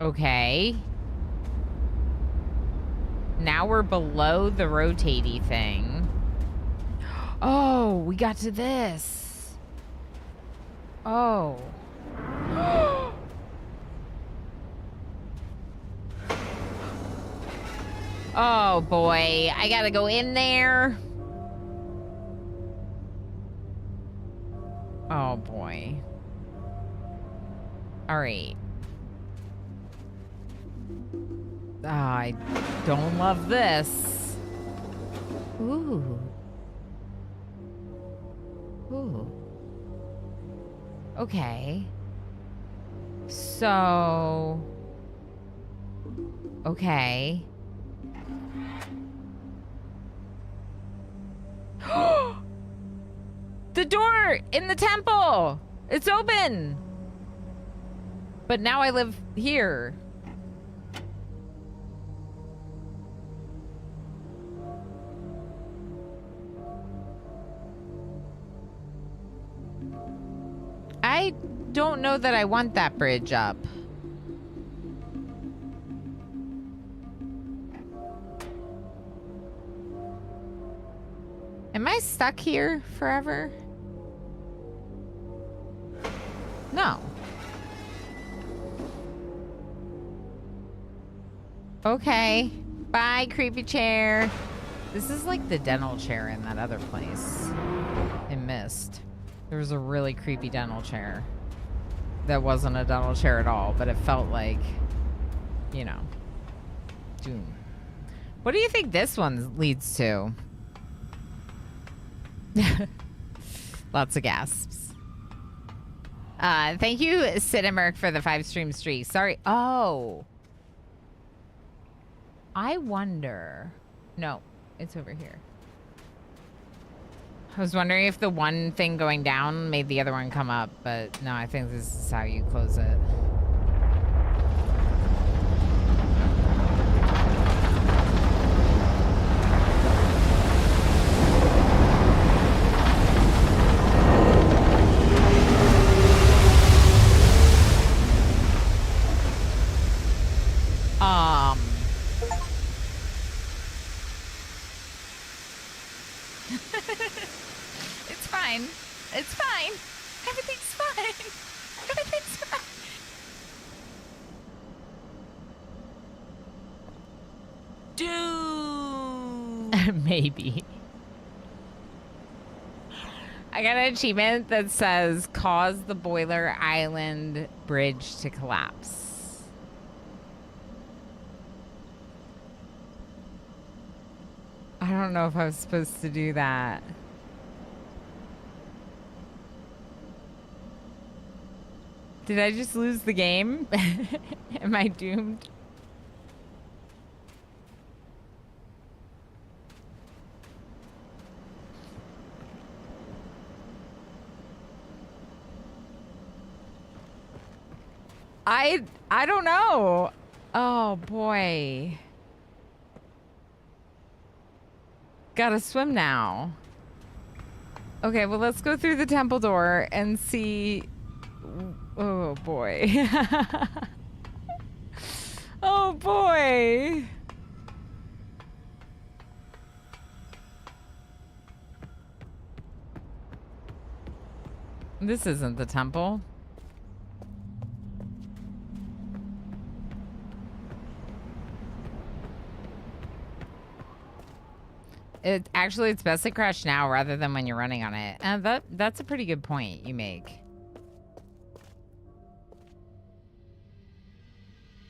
Okay. Now we're below the rotatey thing. Oh, we got to this. Oh. Oh boy, I gotta go in there. Oh boy. All right. I don't love this. Ooh. Ooh. Okay. So. Okay. The door in the temple. It's open. But now I live here. I don't know that I want that bridge up. Am I stuck here forever? No. Okay. Bye, creepy chair. This is like the dental chair in that other place. I missed. There was a really creepy dental chair. That wasn't a dental chair at all, but it felt like, you know, doom. What do you think this one leads to? Lots of gasps. Thank you, Cinemerk, for the 5 stream streak. Sorry. Oh. I wonder. No, it's over here. I was wondering if the one thing going down made the other one come up, but no, I think this is how you close it. It's fine. It's fine. Everything's fine. Everything's fine. Dude. Maybe. I got an achievement that says cause the Boiler Island bridge to collapse. I don't know if I was supposed to do that. Did I just lose the game? Am I doomed? I don't know. Oh boy. Gotta swim now. Okay, well, let's go through the temple door and see. Oh boy. Oh boy. This isn't the temple. It's best to crash now rather than when you're running on it. And that's a pretty good point you make.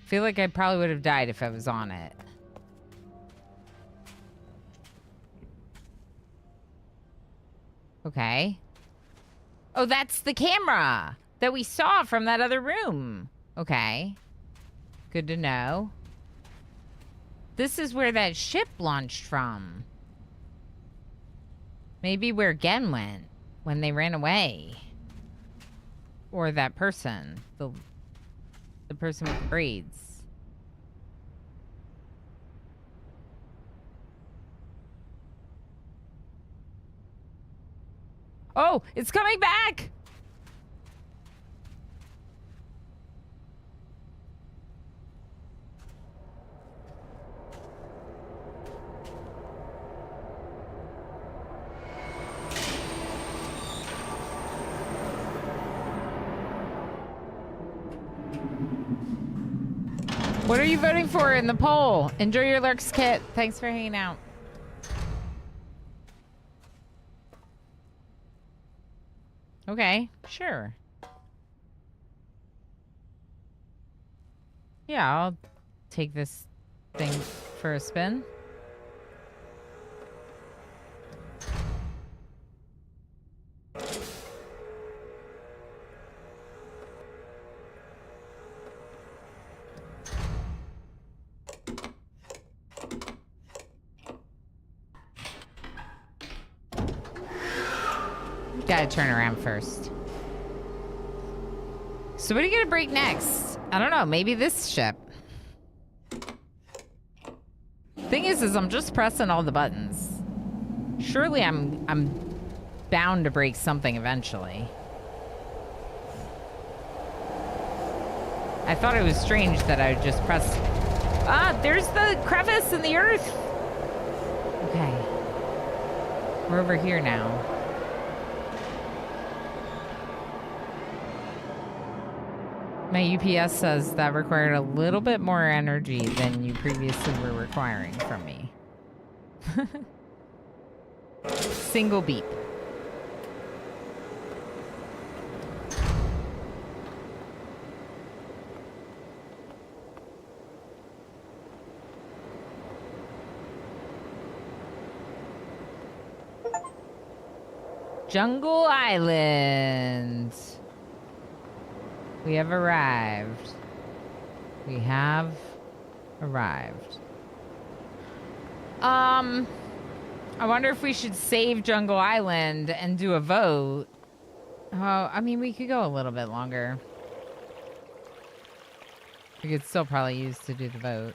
Feel like I probably would have died if I was on it. Okay. Oh, that's the camera that we saw from that other room. Okay. Good to know. This is where that ship launched from. Maybe where Gen went when they ran away. Or that person. The person with the braids. Oh, it's coming back! What are you voting for in the poll? Enjoy your lurks, Kit. Thanks for hanging out. Okay, sure. Yeah, I'll take this thing for a spin. Gotta turn around first. So what are you gonna break next? I don't know, maybe this ship. Thing is I'm just pressing all the buttons. Surely I'm bound to break something eventually. I thought it was strange that I would just press... Ah, there's the crevice in the earth! Okay. We're over here now. My UPS says that required a little bit more energy than you previously were requiring from me. Single beep. Jungle Island. We have arrived. We have arrived. I wonder if we should save Jungle Island and do a vote. Oh, I mean, we could go a little bit longer. We could still probably use to do the vote.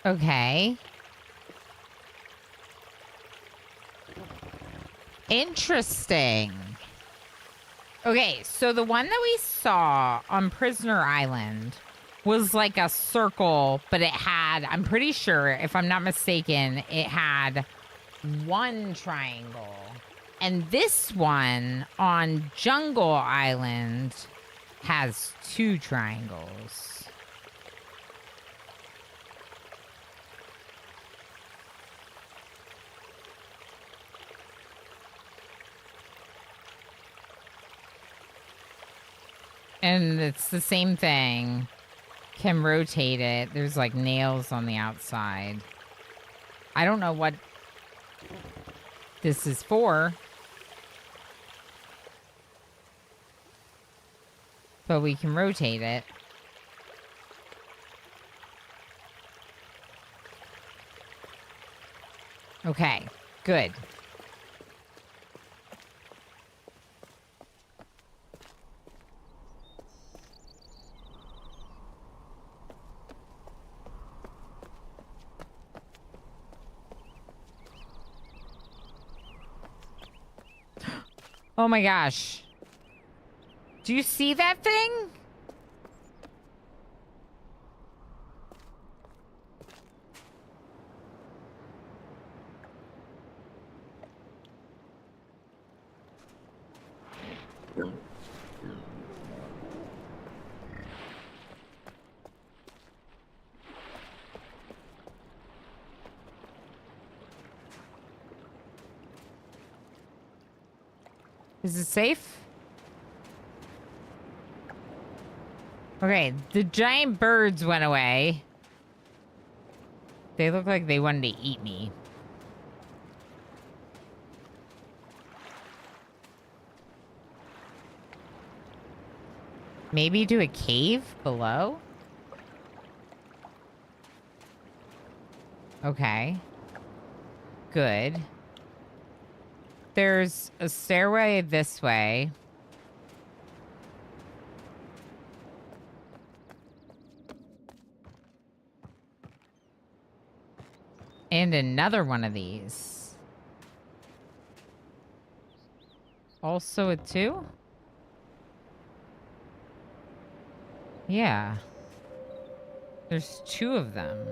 Okay. Interesting. Okay, so the one that we saw on Prisoner Island was like a circle, but it had, I'm pretty sure, if I'm not mistaken, it had one triangle. And this one on Jungle Island has two triangles. And it's the same thing. Can rotate it. There's like nails on the outside. I don't know what this is for. But we can rotate it. Okay, good. Oh my gosh. Do you see that thing? Is it safe? Okay, the giant birds went away. They look like they wanted to eat me. Maybe to a cave below? Okay. Good. There's a stairway this way. And another one of these. Also a 2? Yeah. There's 2 of them.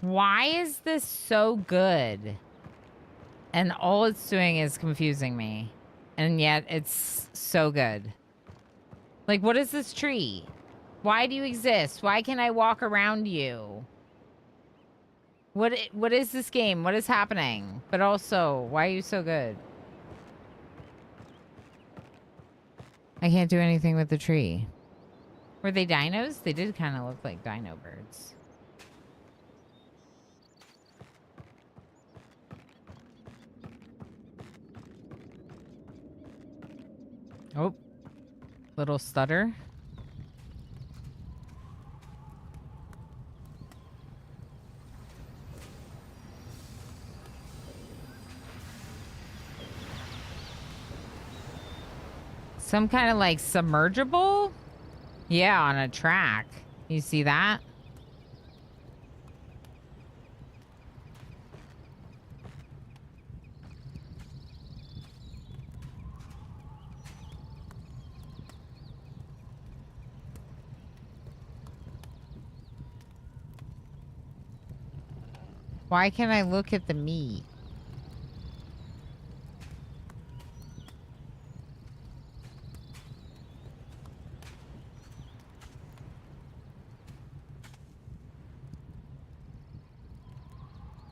Why is this so good? And all it's doing is confusing me. And yet it's so good. Like, what is this tree? Why do you exist? Why can I walk around you? What is this game? What is happening? But also, why are you so good? I can't do anything with the tree. Were they dinos? They did kind of look like dino birds. Oh, little stutter. Some kind of like submergible? Yeah, on a track. You see that? Why can't I look at the meat?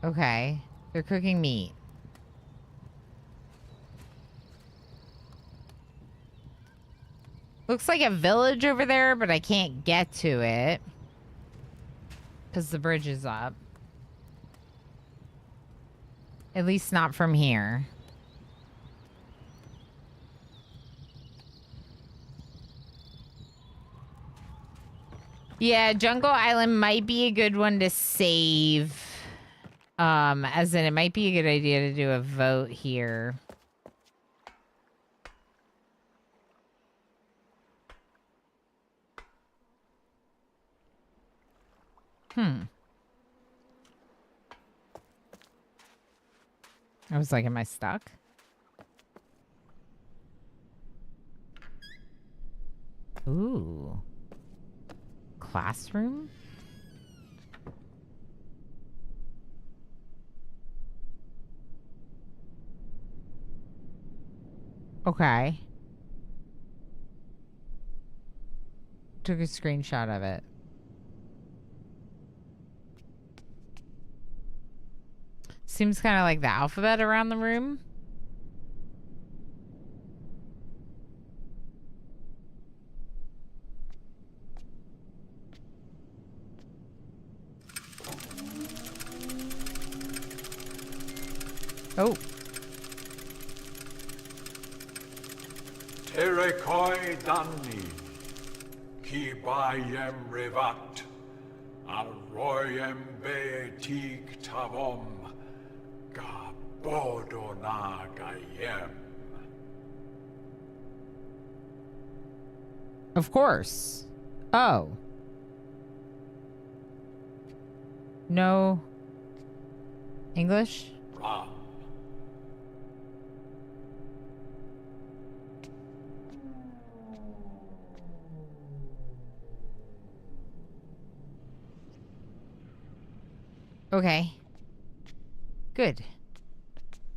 Okay. They're cooking meat. Looks like a village over there, but I can't get to it. Because the bridge is up. At least not from here. Yeah, Jungle Island might be a good one to save. As in, it might be a good idea to do a vote here. I was like, am I stuck? Ooh. Classroom? Okay. Took a screenshot of it. Seems kind of like the alphabet around the room. Oh. Terekoi Danni, Kibayem Revat, Alroyem Beetik Tavom, Gabodona Gayem. Of course. Oh. No English? Ram. Okay. Good.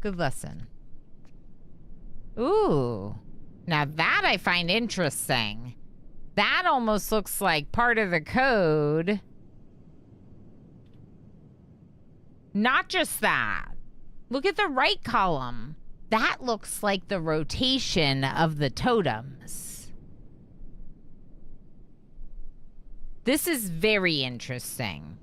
Good lesson. Ooh. Now that I find interesting. That almost looks like part of the code. Not just that. Look at the right column. That looks like the rotation of the totems. This is very interesting.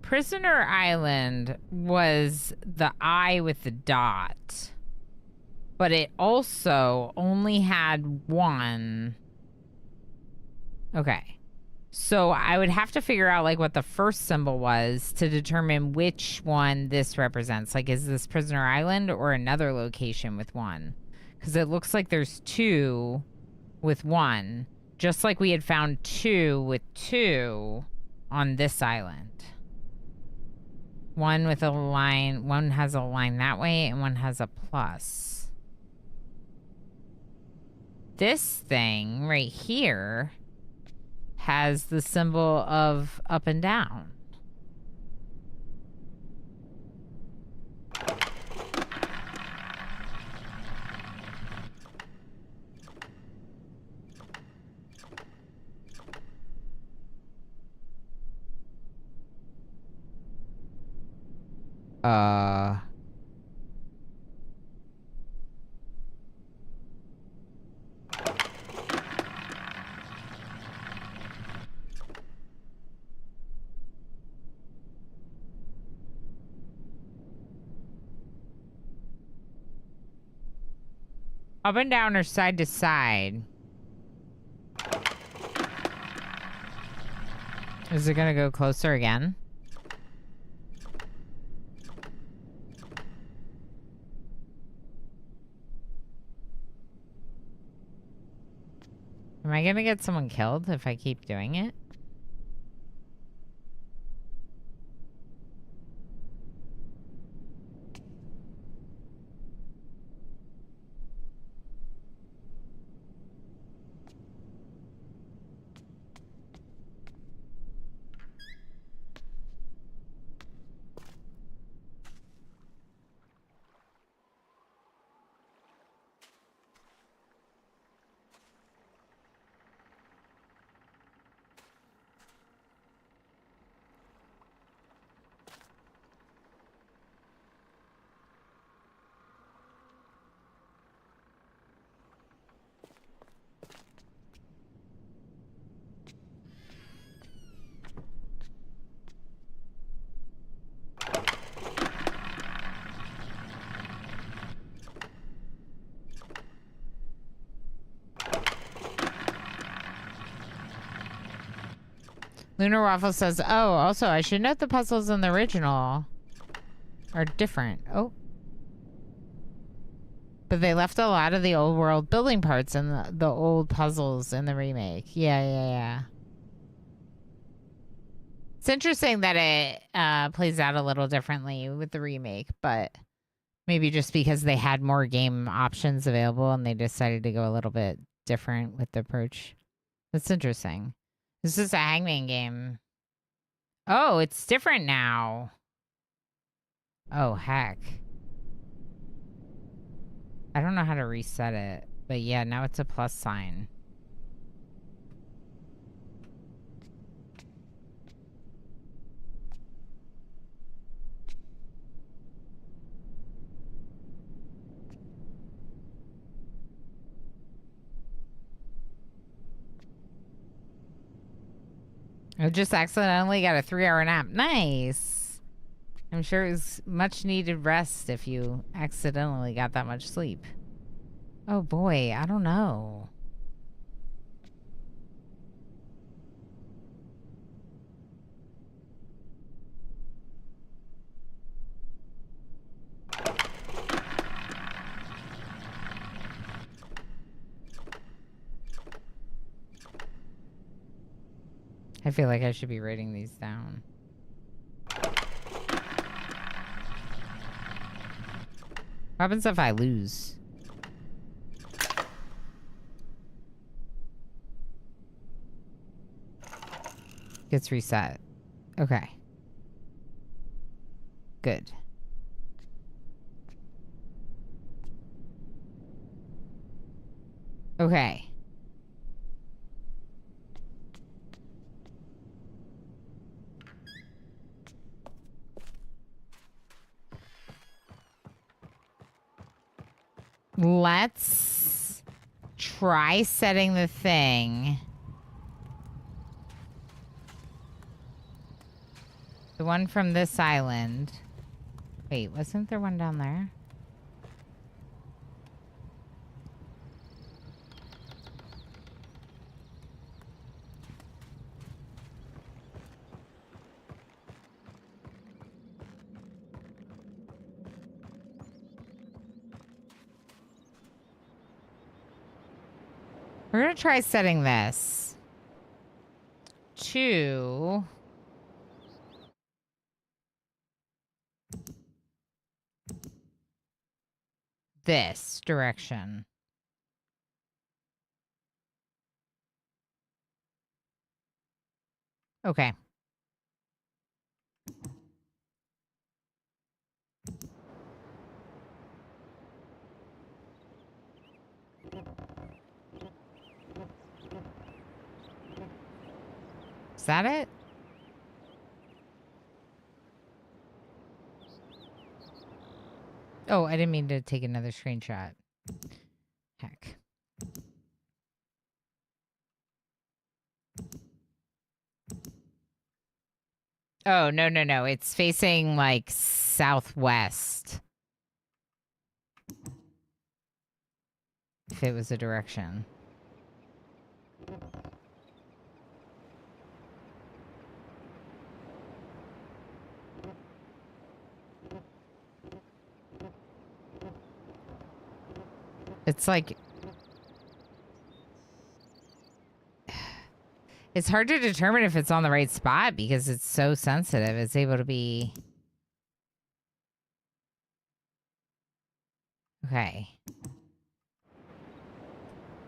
Prisoner Island was the eye with the dot, but it also only had one. Okay. So I would have to figure out like what the first symbol was to determine which one this represents. Like, is this Prisoner Island or another location with one? Because it looks like there's two with one, just like we had found two with two on this island. One with a line, one has a line that way, and one has a plus. This thing right here has the symbol of up and down. Up and down or side to side. Is it gonna go closer again? Am I gonna get someone killed if I keep doing it? Lunar Waffle says, oh, also, I should note the puzzles in the original are different. Oh. But they left a lot of the old world building parts in the old puzzles in the remake. Yeah. It's interesting that it plays out a little differently with the remake, but maybe just because they had more game options available and they decided to go a little bit different with the approach. That's interesting. This is a Hangman game. Oh, it's different now. Oh, heck. I don't know how to reset it. But yeah, now it's a plus sign. I just accidentally got a 3-hour nap. Nice. I'm sure it was much needed rest if you accidentally got that much sleep. Oh boy, I don't know. I feel like I should be writing these down. What happens if I lose? Gets reset. Okay. Good. Okay. Let's try setting the thing. The one from this island. Wait, wasn't there one down there? We're going to try setting this to this direction. Okay. Is that it? Oh, I didn't mean to take another screenshot. Heck. Oh, no, no, no. It's facing like southwest. If it was a direction. It's like... It's hard to determine if it's on the right spot because it's so sensitive. It's able to be... Okay.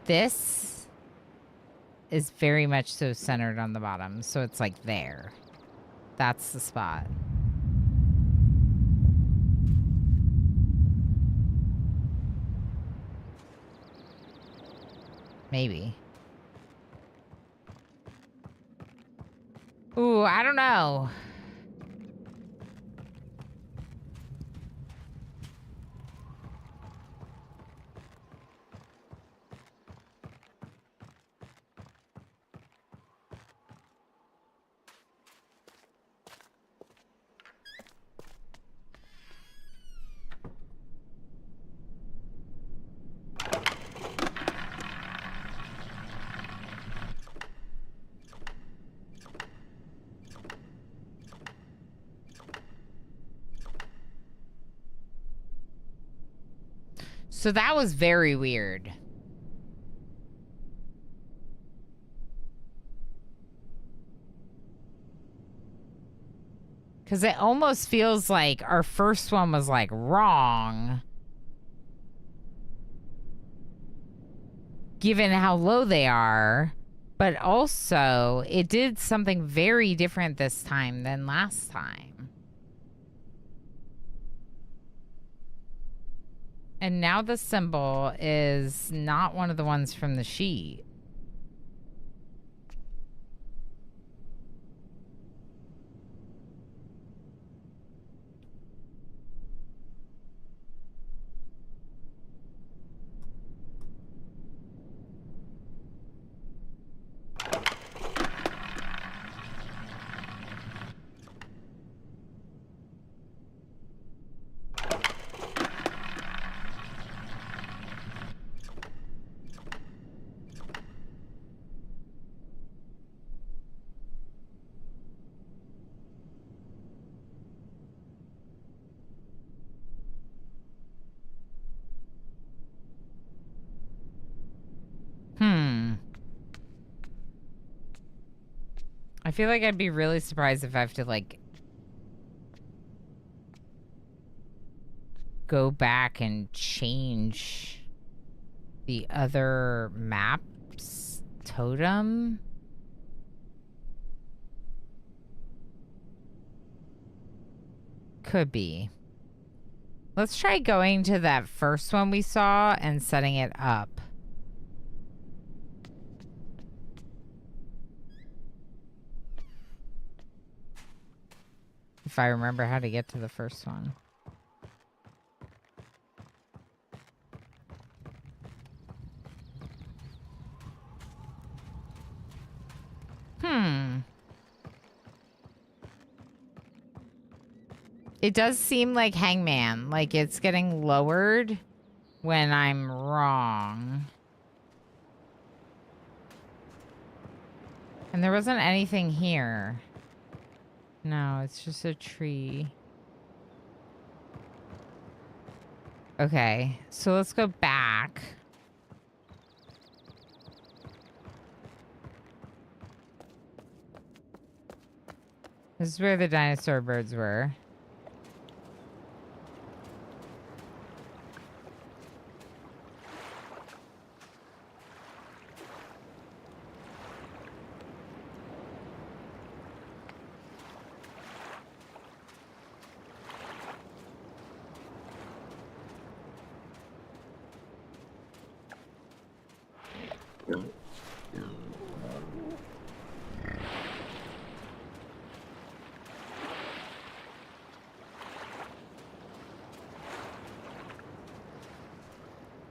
This is very much so centered on the bottom. So it's like there. That's the spot. Maybe. Ooh, I don't know. So that was very weird. Because it almost feels like our first one was like wrong. Given how low they are. But also, it did something very different this time than last time. And now the symbol is not one of the ones from the sheet. I feel like I'd be really surprised if I have to, like, go back and change the other map's totem. Could be. Let's try going to that first one we saw and setting it up. If I remember how to get to the first one. It does seem like Hangman, like it's getting lowered when I'm wrong. And there wasn't anything here. No, it's just a tree. Okay, so let's go back. This is where the dinosaur birds were.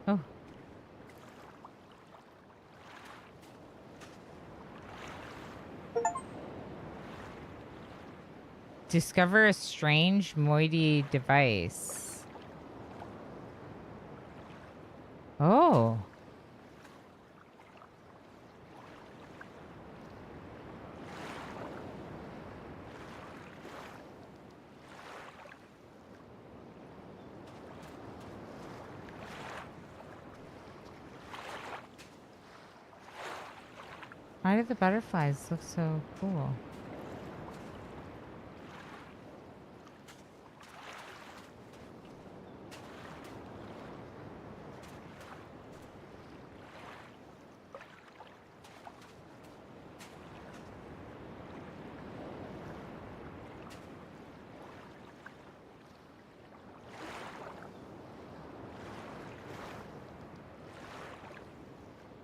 Oh. Discover a strange moiety device. Oh. Why do the butterflies look so cool?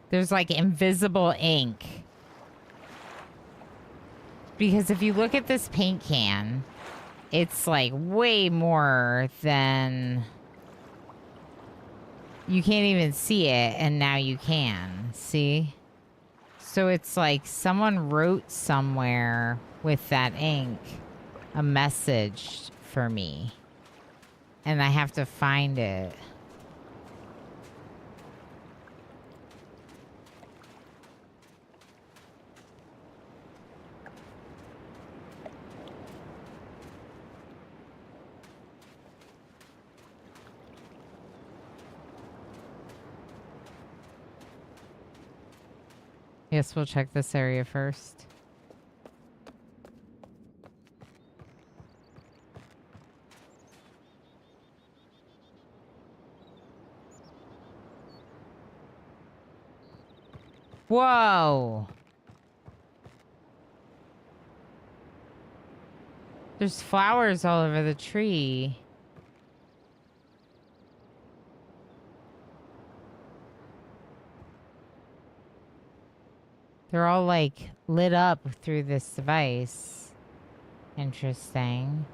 There's like invisible ink. Because if you look at this paint can, it's like way more than... You can't even see it, and now you can. See? So it's like someone wrote somewhere with that ink a message for me. And I have to find it. Yes, we'll check this area first. Whoa! There's flowers all over the tree. They're all like lit up through this device. Interesting.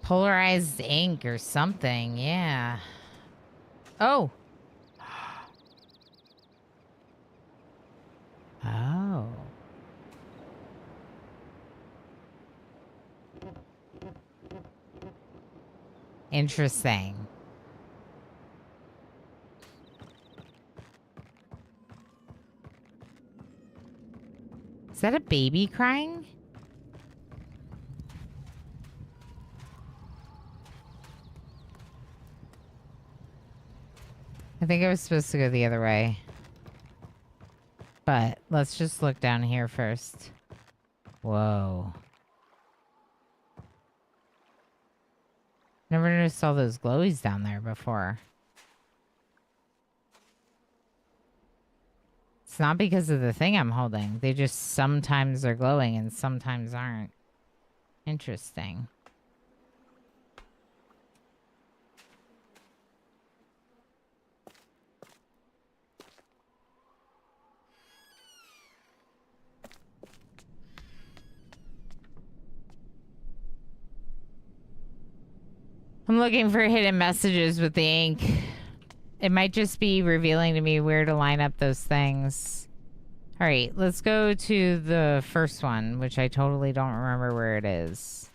Polarized ink or something, yeah. Oh. Oh. Interesting. Is that a baby crying? I think I was supposed to go the other way. But let's just look down here first. Whoa. Never noticed all those glowies down there before. It's not because of the thing I'm holding. They just sometimes are glowing and sometimes aren't. Interesting. I'm looking for hidden messages with the ink. It might just be revealing to me where to line up those things. All right, let's go to the first one, which I totally don't remember where it is.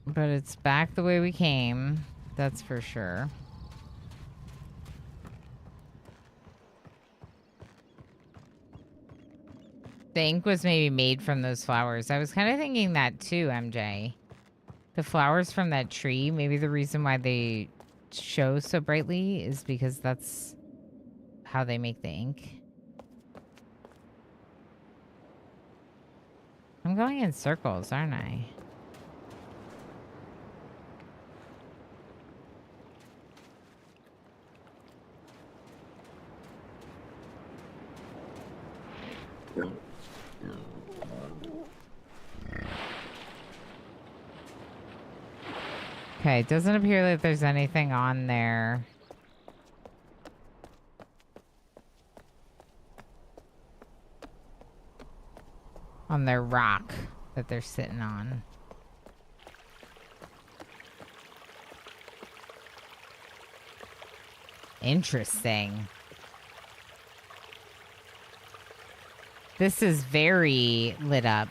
But it's back the way we came. That's for sure. The ink was maybe made from those flowers. I was kind of thinking that too, MJ. The flowers from that tree, maybe the reason why they show so brightly is because that's how they make the ink. I'm going in circles, aren't I? Okay, it doesn't appear that there's anything on there. On their rock that they're sitting on. Interesting. This is very lit up.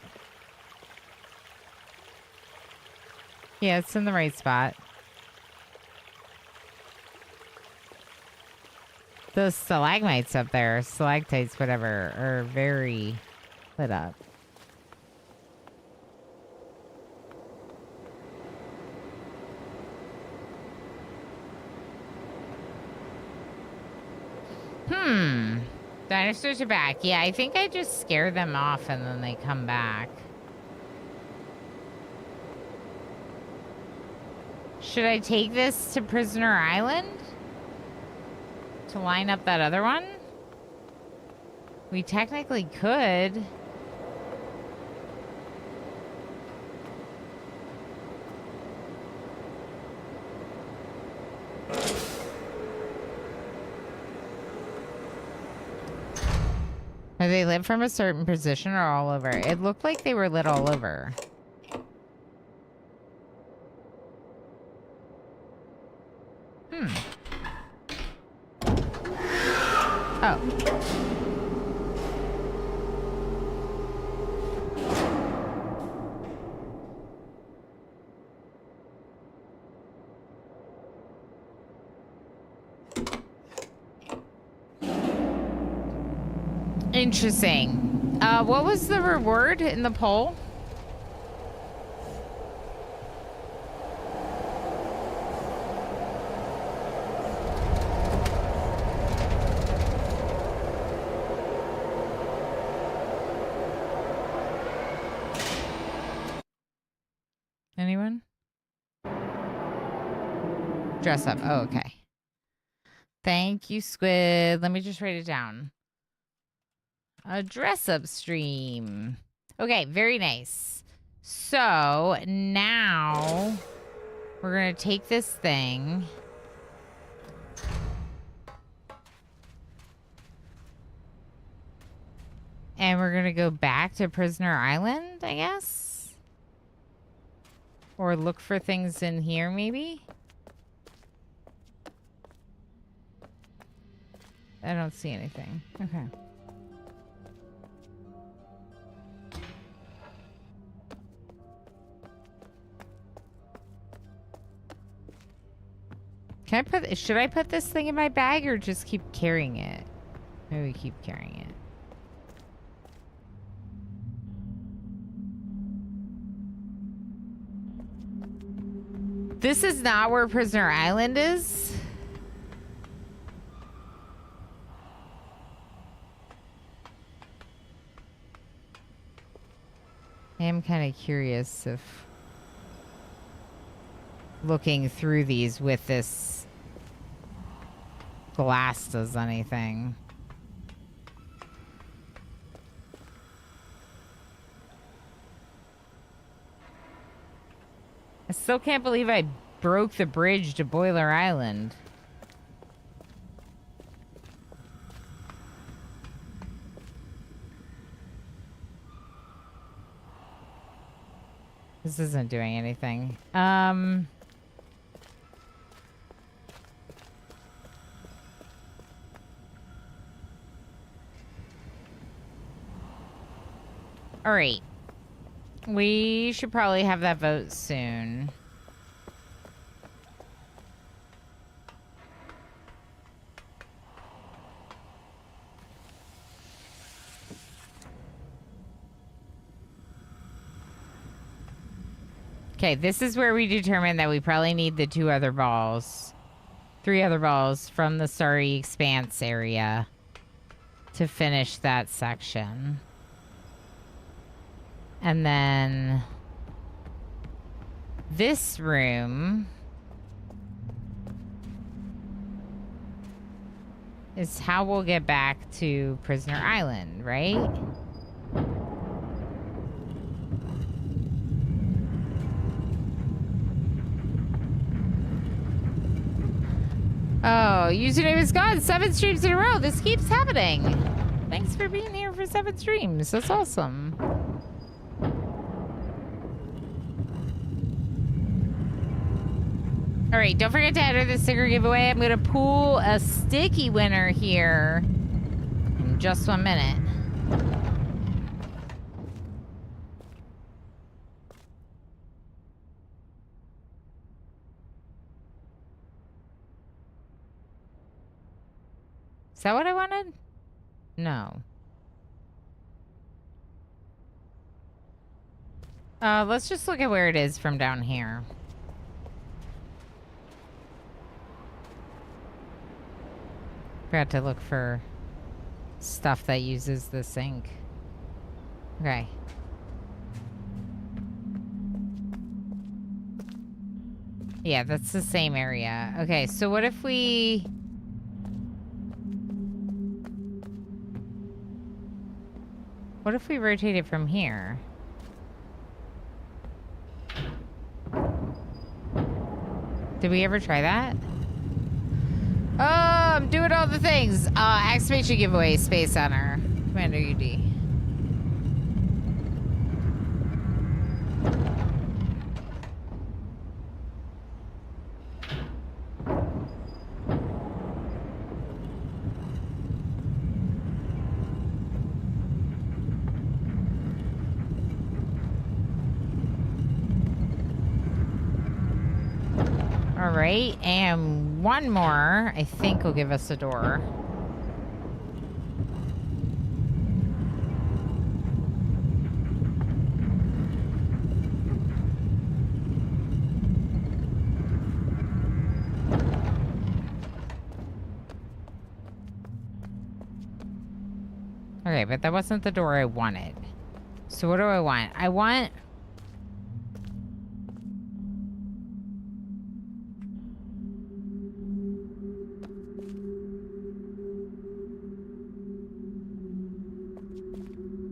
Yeah, it's in the right spot. Those stalagmites up there, stalactites, whatever, are very lit up. Dinosaurs are back. Yeah, I think I just scare them off and then they come back. Should I take this to Prisoner Island? To line up that other one? We technically could. Are they lit from a certain position or all over? It looked like they were lit all over. Oh. Interesting. What was the reward in the poll? Anyone? Dress up. Oh, okay. Thank you, Squid. Let me just write it down. A dress up stream. Okay, very nice. So now we're going to take this thing. And we're going to go back to Prisoner Island, I guess. Or look for things in here, maybe. I don't see anything. Okay. Can I put, should I put this thing in my bag or just keep carrying it? Maybe keep carrying it. This is not where Prisoner Island is. I am kind of curious if looking through these with this glass does anything. I still can't believe I broke the bridge to Boiler Island. This isn't doing anything. All right. We should probably have that vote soon. Okay, this is where we determine that we probably need the 3 other balls from the Starry Expanse area to finish that section. And then this room is how we'll get back to Prisoner Island, right? Oh, username is gone. 7 streams in a row. This keeps happening. Thanks for being here for 7 streams. That's awesome. All right, don't forget to enter the sticker giveaway. I'm going to pull a sticky winner here in just 1 minute. Is that what I wanted? No. Let's just look at where it is from down here. Forgot to look for stuff that uses the sink. Okay. Yeah, that's the same area. Okay, so what if we... What if we rotate it from here? Did we ever try that? Oh, I'm doing all the things. Exclamation giveaway, Space Center. Commander UD. All right, and one more, I think, will give us a door. Okay, but that wasn't the door I wanted. So what do I want? I want...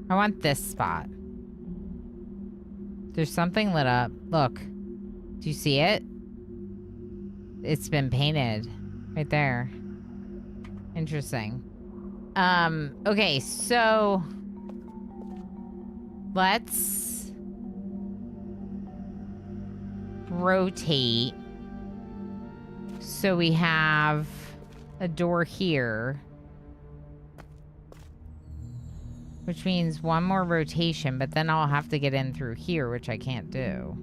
I want this spot. There's something lit up. Look. Do you see it? It's been painted. Right there. Interesting. Okay, so... Let's... rotate. So we have a door here. Which means one more rotation, but then I'll have to get in through here, which I can't do.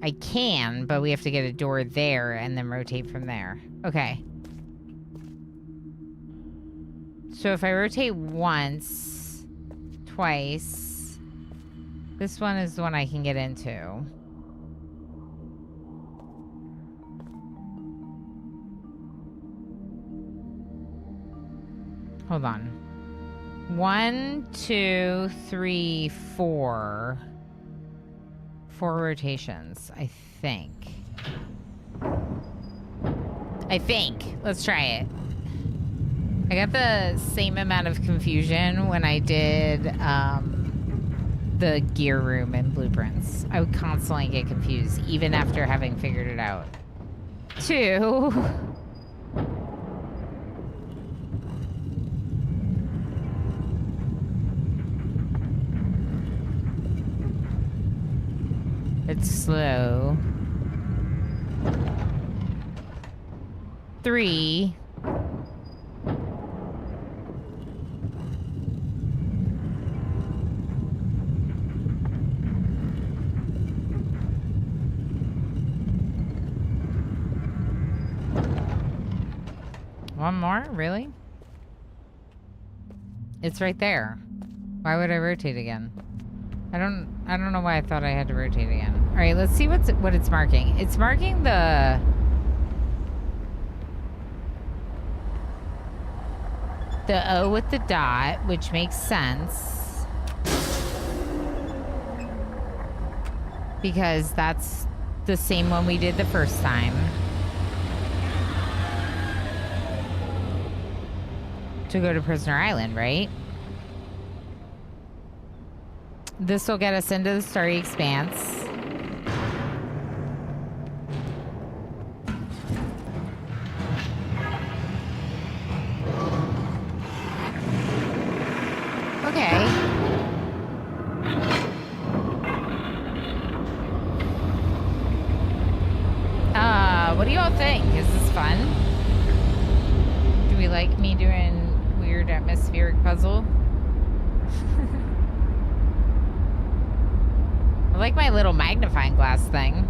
I can, but we have to get a door there and then rotate from there. Okay. So if I rotate once, twice, this one is the one I can get into. Hold on. 1, 2, 3, 4. 4 rotations, I think. Let's try it. I got the same amount of confusion when I did the gear room in Blueprints. I would constantly get confused, even after having figured it out. 2. It's slow. 3. want more? Really? It's right there. Why would I rotate again? I don't know why I thought I had to rotate again. All right, let's see what it's marking. It's marking the O with the dot, which makes sense. Because that's the same one we did the first time. To go to Prisoner Island, right? This will get us into the Starry Expanse. Okay. What do y'all think? Is this fun? Do we like me doing weird atmospheric puzzle? I like my little magnifying glass thing.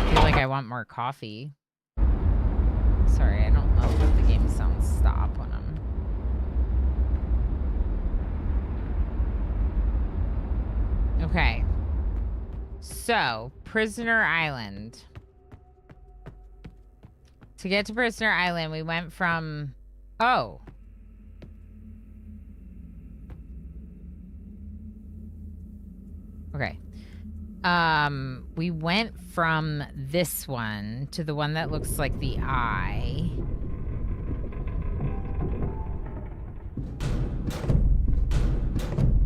I feel like I want more coffee. Sorry, I don't know if the game sounds stop when I'm... Okay. So, Prisoner Island. To get to Prisoner Island, we went from... Oh. Okay. We went from this one to the one that looks like the eye.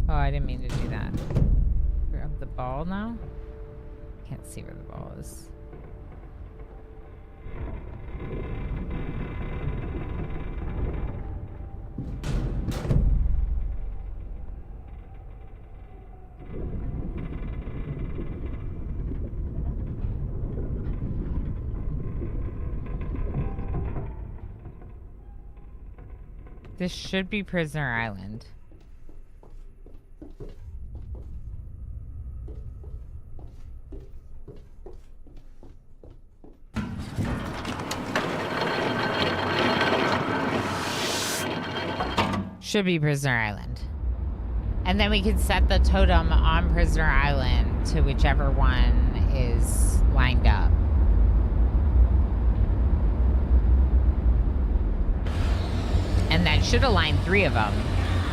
Oh, I didn't mean to do that. Grab the ball now? Can't see where the ball is. This should be Prisoner Island. Should be Prisoner Island. And then we can set the totem on Prisoner Island to whichever one is lined up. And that should align 3 of them.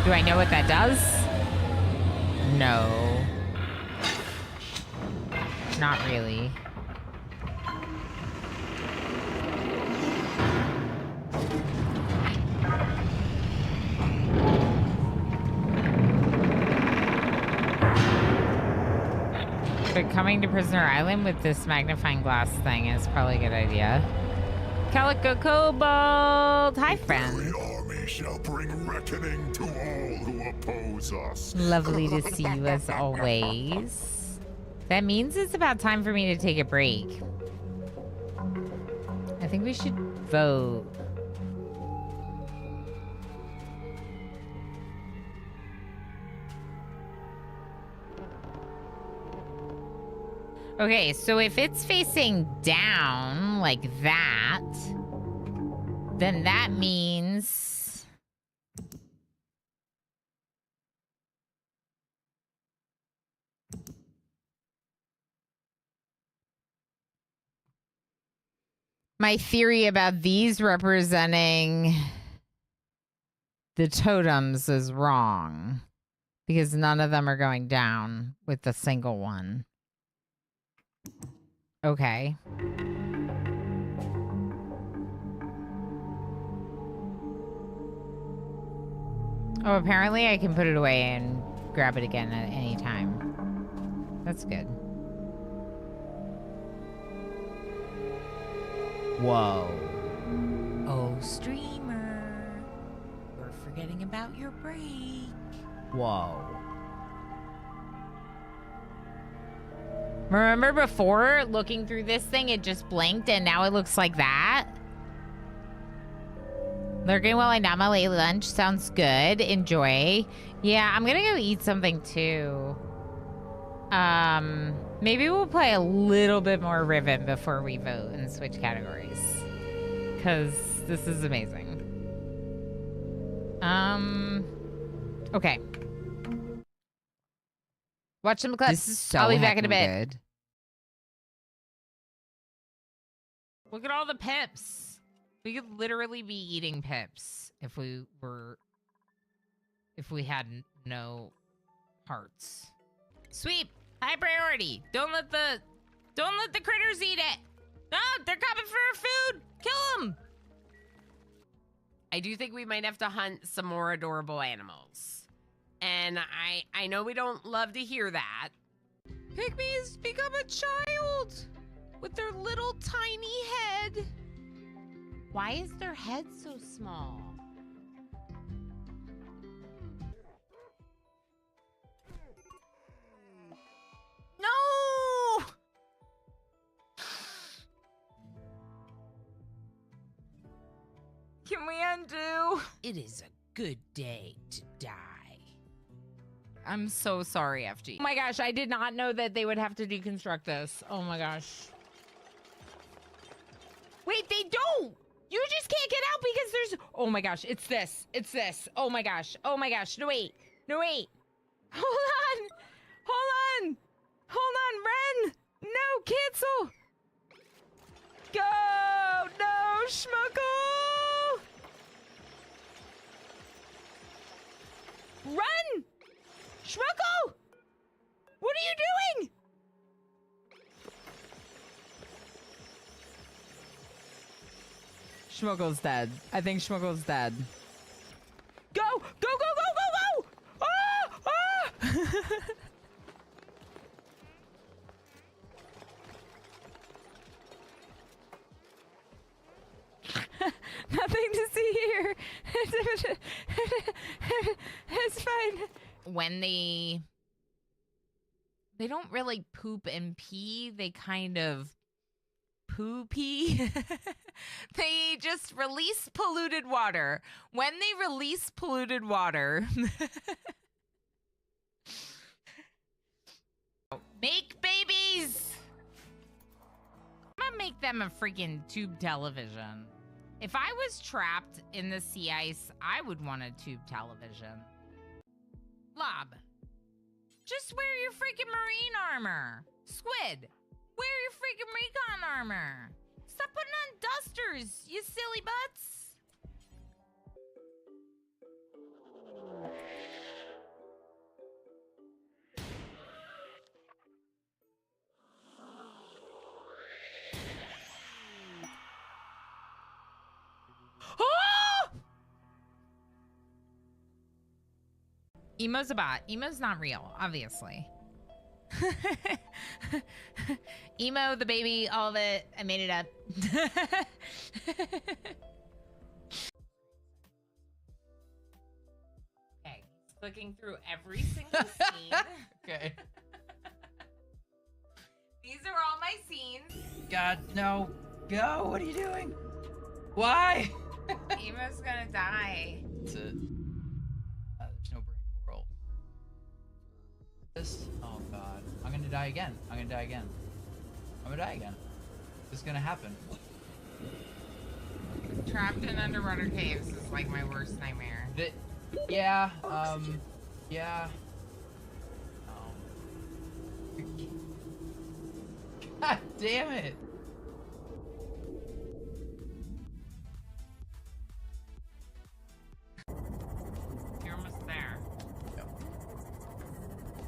Do I know what that does? No. Not really. But coming to Prisoner Island with this magnifying glass thing is probably a good idea. Calico Cobalt! Hi, friend. Every army shall bring reckoning to all who oppose us. Lovely to see you as always. That means it's about time for me to take a break. I think we should vote. Okay, so if it's facing down like that, then that means... My theory about these representing the totems is wrong, because none of them are going down with the single one. Okay. Oh, apparently I can put it away and grab it again at any time. That's good. Whoa. Oh, streamer. We're forgetting about your break. Whoa. Remember before, looking through this thing, it just blinked and now it looks like that? Lurking while I nap my late lunch. Sounds good. Enjoy. Yeah, I'm gonna go eat something too. Maybe we'll play a little bit more Riven before we vote and switch categories. Because this is amazing. Okay. Watch some clips. This is so I'll be back in a heckin' bit. good. Look at all the pips. We could literally be eating pips if we had no hearts. Sweep, high priority. Don't let the critters eat it. No, they're coming for our food. Kill them. I do think we might have to hunt some more adorable animals. And I know we don't love to hear that. Pygmies become a child with their little tiny head. Why is their head so small? No! Can we undo? It is a good day to die. I'm so sorry, FG. Oh my gosh, I did not know that they would have to deconstruct this. Oh my gosh. Wait, they don't! You just can't get out because there's... Oh my gosh, it's this. It's this. Oh my gosh. Oh my gosh. No, wait. No, wait. Hold on. Hold on. Hold on, Ren. No, cancel. Go. No, Schmuckle. Run. Schmuckle. What are you doing? Schmuggle's dead. I think Schmuggle's dead. Go! Go, go, go, go, go! Ah! Ah! Nothing to see here. It's fine. When they don't really poop and pee, they kind of pee. They just release polluted water. When they release polluted water, make babies. I'm gonna make them a freaking tube television. If I was trapped in the sea ice, I would want a tube television. Lob, just wear your freaking marine armor. Squid, wear your freaking recon armor. Stop putting on dusters, you silly butts. Oh! Emo's a bot. Emo's not real, obviously. Emo, the baby, all of it. I made it up. Okay, clicking through every single scene. Okay. These are all my scenes. God, no. Go. What are you doing? Why? Emo's gonna die. That's it. There's no brain coral. This. Oh God. I'm gonna die again. I'm gonna die again. I'm gonna die again. This is gonna happen. Trapped in underwater caves is like my worst nightmare. Yeah. Yeah. God damn it. You're almost there. Yep.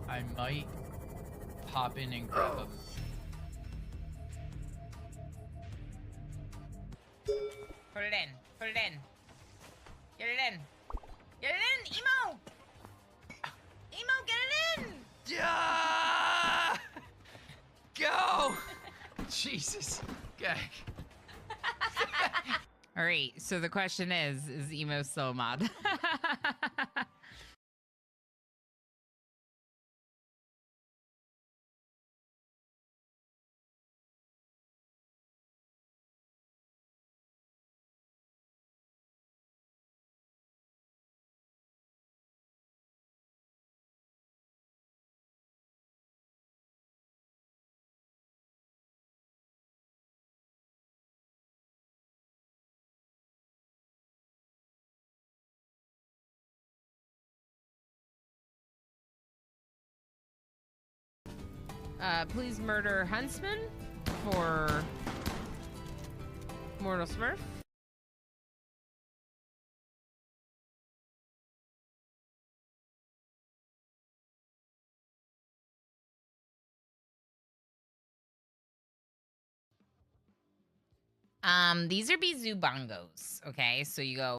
I might pop in and grab him. Put it in. Put it in. Get it in. Get it in, Emo! Emo, get it in! Yeah! Go! Jesus. Okay. All right, so the question is Emo still a mod? Please murder Huntsman for Mortal Smurf. These are Bizoo bongos. Okay, so you go.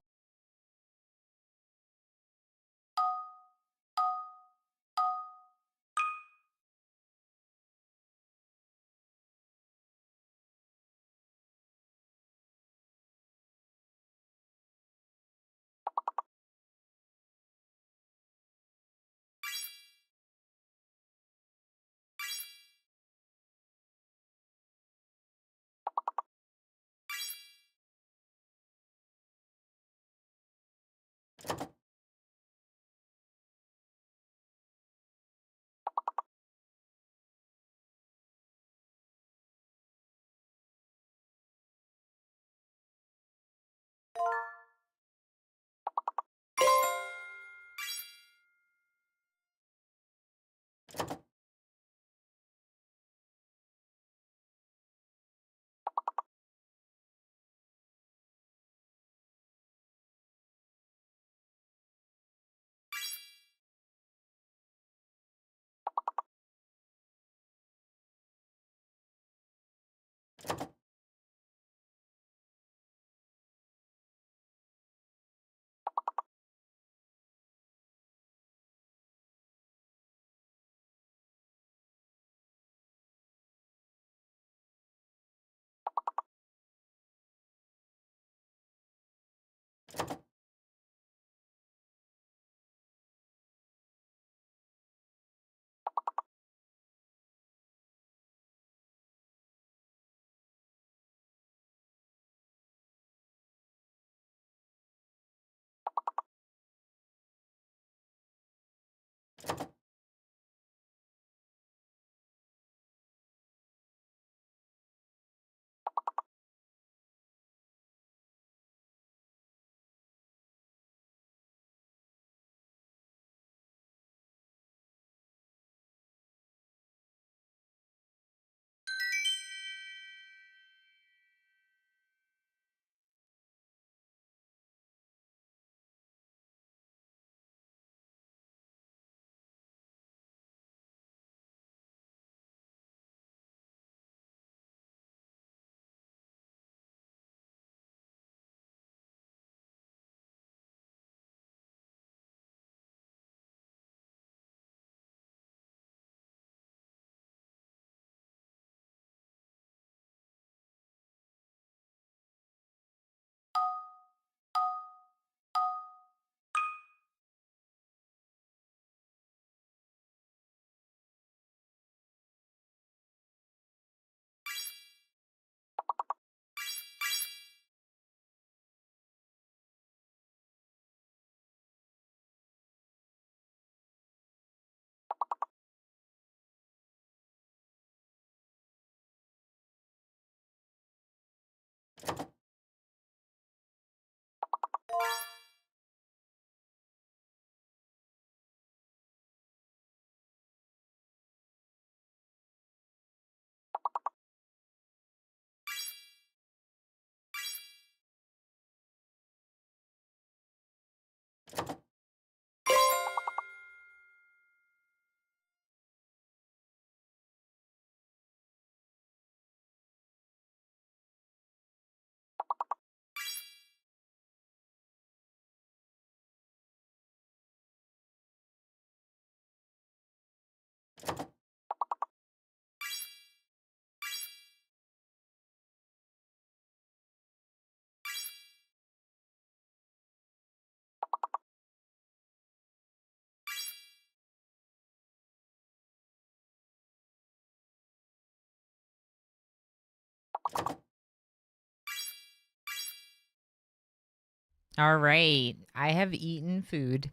All right. I have eaten food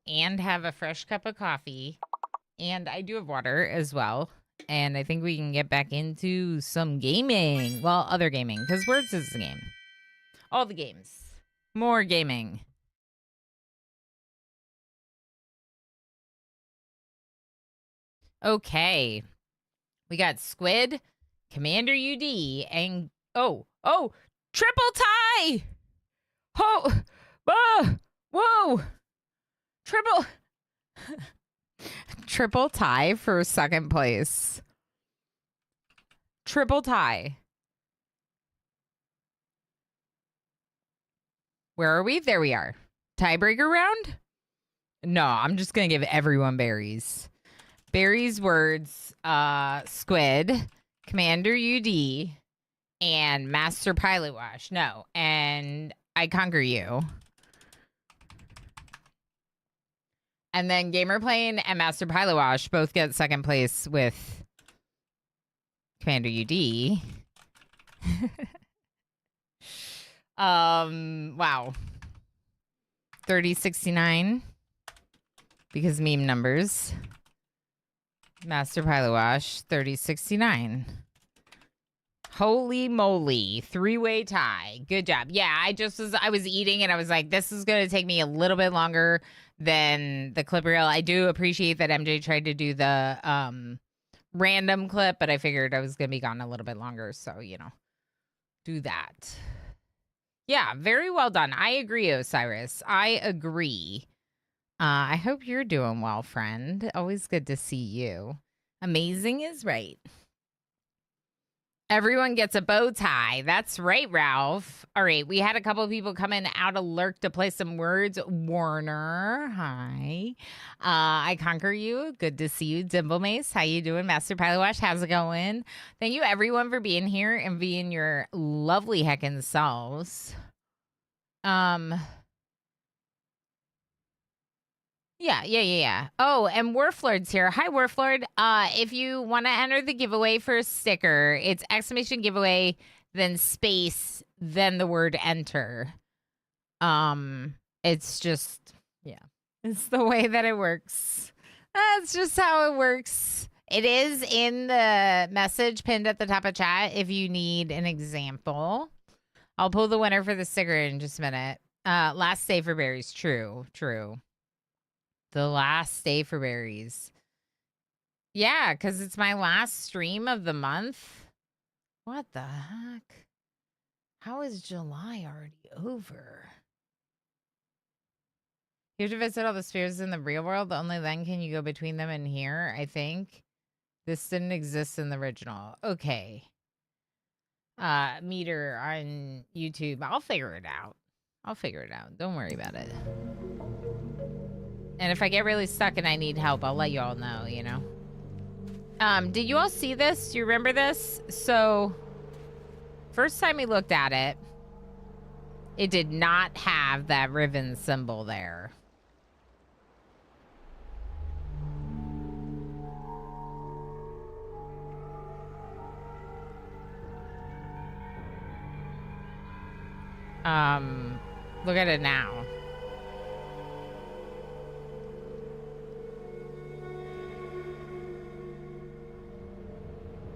and have a fresh cup of coffee. And I do have water as well. And I think we can get back into some gaming. Well, other gaming, because Words is the game. All the games. More gaming. Okay. We got Squid, Commander UD, and triple tie. Whoa, triple tie for second place. Triple tie. Where are we? There we are. Tiebreaker round? No, I'm just going to give everyone berries. Berries, words, Squid, Commander UD, and Master Pilot Wash. No, and I Conquer You. And then Gamer Plane and Master Pilot Wash both get second place with Commander UD. Wow. 3069 because meme numbers. Master Pilot Wash 3069. Holy moly, 3-way tie. Good job. Yeah, I was eating and I was like, this is going to take me a little bit longer than the clip reel. I do appreciate that MJ tried to do the random clip, but I figured I was going to be gone a little bit longer, so, do that. Yeah, very well done. I agree, Osiris. I agree. I hope you're doing well, friend. Always good to see you. Amazing is right. Everyone gets a bow tie. That's right, Ralph. All right, we had a couple of people come in out of lurk to play some words. Warner, hi. I Conquer You. Good to see you. Dimple Mace, how you doing? Master Pilot Wash, how's it going? Thank you, everyone, for being here and being your lovely heckin' selves. Yeah. Oh, and Warflord's here. Hi, Warflord. If you want to enter the giveaway for a sticker, it's exclamation giveaway, then space, then the word enter. It's just, it's the way that it works. That's just how it works. It is in the message pinned at the top of chat if you need an example. I'll pull the winner for the sticker in just a minute. Last day for berries. True. The last day for berries. Yeah, because it's my last stream of the month. What the heck? How is July already over? You have to visit all the spheres in the real world. Only then can you go between them and here, I think. This didn't exist in the original. Okay. Meter on YouTube. I'll figure it out. Don't worry about it. And if I get really stuck and I need help, I'll let you all know, Did you all see this? Do you remember this? So, first time we looked at it, it did not have that Riven symbol there. Look at it now.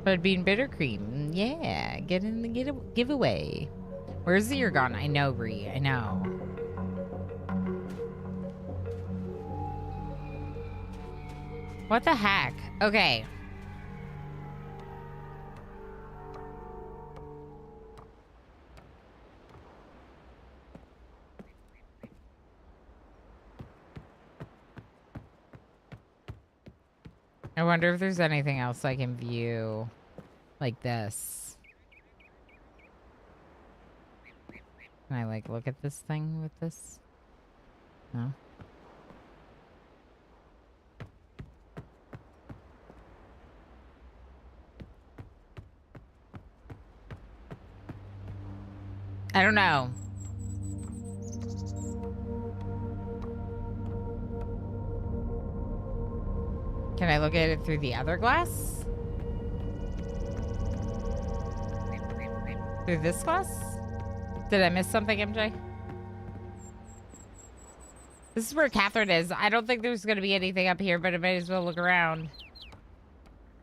But bean bitter cream, yeah. Get in the giveaway. Where's the year gone? I know, Bree. I know. What the heck? Okay. I wonder if there's anything else I can view like this. Can I like look at this thing with this? No? I don't know. Can I look at it through the other glass? Through this glass? Did I miss something, MJ? This is where Catherine is. I don't think there's going to be anything up here, but I might as well look around.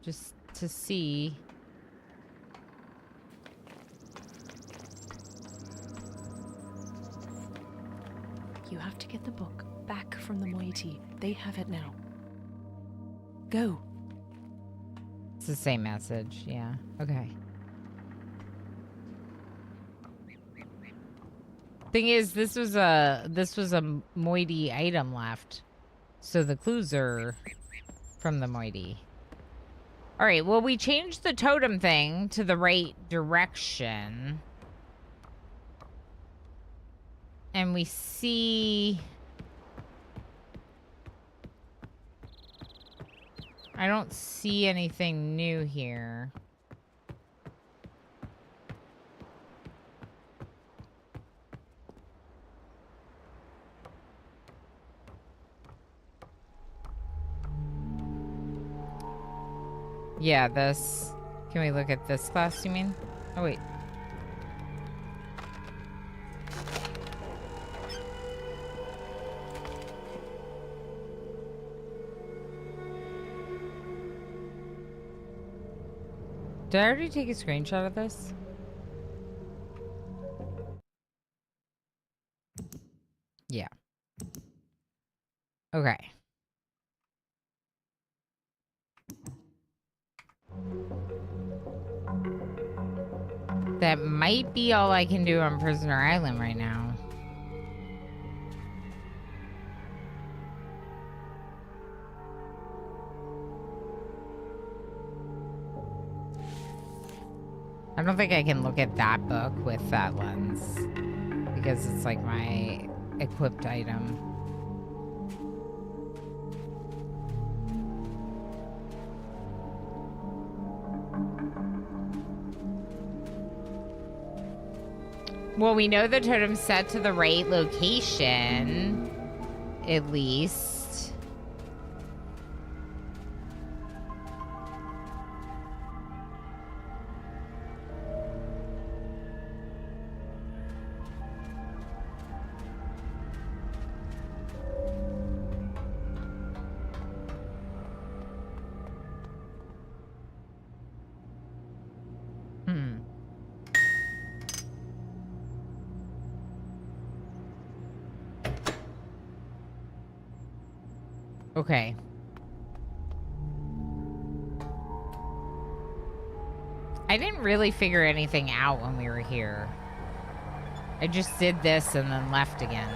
Just to see. You have to get the book back from the moiety. They have it now. Go. It's the same message. Yeah. Okay. Thing is, this was a moiety item left. So the clues are from the moiety. All right, well, we changed the totem thing to the right direction. And we see... I don't see anything new here. Yeah, this. Can we look at this class, you mean? Oh, wait. Did I already take a screenshot of this? Yeah. Okay. That might be all I can do on Prisoner Island right now. I don't think I can look at that book with that lens because it's like my equipped item. Well, we know the totem's set to the right location, at least. Okay. I didn't really figure anything out when we were here. I just did this and then left again.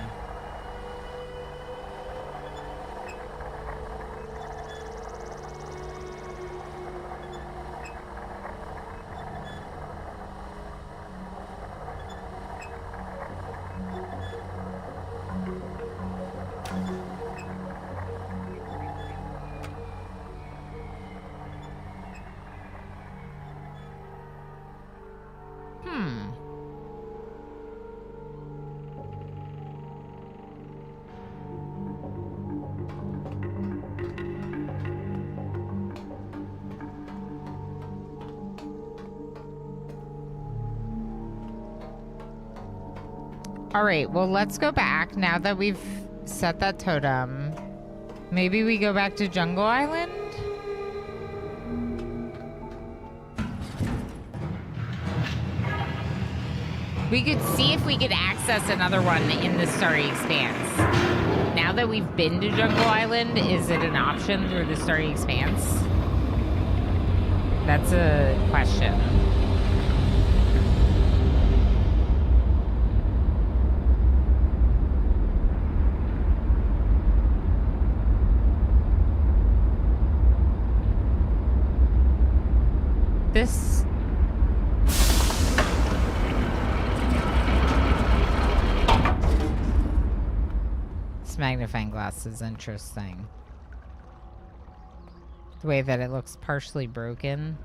All right, well, let's go back now that we've set that totem. Maybe we go back to Jungle Island? We could see if we could access another one in the Starry Expanse. Now that we've been to Jungle Island, is it an option through the Starry Expanse? That's a question. This magnifying glass is interesting. The way that it looks partially broken.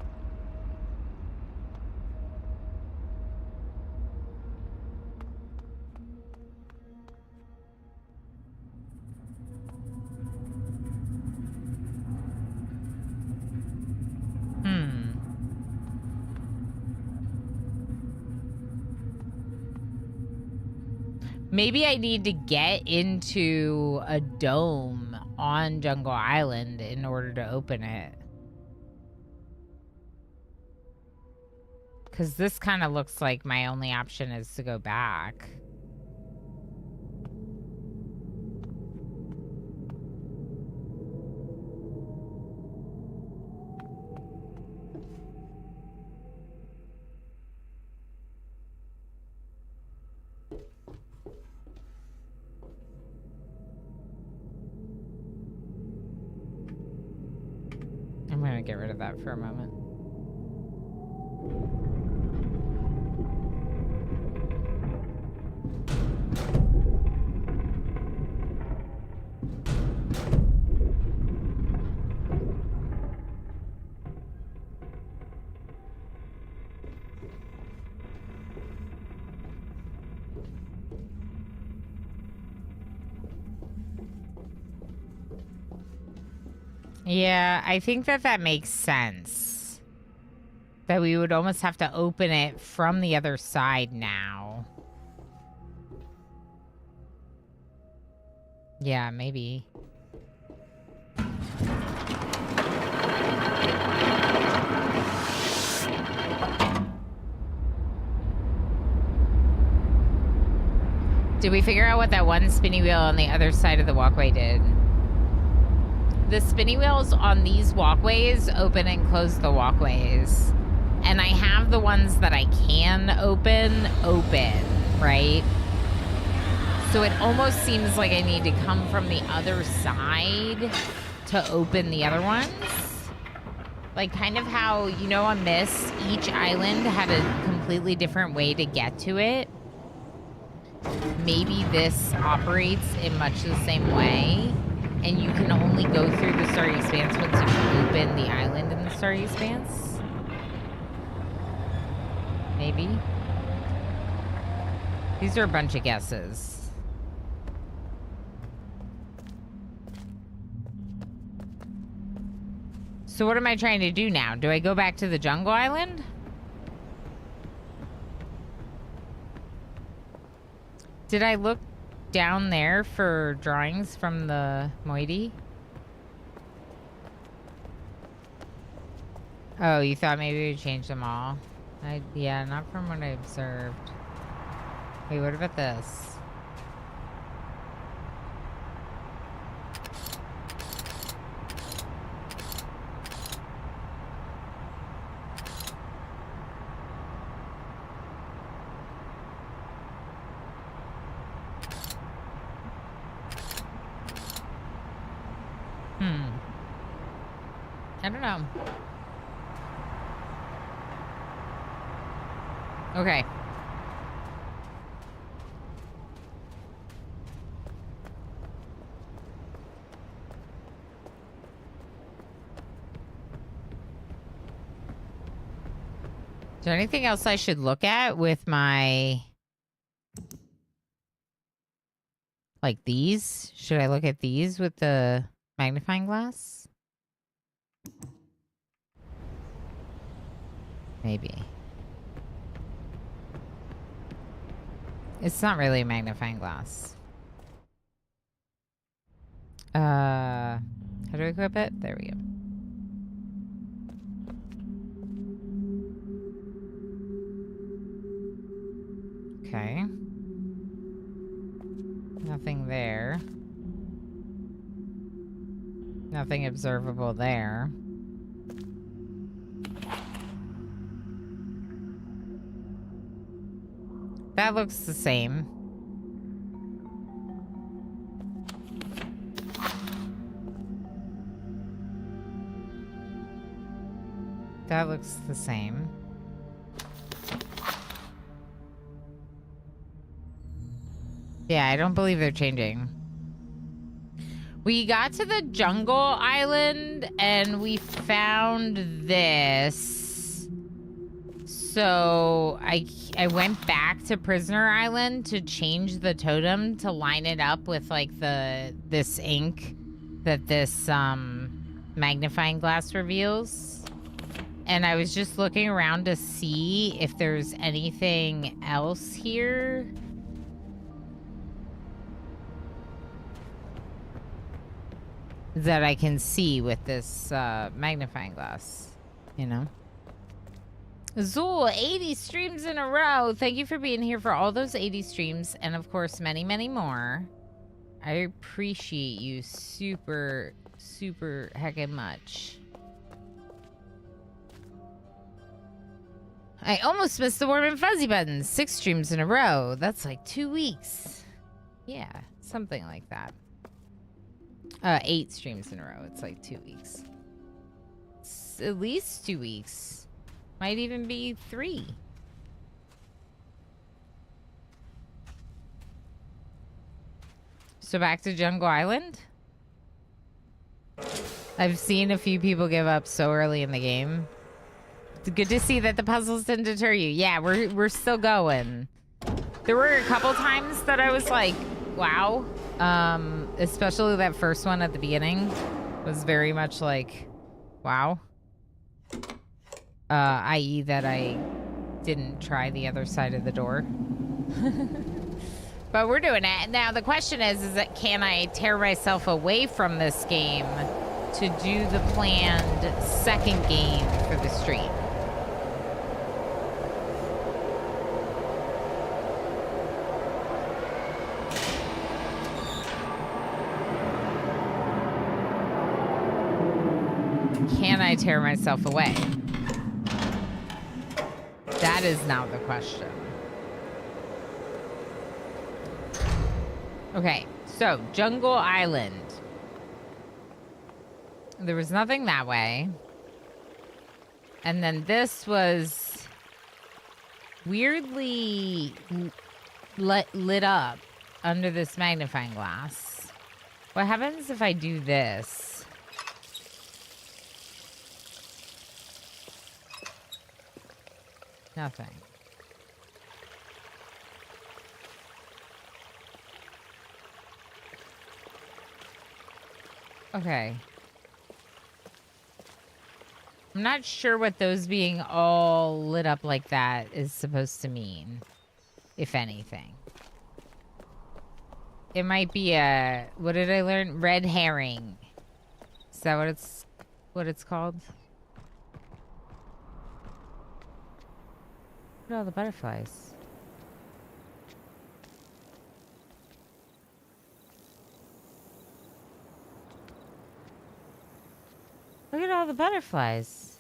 Maybe I need to get into a dome on Jungle Island in order to open it. Because this kind of looks like my only option is to go back. gonna get rid of that for a moment. Yeah, I think that makes sense. That we would almost have to open it from the other side now. Yeah, maybe. Did we figure out what that one spinny wheel on the other side of the walkway did? The spinny wheels on these walkways open and close the walkways. And I have the ones that I can open, right? So it almost seems like I need to come from the other side to open the other ones. Like kind of how, you know, on Myst, each island had a completely different way to get to it. Maybe this operates in much the same way. And you can only go through the Starry Expanse once you open the island in the Starry Expanse. Maybe. These are a bunch of guesses. So what am I trying to do now? Do I go back to the jungle island? Did I look down there for drawings from the moiety? Oh, you thought maybe we'd change them all? Yeah, not from what I observed. Wait, what about this? I don't know. Okay. Is there anything else I should look at with my... Like these? Should I look at these with the magnifying glass? Maybe. It's not really a magnifying glass. How do I equip it? There we go. Okay. Nothing there. Nothing observable there. That looks the same. That looks the same. Yeah, I don't believe they're changing. We got to the jungle island and we found this. So I went back to Prisoner Island to change the totem to line it up with like this ink that this magnifying glass reveals. And I was just looking around to see if there's anything else here. That I can see with this magnifying glass, you know? Zool, 80 streams in a row. Thank you for being here for all those 80 streams. And of course, many, many more. I appreciate you super, super heckin' much. I almost missed the warm and fuzzy button. 6 streams in a row. That's like 2 weeks. Yeah, something like that. 8 streams in a row. It's like 2 weeks. it's at least 2 weeks. Might even be 3. So back to Jungle Island. I've seen a few people give up so early in the game. It's good to see that the puzzles didn't deter you. Yeah, we're still going. There were a couple times that I was like, wow. Especially that first one at the beginning was very much like, wow. I.e. that I didn't try the other side of the door. But we're doing it. Now the question is that can I tear myself away from this game to do the planned second game for the stream? Can I tear myself away? That is now the question. Okay, so Jungle Island. There was nothing that way. And then this was weirdly lit up under this magnifying glass. What happens if I do this? Nothing. Okay. I'm not sure what those being all lit up like that is supposed to mean, if anything. It might be a, what did I learn? Red herring. Is that what it's called? Look at all the butterflies. Look at all the butterflies.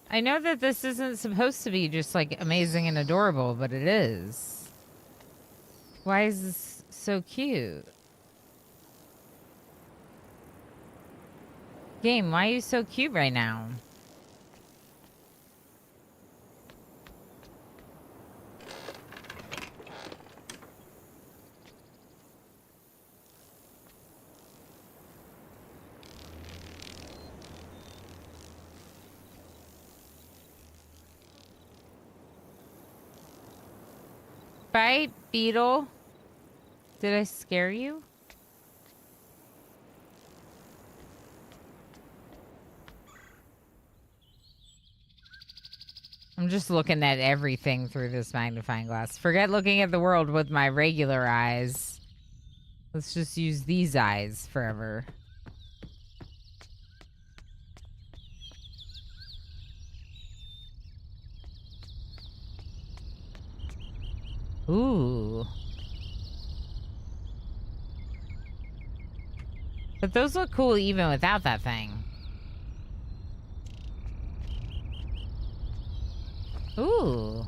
I know that this isn't supposed to be just like amazing and adorable, but it is. Why is this so cute? Game, why are you so cute right now? Right, beetle? Did I scare you? I'm just looking at everything through this magnifying glass. Forget looking at the world with my regular eyes. Let's just use these eyes forever. Ooh. But those look cool even without that thing. Ooh.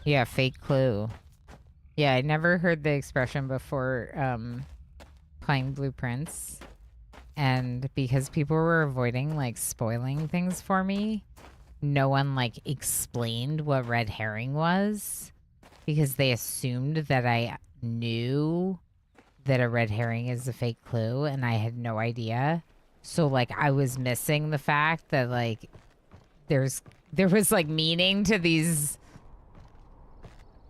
Yeah, fake clue. Yeah, I never heard the expression before playing Blueprints. And because people were avoiding like spoiling things for me, no one like explained what red herring was because they assumed that I knew that a red herring is a fake clue and I had no idea. So like I was missing the fact that like there was like meaning to these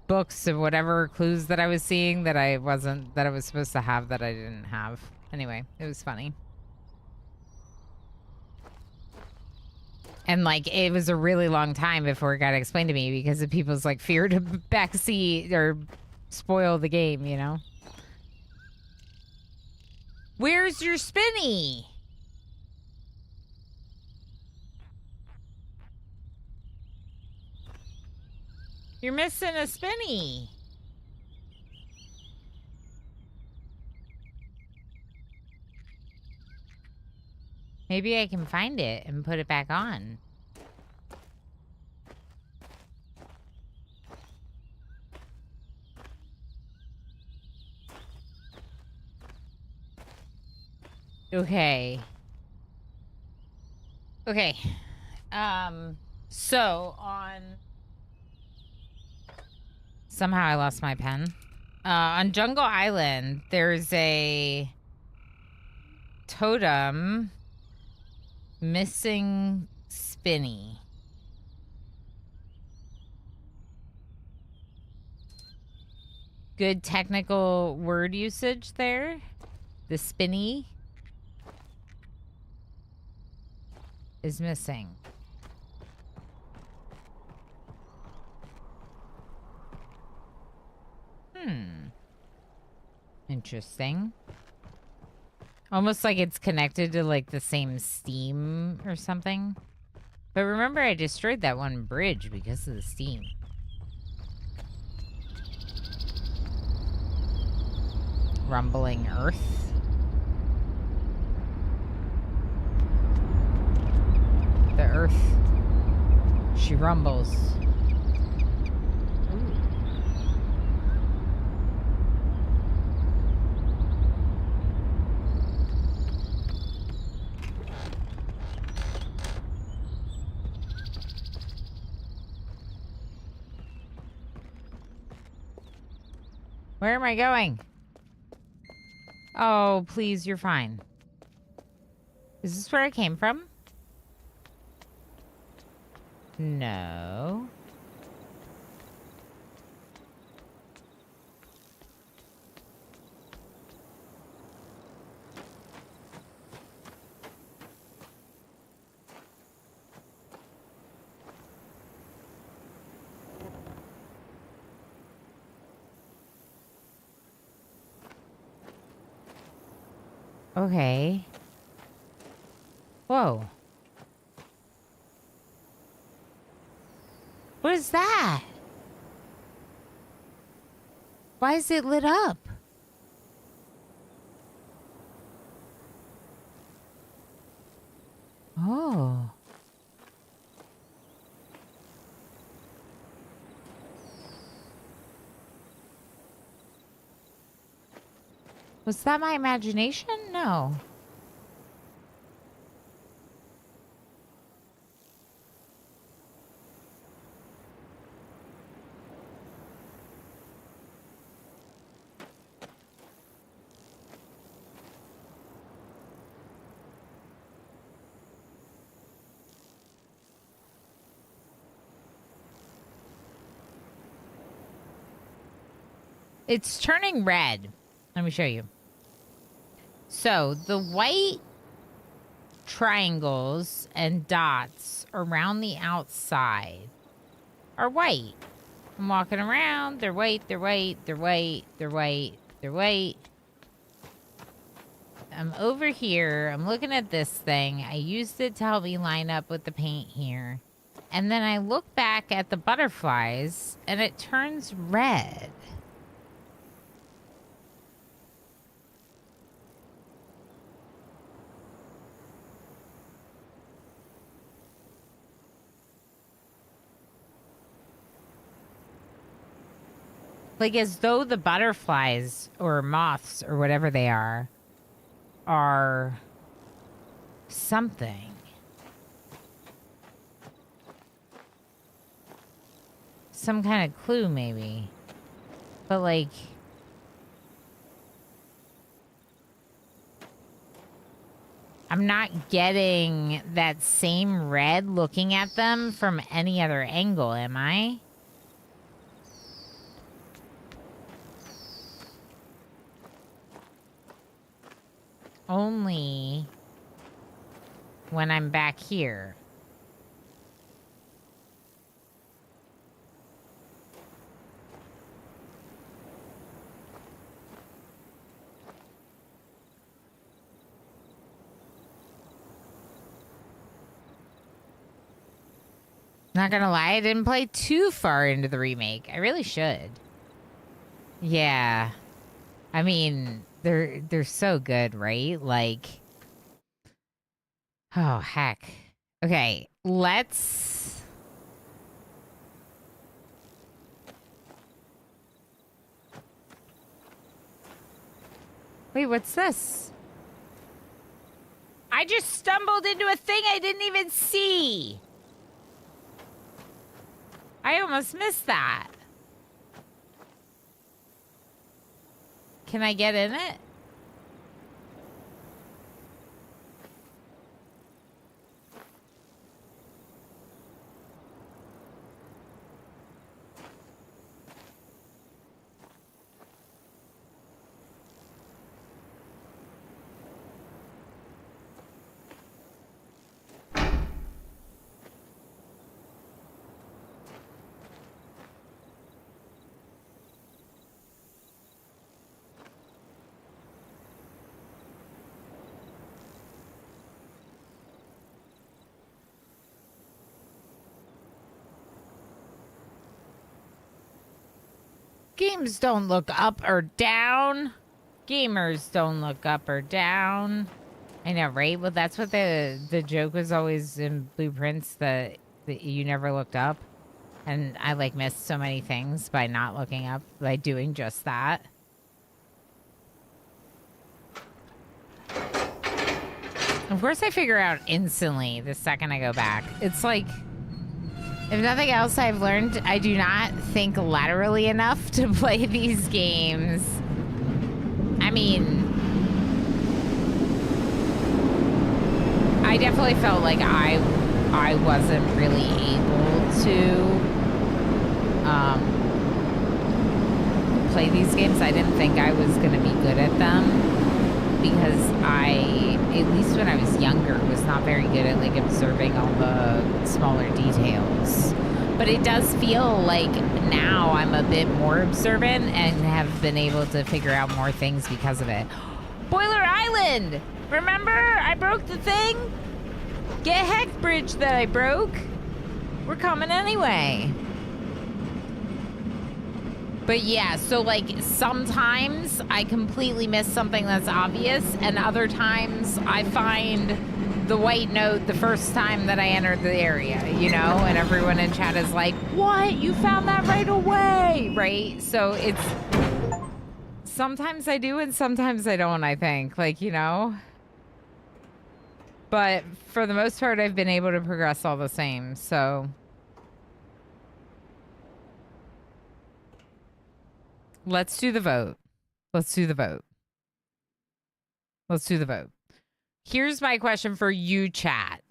books of whatever clues that I was seeing that I was supposed to have that I didn't have. Anyway, it was funny. And like it was a really long time before it got explained to me because of people's like fear to backseat or spoil the game, you know? Where's your spinny? You're missing a spinny. Maybe I can find it and put it back on. Okay. Okay. So on... Somehow I lost my pen. On Jungle Island, there's a totem missing Spinny. Good technical word usage there. The Spinny is missing. Interesting. Almost like it's connected to like the same steam or something. But remember, I destroyed that one bridge because of the steam. Rumbling earth. The earth. She rumbles. Where am I going? Oh, please, you're fine. Is this where I came from? No. Okay. Whoa. What is that? Why is it lit up? Oh. Was that my imagination? No. It's turning red. Let me show you. So the white triangles and dots around the outside are white. I'm walking around. They're white, they're white, they're white, they're white, they're white. I'm over here. I'm looking at this thing. I used it to help me line up with the paint here. And then I look back at the butterflies and it turns red. Like as though the butterflies or moths or whatever they are something. Some kind of clue maybe. But like... I'm not getting that same red looking at them from any other angle, am I? Only when I'm back here. Not gonna lie, I didn't play too far into the remake. I really should. Yeah. I mean, they're so good, right? Like Oh, heck. Okay, let's... Wait, what's this? I just stumbled into a thing I didn't even see. I almost missed that. Can I get in it? Games don't look up or down. Gamers don't look up or down. I know, right? Well, that's what the joke was always in Blueprints, that you never looked up. And I, like, missed so many things by not looking up, by doing just that. Of course I figure out instantly the second I go back. It's like... If nothing else I've learned, I do not think laterally enough to play these games. I mean, I definitely felt like I wasn't really able to play these games. I didn't think I was going to be good at them because I, at least when I was younger, was not very good at like observing all the smaller details. But it does feel like now I'm a bit more observant and have been able to figure out more things because of it. Boiler Island! Remember? I broke the thing? Get heck bridge that I broke. We're coming anyway. But yeah, so like sometimes I completely miss something that's obvious, and other times I find the white note the first time that I entered the area, you know? And everyone in chat is like, what? You found that right away, right? So it's... Sometimes I do and sometimes I don't, I think. Like, you know? But for the most part, I've been able to progress all the same, so... Let's do the vote. Let's do the vote. Let's do the vote. Here's my question for you, chat.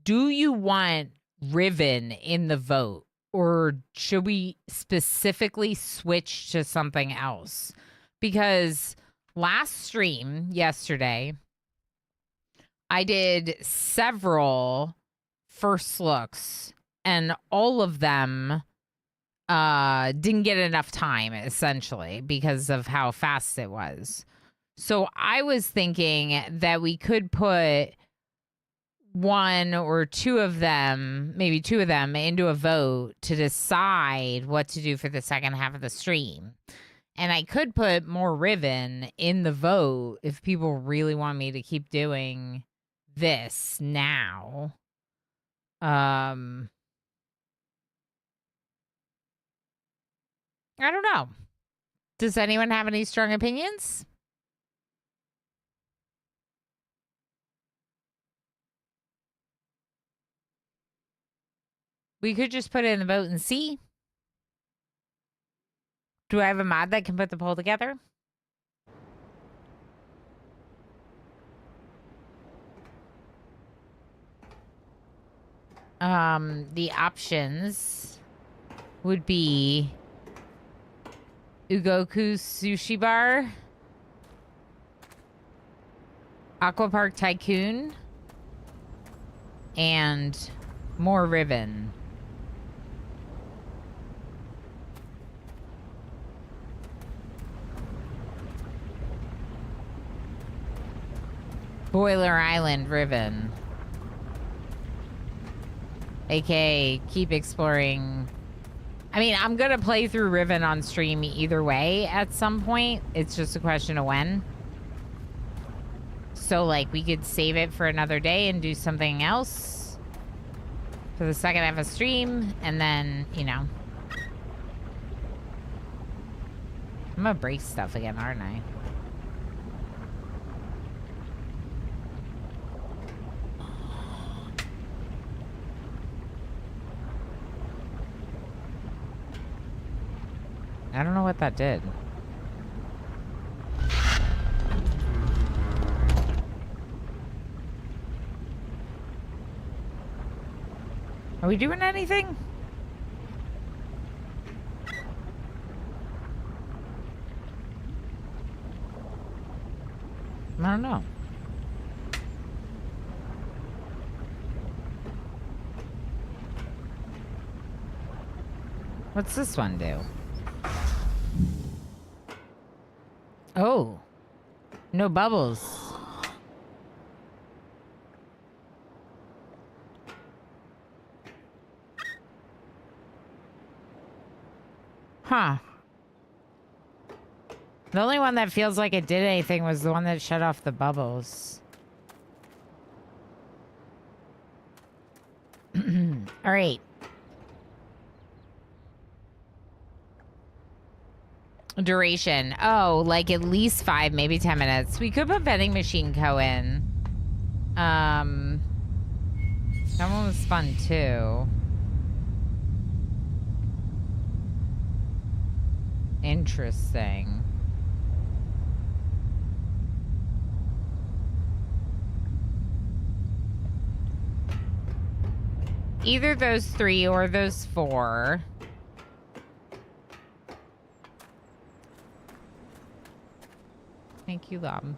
Do you want Riven in the vote? Or should we specifically switch to something else? Because last stream, yesterday, I did several first looks, and all of them didn't get enough time, essentially, because of how fast it was. So I was thinking that we could put one or two of them, maybe two of them, into a vote to decide what to do for the second half of the stream. And I could put more Riven in the vote if people really want me to keep doing this now. I don't know. Does anyone have any strong opinions? We could just put it in the vote and see. Do I have a mod that can put the poll together? The options would be Ugoku Sushi Bar, Aqua Park Tycoon, and more Riven. Boiler Island Riven. AKA keep exploring. I mean, I'm going to play through Riven on stream either way at some point. It's just a question of when. So, like, we could save it for another day and do something else for the second half of stream, and then, you know. I'm gonna break stuff again, aren't I? I don't know what that did. Are we doing anything? I don't know. What's this one do? Oh. No bubbles. Huh. The only one that feels like it did anything was the one that shut off the bubbles. All right. Duration. Oh, like at least 5, maybe 10 minutes. We could put vending machine co in. That one was fun too. Interesting. Either those 3 or those 4. Thank you, Lob.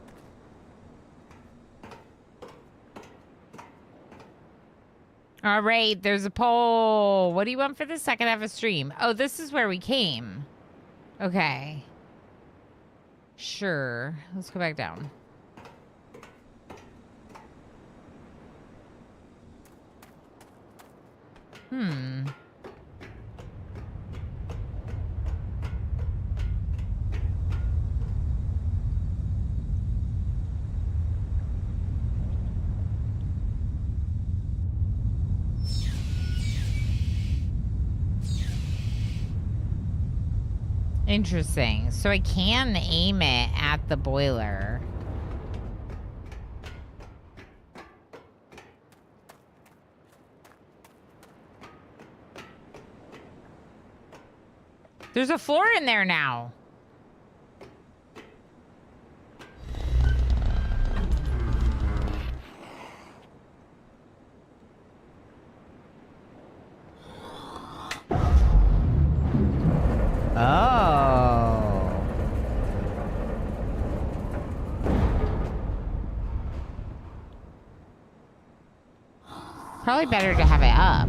All right, there's a poll. What do you want for the second half of stream? Oh, this is where we came. Okay. Sure. Let's go back down. Interesting. So I can aim it at the boiler. There's a floor in there now. Oh. Probably better to have it up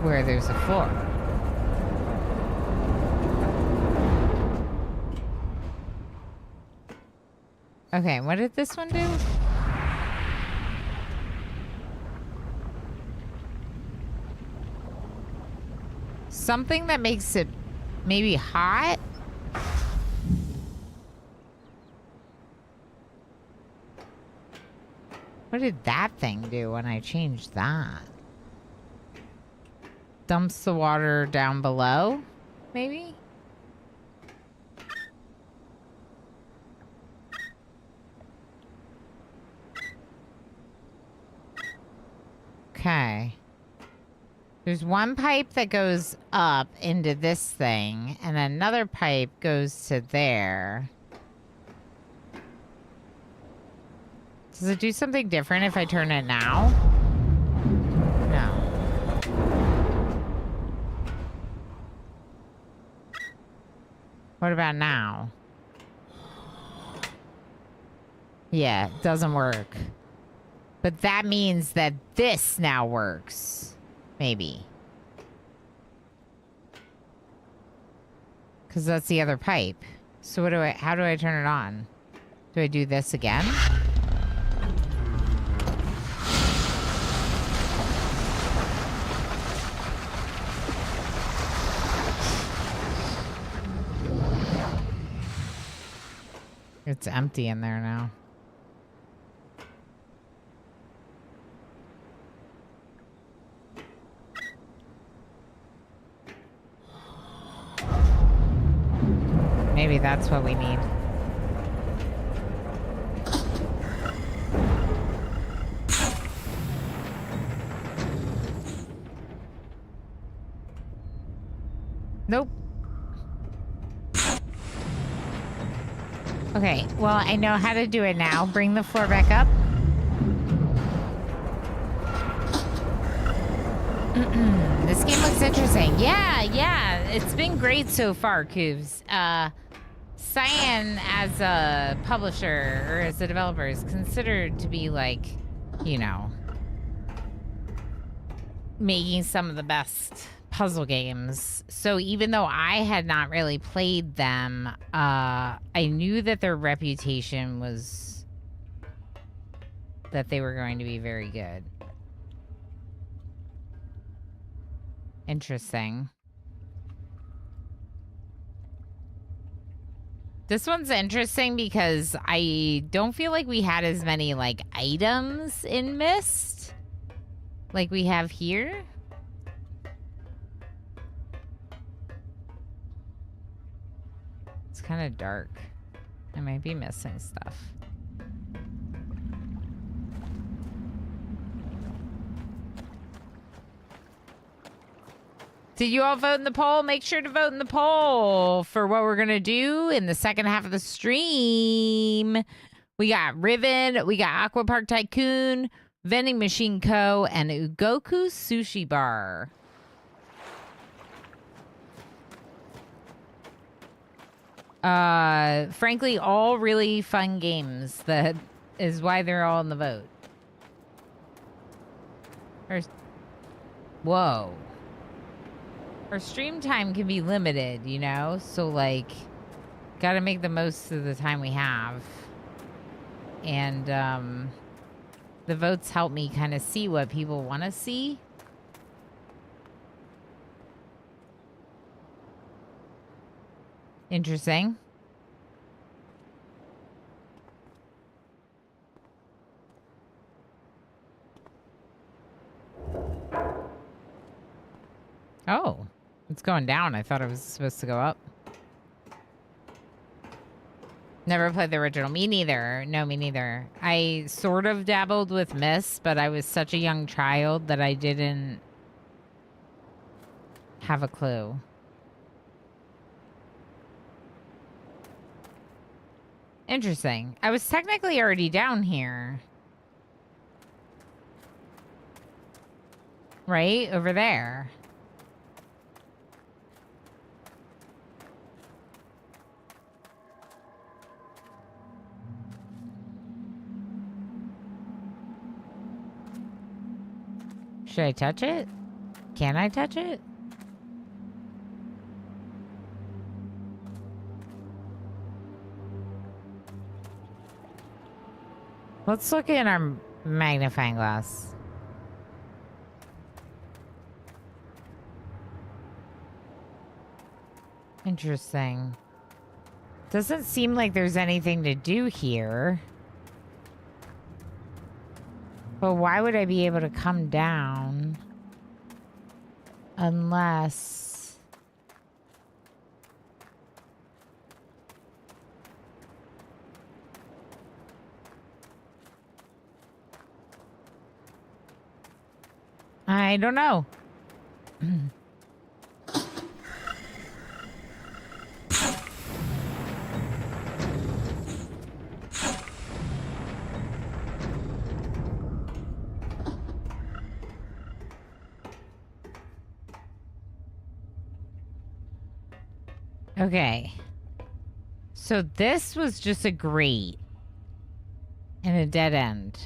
where there's a floor. Okay, what did this one do? Something that makes it maybe hot? What did that thing do when I changed that? Dumps the water down below, maybe? Okay. There's one pipe that goes up into this thing, and another pipe goes to there. Does it do something different if I turn it now? No. What about now? Yeah, it doesn't work. But that means that this now works. Maybe. Because that's the other pipe. So what do I, how do I turn it on? Do I do this again? It's empty in there now. Maybe that's what we need. Nope. Okay, well, I know how to do it now. Bring the floor back up. This game looks interesting. Yeah. It's been great so far, Coobs. Cyan, as a publisher or as a developer, is considered to be like, you know, making some of the best puzzle games. So even though I had not really played them, I knew that their reputation was that they were going to be very good. Interesting. This one's interesting because I don't feel like we had as many like items in Myst like we have here. It's kind of dark. I might be missing stuff. Did you all vote in the poll? Make sure to vote in the poll for what we're going to do in the second half of the stream. We got Riven, we got Aqua Park Tycoon, Vending Machine Co., and Ugoku Sushi Bar. Frankly, all really fun games. That is why they're all in the vote. Whoa. Our stream time can be limited, you know? So, like, gotta make the most of the time we have. And, the votes help me kind of see what people want to see. Interesting. Oh, it's going down. I thought it was supposed to go up. Never played the original. Me neither. No, me neither. I sort of dabbled with Myst, but I was such a young child that I didn't have a clue. Interesting. I was technically already down here. Right? Over there. Should I touch it? Can I touch it? Let's look in our magnifying glass. Interesting. Doesn't seem like there's anything to do here. But why would I be able to come down? Unless... I don't know. Okay. So this was just a grate and a dead end.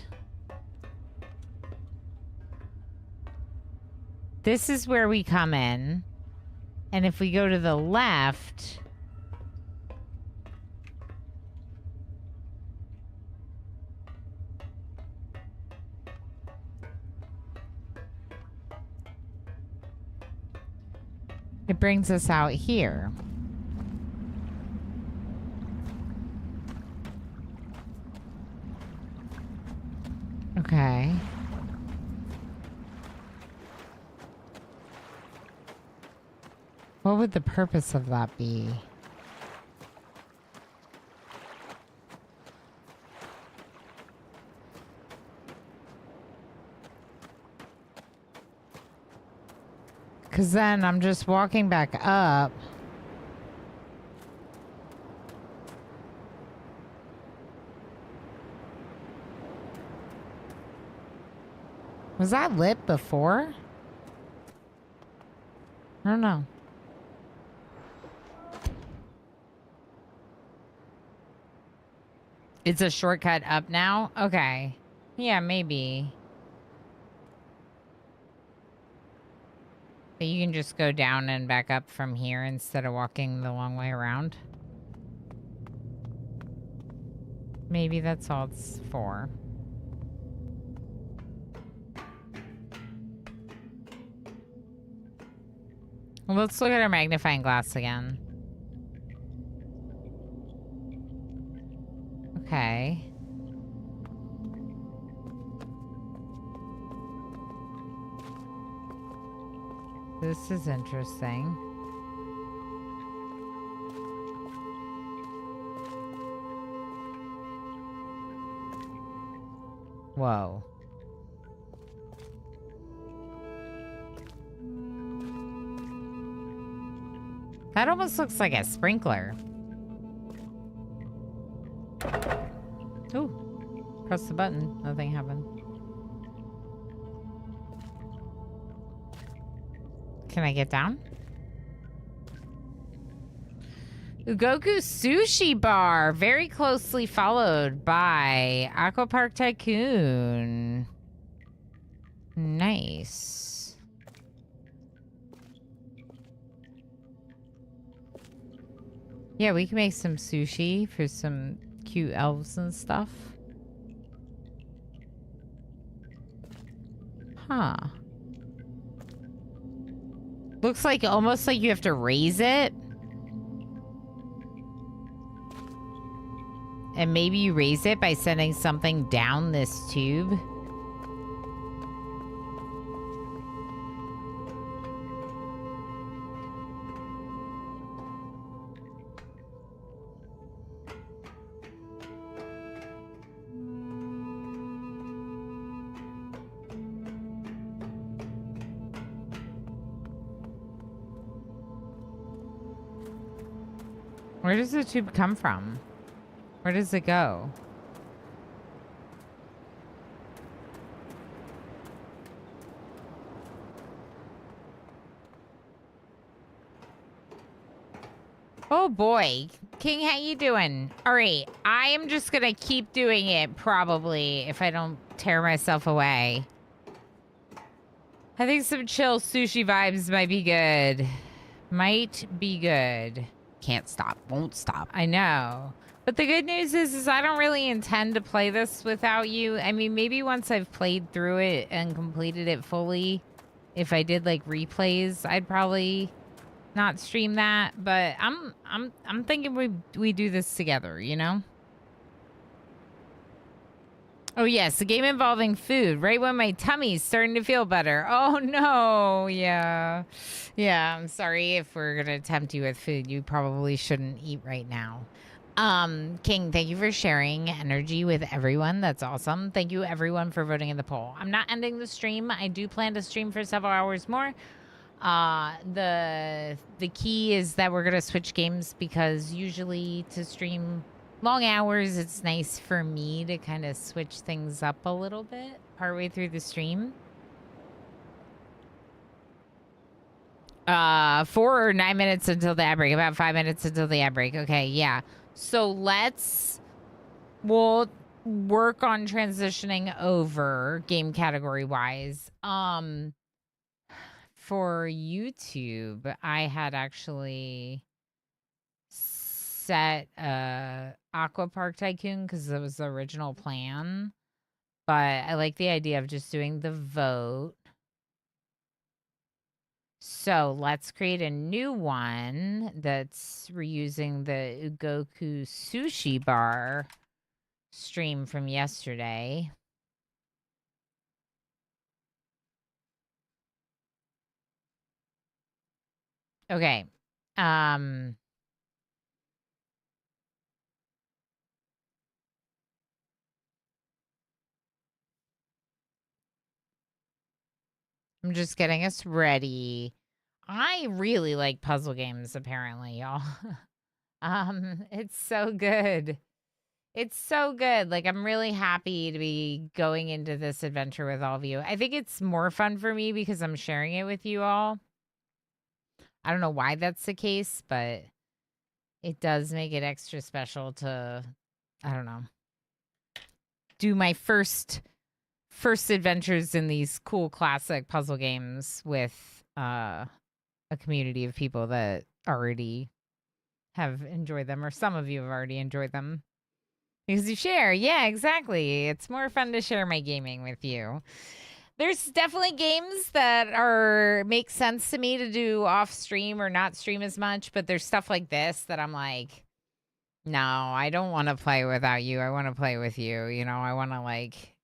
This is where we come in. And if we go to the left... it brings us out here. Okay. What would the purpose of that be? Because then I'm just walking back up. Was that lit before? I don't know. It's a shortcut up now? Okay. Yeah, maybe. But you can just go down and back up from here instead of walking the long way around. Maybe that's all it's for. Well, let's look at our magnifying glass again. Okay. This is interesting. Whoa. That almost looks like a sprinkler. Ooh. Press the button. Nothing happened. Can I get down? Ugoku Sushi Bar. Very closely followed by Aqua Park Tycoon. Nice. Yeah, we can make some sushi for some cute elves and stuff. Huh. Looks like almost like you have to raise it. And maybe you raise it by sending something down this tube. Where does the tube come from? Where does it go? Oh boy. King, how you doing? All right. I am just going to keep doing it probably if I don't tear myself away. I think some chill sushi vibes might be good. Might be good. Can't stop. Won't stop. I know. But the good news is I don't really intend to play this without you. I mean, maybe once I've played through it and completed it fully, if I did like replays, I'd probably not stream that. But I'm thinking we do this together, you know? Oh yes, a game involving food, right when my tummy's starting to feel better. Oh no, yeah. Yeah, I'm sorry if we're gonna tempt you with food. You probably shouldn't eat right now. King, thank you for sharing energy with everyone. That's awesome. Thank you everyone for voting in the poll. I'm not ending the stream. I do plan to stream for several hours more. The key is that we're gonna switch games because usually to stream long hours, it's nice for me to kind of switch things up a little bit partway through the stream. 4 or 9 minutes until the ad break. About 5 minutes until the ad break. Okay, yeah. So we'll work on transitioning over game category wise. For YouTube, I had actually set Aqua Park Tycoon because that was the original plan. But I like the idea of just doing the vote. So let's create a new one that's reusing the Ugoku Sushi Bar stream from yesterday. Okay. I'm just getting us ready. I really like puzzle games, apparently, y'all. It's so good. It's so good. Like, I'm really happy to be going into this adventure with all of you. I think it's more fun for me because I'm sharing it with you all. I don't know why that's the case, but it does make it extra special to, I don't know, do my first adventures in these cool classic puzzle games with a community of people that already have enjoyed them, or some of you have already enjoyed them. Because you share. Yeah, exactly. It's more fun to share my gaming with you. There's definitely games that make sense to me to do off stream or not stream as much, but there's stuff like this that I'm like, no, I don't want to play without you. I want to play with you. You know, I want to like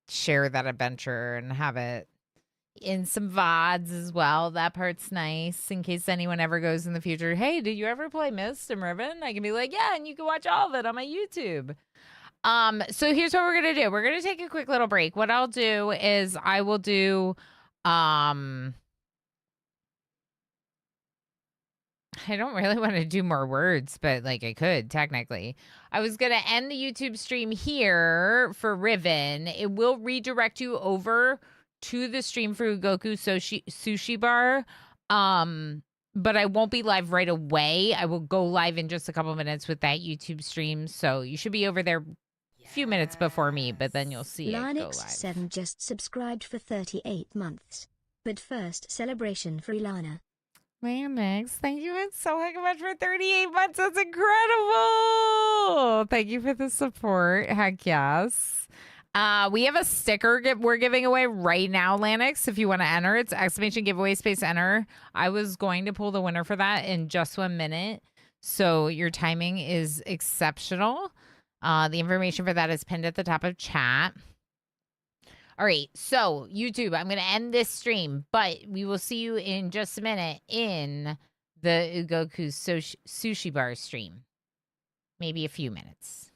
share that adventure and have it in some VODs as well. That part's nice in case anyone ever goes in the future. Hey, did you ever play Mist and Riven? I can be like, yeah, and you can watch all of it on my YouTube. So here's what we're gonna do. We're gonna take a quick little break. What I'll do is I will do I don't really want to do more words, but like I could technically. I was going to end the YouTube stream here for Riven. It will redirect you over to the stream for Goku Sushi Bar. But I won't be live right away. I will go live in just a couple minutes with that YouTube stream. So you should be over there a few minutes before me, but then you'll see it go live. Linux7 just subscribed for 38 months. But first, celebration for Ilana. Landix, thank you so much for 38 months. That's incredible. Thank you for the support. Heck yes. We have a sticker we're giving away right now, Lanix. If you want to enter, it's exclamation giveaway space enter. I was going to pull the winner for that in just 1 minute. So your timing is exceptional. The information for that is pinned at the top of chat. All right, so YouTube, I'm going to end this stream, but we will see you in just a minute in the Ugoku Sushi Bar stream. Maybe a few minutes.